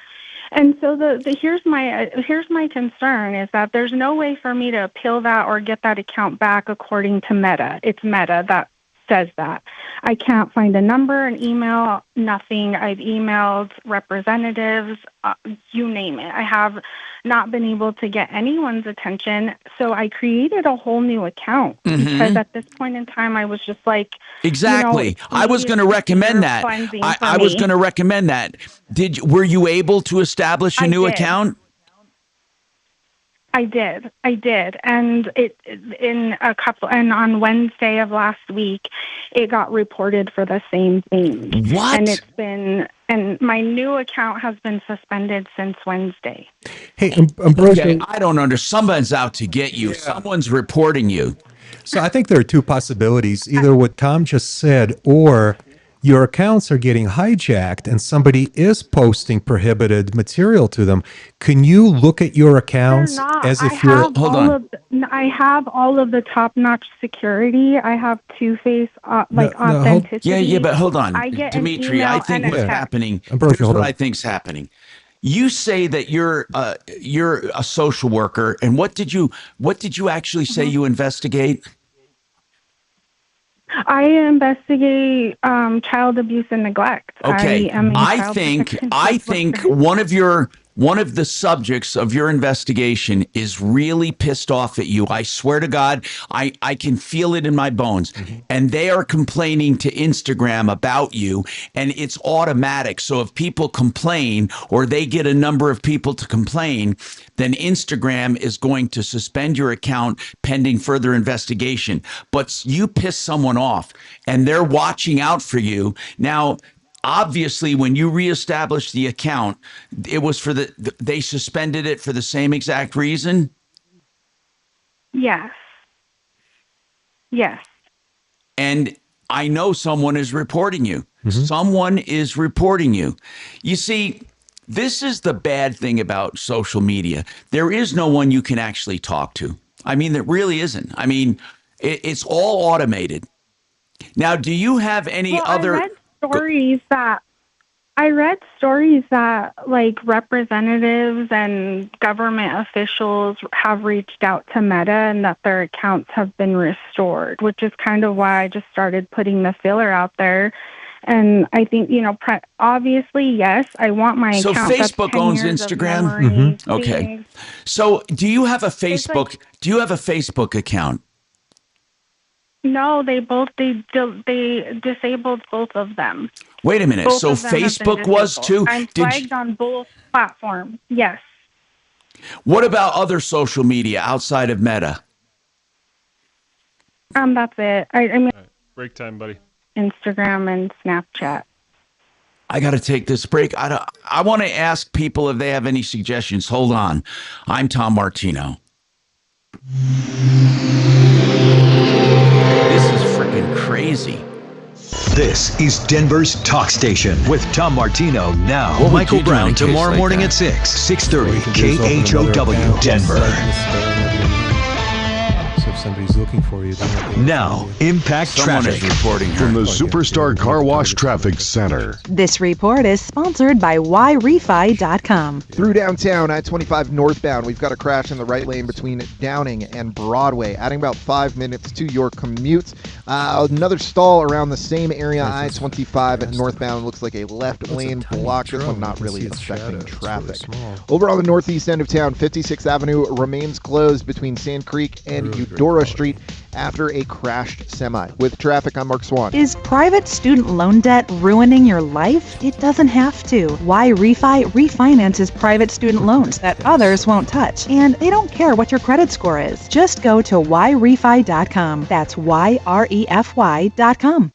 And so here's my concern is that there's no way for me to appeal that or get that account back according to Meta. It's Meta that says that. I can't find a number, an email, nothing. I've emailed representatives, you name it. I have not been able to get anyone's attention. So I created a whole new account because at this point in time, I was just like, exactly. I was going to recommend that. I was going to recommend that. Were you able to establish a new account? I did. And on Wednesday of last week, it got reported for the same thing. What? And my new account has been suspended since Wednesday. Hey, Ambrosia. Okay, I don't understand. Someone's out to get you. Yeah. Someone's reporting you. So I think there are two possibilities, either what Tom just said or your accounts are getting hijacked and somebody is posting prohibited material to them. Can you look at your accounts as if you're... Hold on. I have all of the top-notch security. I have two-face authenticity. Yeah, but hold on. Dimitri, I think what's happening... Here's what I think's happening. You say that you're a social worker, and what did you actually say you investigate? I investigate child abuse and neglect. Okay, I think one of the subjects of your investigation is really pissed off at you. I swear to God, I can feel it in my bones. And they are complaining to Instagram about you, and it's automatic. So if people complain or they get a number of people to complain, then Instagram is going to suspend your account pending further investigation. But you piss someone off, and they're watching out for you. Now, obviously, when you reestablished the account, it was for they suspended it for the same exact reason? Yes. And I know someone is reporting you. Someone is reporting you. You see, this is the bad thing about social media. There is no one you can actually talk to. I mean, there really isn't. I mean, it's all automated. Now, do you have any other... I read stories that like representatives and government officials have reached out to Meta and that their accounts have been restored, which is kind of why I just started putting the filler out there. And I think, obviously, yes, I want my account. So Facebook owns Instagram? Okay. So do you have a Facebook? Do you have a Facebook account? No, they disabled both of them. Wait a minute. Both so Facebook was too? I'm flagged on both platforms. Yes. What about other social media outside of Meta? That's it. I mean, right, break time, buddy. Instagram and Snapchat. I got to take this break. I want to ask people if they have any suggestions. Hold on. I'm Tom Martino. This is freaking crazy. This is Denver's Talk Station with Tom Martino now. What Michael Brown tomorrow morning at 6:30 KHOW Denver. So if somebody's looking for you, now, Impact Traffic reporting from the Superstar Car Wash Traffic Center. This report is sponsored by whyrefi.com. Through downtown, I-25 northbound, we've got a crash in the right lane between Downing and Broadway, adding about 5 minutes to your commute. Another stall around the same area, I-25 northbound. Looks like a left lane block. This one not really affecting traffic. Over on the northeast end of town, 56th Avenue remains closed between Sand Creek and Eudora Street after a crashed semi. With traffic, I'm Mark Swan. Is private student loan debt ruining your life? It doesn't have to. Why Refi refinances private student loans that others won't touch. And they don't care what your credit score is. Just go to whyrefi.com. That's whyrefi.com.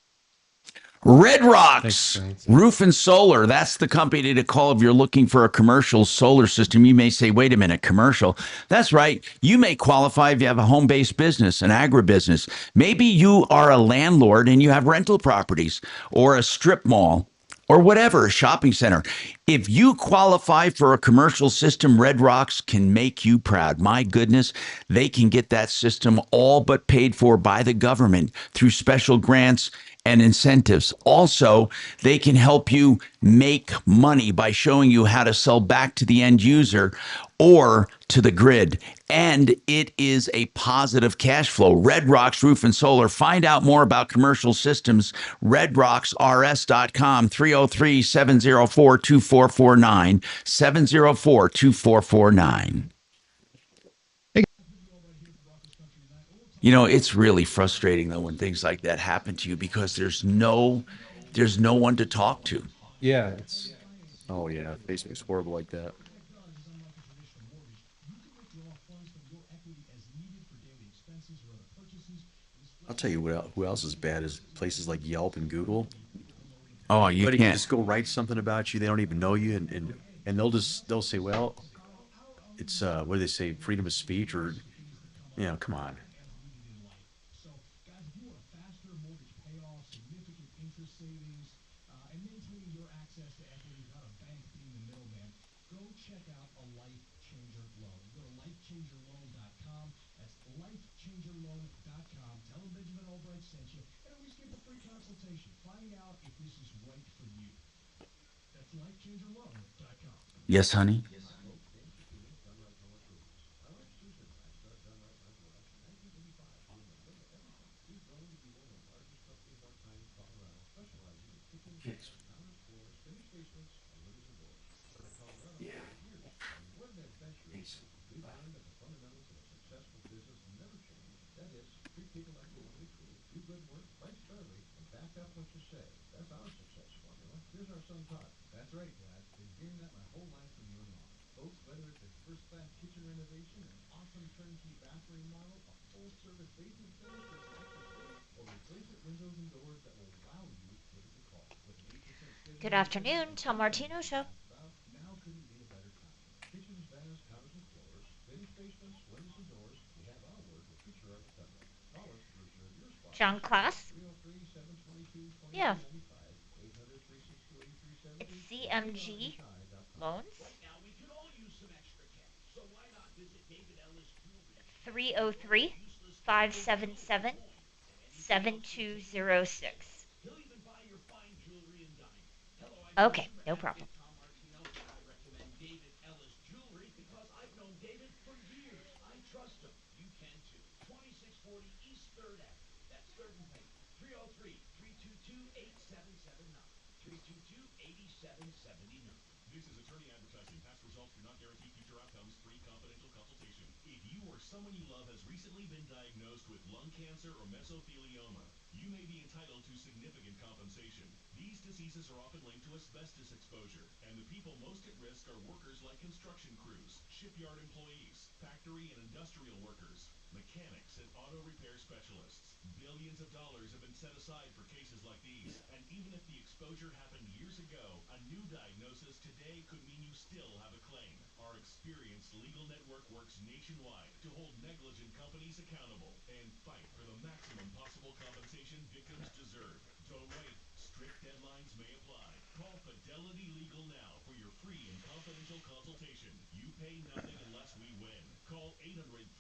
Red Rocks Roof and Solar. That's the company to call if you're looking for a commercial solar system. You may say, wait a minute, commercial? That's right. You may qualify if you have a home-based business, an agribusiness. Maybe you are a landlord and you have rental properties or a strip mall or whatever, a shopping center. If you qualify for a commercial system, Red Rocks can make you proud. My goodness, they can get that system all but paid for by the government through special grants and incentives. Also, they can help you make money by showing you how to sell back to the end user or to the grid. And it is a positive cash flow. Red Rocks Roof and Solar. Find out more about commercial systems. RedRocksRS.com, 303-704-2449, 704-2449. You know, it's really frustrating though when things like that happen to you because there's no one to talk to. Yeah, it's Oh yeah, Facebook's horrible like that. I'll tell you who else is bad is places like Yelp and Google. Oh, you Somebody can't. can just go write something about you. They don't even know you, and they'll say, well, it's what do they say, freedom of speech, or come on. Yes, honey? Good afternoon, Tom Martino Show. John Class? Yeah. It's CMG Loans. 303-577-7206. Okay, no problem. This is attorney advertising. Past results do not guarantee future outcomes. Free confidential consultation. If you or someone you love has recently been diagnosed with lung cancer or mesothelioma, you may be entitled to significant compensation. These diseases are often linked to asbestos exposure, and the people most at risk are workers like construction crews, shipyard employees, factory and industrial workers, mechanics, and auto repair specialists. Billions of dollars have been set aside for cases like these, and even if the exposure happened years ago, a new diagnosis today could mean you still have a claim. Our experienced legal network works nationwide to hold negligent companies accountable and fight for the maximum possible compensation victims deserve. Don't wait. Strict deadlines may apply. Call Fidelity Legal now for your free and confidential consultation. You pay nothing unless we win. Call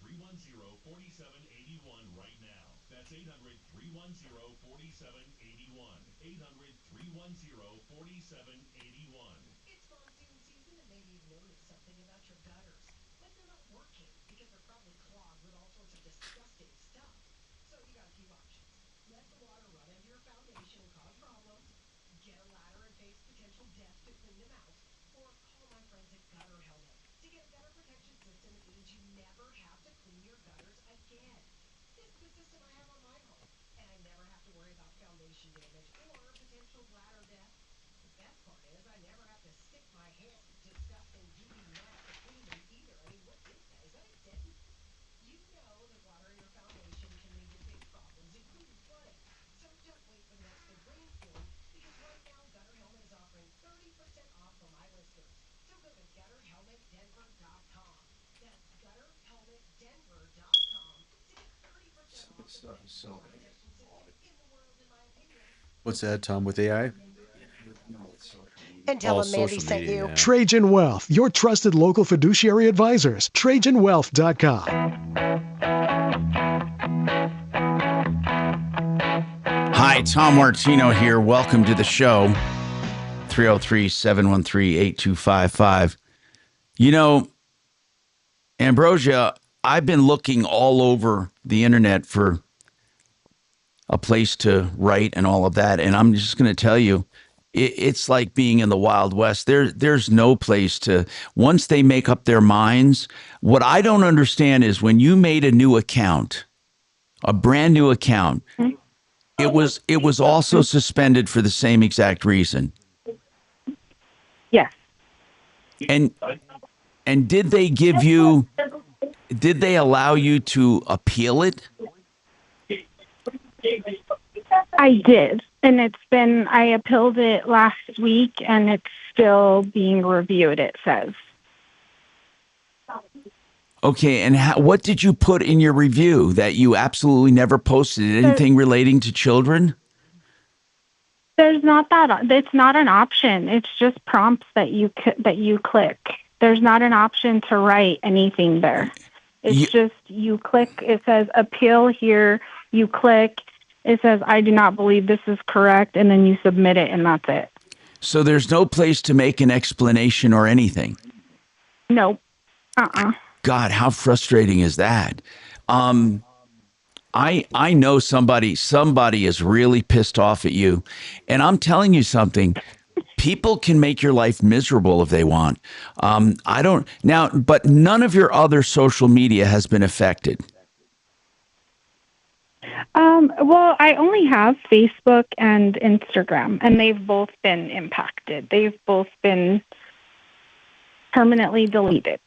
800-310-4781 right now. That's 800-310-4781. 800-310-4781. It's monsoon season, and maybe you've noticed something about your gutters. Like they're not working because they're probably clogged with all sorts of disgusting stuff. So you got a few options. Let the water run into your foundation and cause problems. Get a ladder and face potential death to clean them out. Or call my friends at Gutter Helmet to get a gutter protection system that means you never have to clean your gutters again. This is the system I have on my home, and I never have to worry about foundation damage or potential bladder death. The best part is I never have to stick my hand in disgusting UV mess to clean them either. I mean, what is that? Is that a deadly? You know that watering your foundation can lead to big problems, including flooding. So don't wait for the next big rainstorm. What's that, Tom, with AI? And tell All him Mandy social sent media, you. yeah. Trajan Wealth, your trusted local fiduciary advisors. TrajanWealth.com. Hi, Tom Martino here. Welcome to the show. 303-713-8255. You know, Ambrosia, I've been looking all over the internet for a place to write and all of that. And I'm just going to tell you, it's like being in the Wild West. There's no place to, once they make up their minds, what I don't understand is when you made a new account, a brand new account, it was also suspended for the same exact reason. Yes. And did they allow you to appeal it? I did. And I appealed it last week and it's still being reviewed, it says. Okay, and what did you put in your review that you absolutely never posted? Anything relating to children? There's not that. It's not an option. It's just prompts that you click. There's not an option to write anything there. It's just you click. It says appeal here. You click. It says I do not believe this is correct, and then you submit it, and that's it. So there's no place to make an explanation or anything. Nope. God, how frustrating is that? I know somebody is really pissed off at you, and I'm telling you something. People can make your life miserable if they want. But none of your other social media has been affected. Well, I only have Facebook and Instagram, and they've both been impacted. They've both been permanently deleted.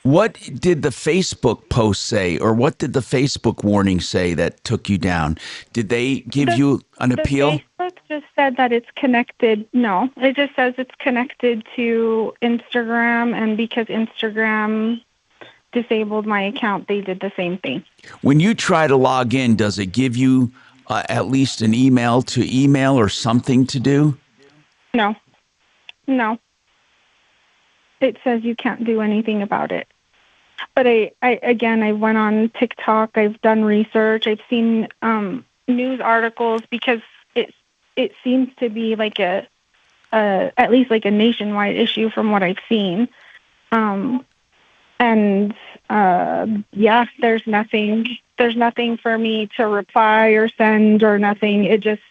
What did the Facebook post say, or what did the Facebook warning say that took you down? Did they give you an appeal? Facebook just said that it's connected. No, it just says it's connected to Instagram, and because Instagram disabled my account, they did the same thing. When you try to log in, does it give you at least an email or something to do? No. It says you can't do anything about it. But I went on TikTok. I've done research. I've seen news articles because it seems to be like at least like a nationwide issue from what I've seen. There's nothing for me to reply or send or nothing. It just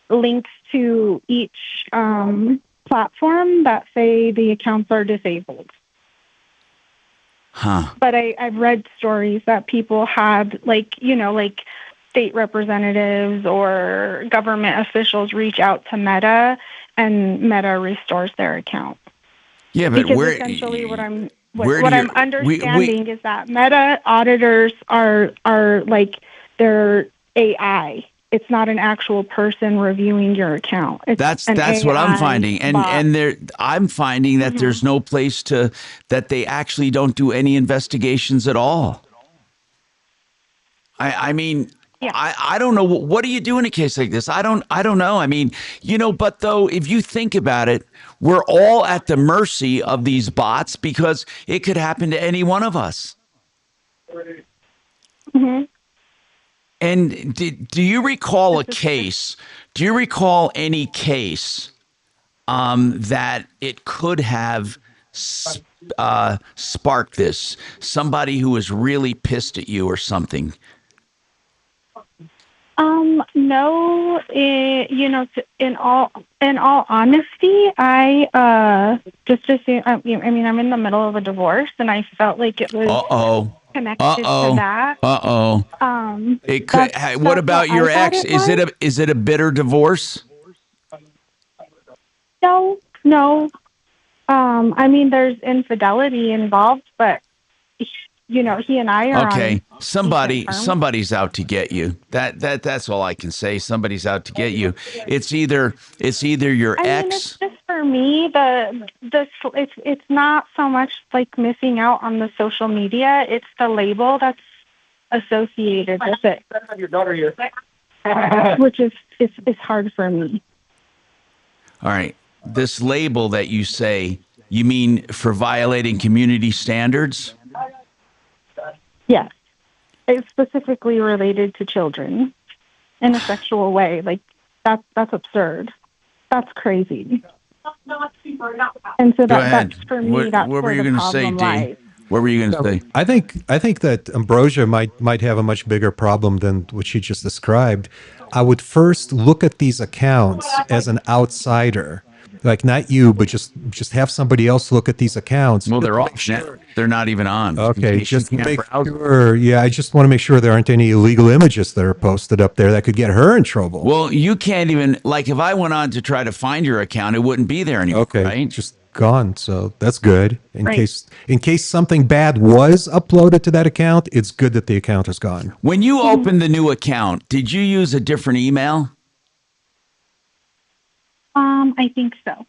links to each platform that say the accounts are disabled. Huh. But I've read stories that people had, like state representatives or government officials reach out to Meta, and Meta restores their account. Yeah, but because essentially what I'm understanding is that Meta auditors are like they're AI. It's not an actual person reviewing your account. That's what I'm finding, and I'm finding that there's no place that they actually don't do any investigations at all. I mean, I don't know. What do you do in a case like this? I don't know. I mean, but though, if you think about it, we're all at the mercy of these bots because it could happen to any one of us. Mm-hmm. And do you recall a case? Do you recall any case that it could have sparked this? Somebody who was really pissed at you or something? No. In all honesty, I just assume. I mean, I'm in the middle of a divorce, and I felt like it was connected to that. It could. What about your ex? Is it a bitter divorce? No. I mean, there's infidelity involved, but he and I are okay. Somebody's out to get you. That's all I can say. Somebody's out to get you. It's either your ex. Mean, it's just for me. It's not so much like missing out on the social media. It's the label associated with it. Your daughter here. Which is hard for me. All right. This label that you say, you mean for violating community standards? Yes. It's specifically related to children in a sexual way. Like, that's absurd. That's crazy. And so Go ahead. that's for me. That's what were where you the going to say, problem D? lies. What were you going to say? I think that Ambrosia might have a much bigger problem than what she just described. I would first look at these accounts as an outsider, like not you, but just have somebody else look at these accounts. Well, they're off. They're not even on. Okay, just make sure. Yeah, I just want to make sure there aren't any illegal images that are posted up there that could get her in trouble. Well, you can't even, like, if I went on to try to find your account, it wouldn't be there anymore. Okay, right? just gone. So that's good. In Right. case something bad was uploaded to that account, it's good that the account is gone. When you opened the new account, did you use a different email? I think so.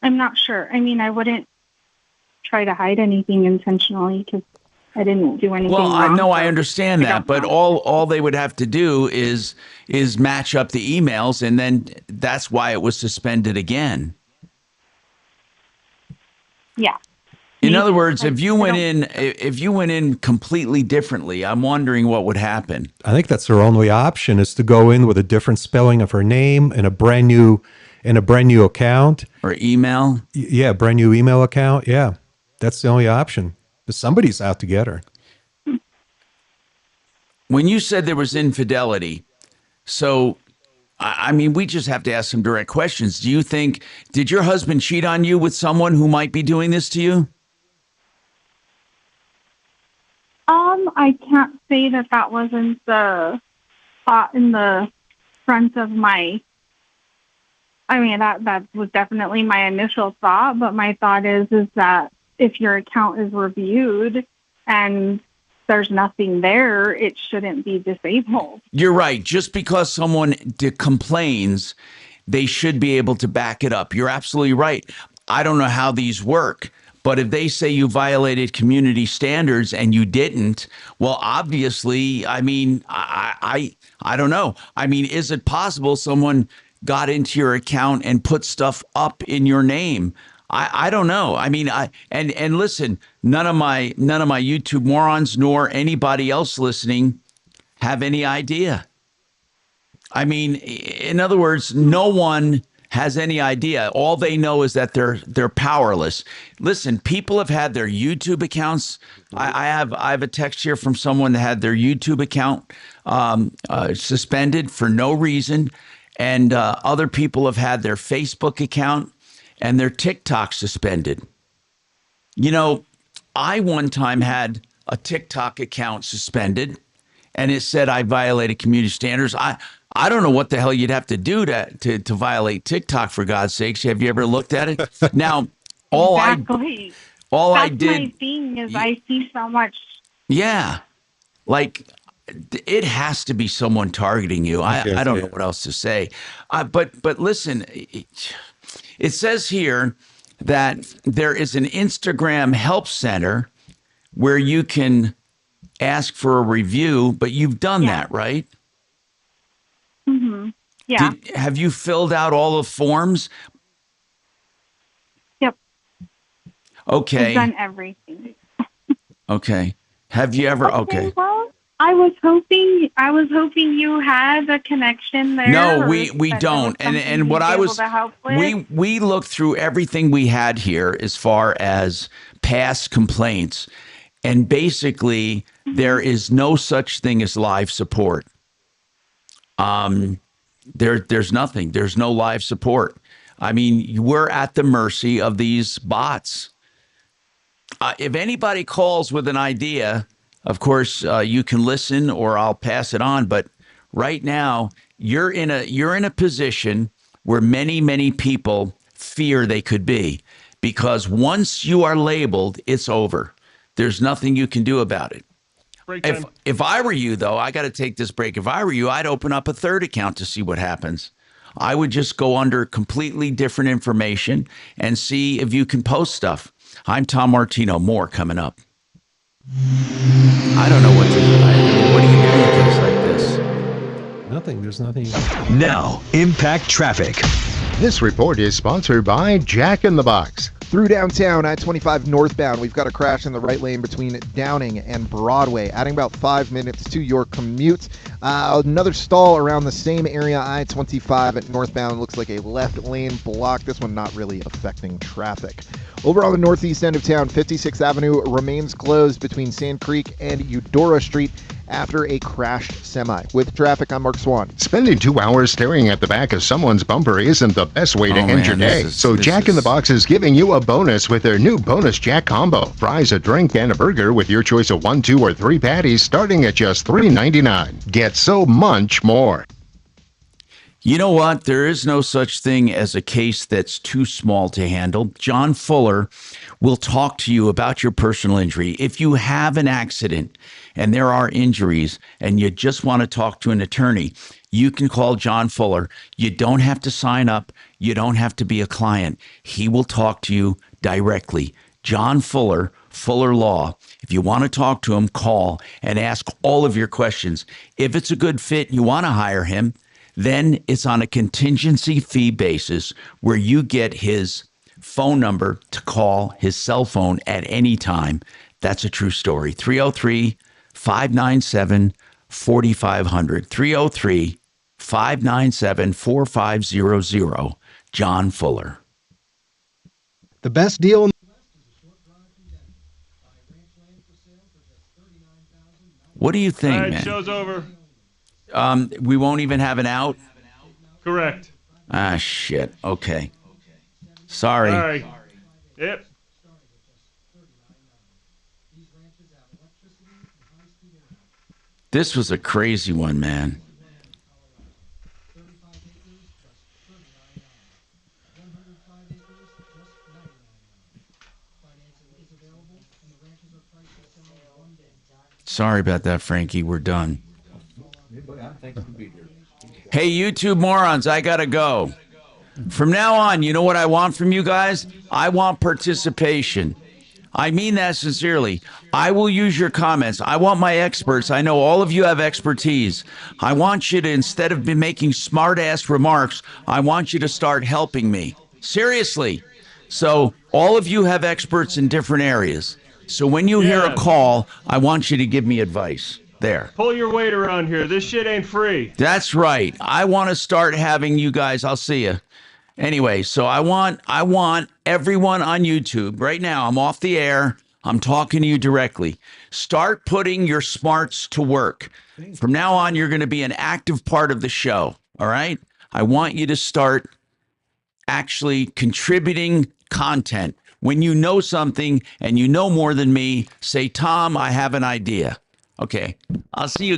I'm not sure. I mean, I wouldn't try to hide anything intentionally because I didn't do anything Well, wrong. I understand that, but all they would have to do is match up the emails, and then that's why it was suspended again. Yeah. In other words, if you went in completely differently, I'm wondering what would happen. I think that's her only option is to go in with a different spelling of her name and a brand new account or email. Yeah, brand new email account. Yeah, that's the only option. But somebody's out to get her. When you said there was infidelity, so I mean, we just have to ask some direct questions. Do you think, did your husband cheat on you with someone who might be doing this to you? I can't say that wasn't the thought in the front of my. I mean, that was definitely my initial thought, but my thought is that if your account is reviewed and there's nothing there, it shouldn't be disabled. You're right. Just because someone complains, they should be able to back it up. You're absolutely right. I don't know how these work, but if they say you violated community standards and you didn't, well, obviously, I mean, I don't know. I mean, is it possible someone got into your account and put stuff up in your name? I don't know. I mean, and listen, none of my YouTube morons nor anybody else listening have any idea. I mean, in other words, no one has any idea. All they know is that they're powerless. Listen, people have had their YouTube accounts. I have a text here from someone that had their YouTube account suspended for no reason, and other people have had their Facebook account and their TikTok suspended. You know, I one time had a TikTok account suspended, and it said I violated community standards. I don't know what the hell you'd have to do to violate TikTok, for God's sakes. Have you ever looked at it? Now, Exactly. I That's did. my thing is I see so much. Yeah, like it has to be someone targeting you. I don't know what else to say. But listen, it says here that there is an Instagram help center where you can ask for a review, but you've done that, right? Mm-hmm. Yeah. Have you filled out all the forms? Yep. Okay. I've done everything. Okay. Have you ever? Okay. Well, I was hoping you had a connection there. No, or we that there don't. was something And what you'd be I able was to help with. we looked through everything we had here as far as past complaints, and basically there is no such thing as live support. There's nothing. There's no live support. I mean, we're at the mercy of these bots. If anybody calls with an idea, of course, you can listen or I'll pass it on. But right now, you're in a position where many people fear they could be, because once you are labeled, it's over. There's nothing you can do about it. If I were you, though, I got to take this break. If I were you, I'd open up a third account to see what happens. I would just go under completely different information and see if you can post stuff. I'm Tom Martino. More coming up. I don't know what to do. What do you do in a case like this? Nothing. There's nothing. Now, Impact Traffic. This report is sponsored by Jack in the Box. Through downtown, I-25 northbound, we've got a crash in the right lane between Downing and Broadway, adding about 5 minutes to your commute. Another stall around the same area, I-25 at northbound. Looks like a left lane block. This one not really affecting traffic. Over on the northeast end of town, 56th Avenue remains closed between Sand Creek and Eudora Street after a crashed semi. With traffic, I'm Mark Swan. Spending 2 hours staring at the back of someone's bumper isn't the best way to end your day. So Jack in the Box is giving you a bonus with their new Bonus Jack Combo. Fries, a drink, and a burger with your choice of 1, 2, or 3 patties starting at just $3.99. Get so much more. You know what? There is no such thing as a case that's too small to handle. John Fuller will talk to you about your personal injury. If you have an accident and there are injuries and you just want to talk to an attorney, you can call John Fuller. You don't have to sign up. You don't have to be a client. He will talk to you directly. John Fuller, Fuller Law. If you want to talk to him, call and ask all of your questions. If it's a good fit and you want to hire him, then it's on a contingency fee basis where you get his phone number to call his cell phone at any time. That's a true story. 303-597-4500. 303-597-4500. John Fuller. The best deal in What do you think, All right, man? show's over. We won't even have an out? Correct. Ah, shit. Okay. Sorry. All right. Yep. This was a crazy one, man. Sorry about that, Frankie. We're done. Hey, YouTube morons, I gotta go. From now on, you know what I want from you guys? I want participation. I mean that sincerely. I will use your comments. I want my experts. I know all of you have expertise. I want you to, instead of making smart-ass remarks, I want you to start helping me. Seriously. So all of you have experts in different areas. So when you hear a call, I want you to give me advice. There. Pull your weight around here. This shit ain't free. That's right. I want to start having you guys. I'll see you. Anyway, so I want everyone on YouTube right now. I'm off the air. I'm talking to you directly. Start putting your smarts to work. From now on, you're going to be an active part of the show. All right? I want you to start actually contributing content. When you know something and you know more than me, say, Tom, I have an idea. Okay. I'll see you guys.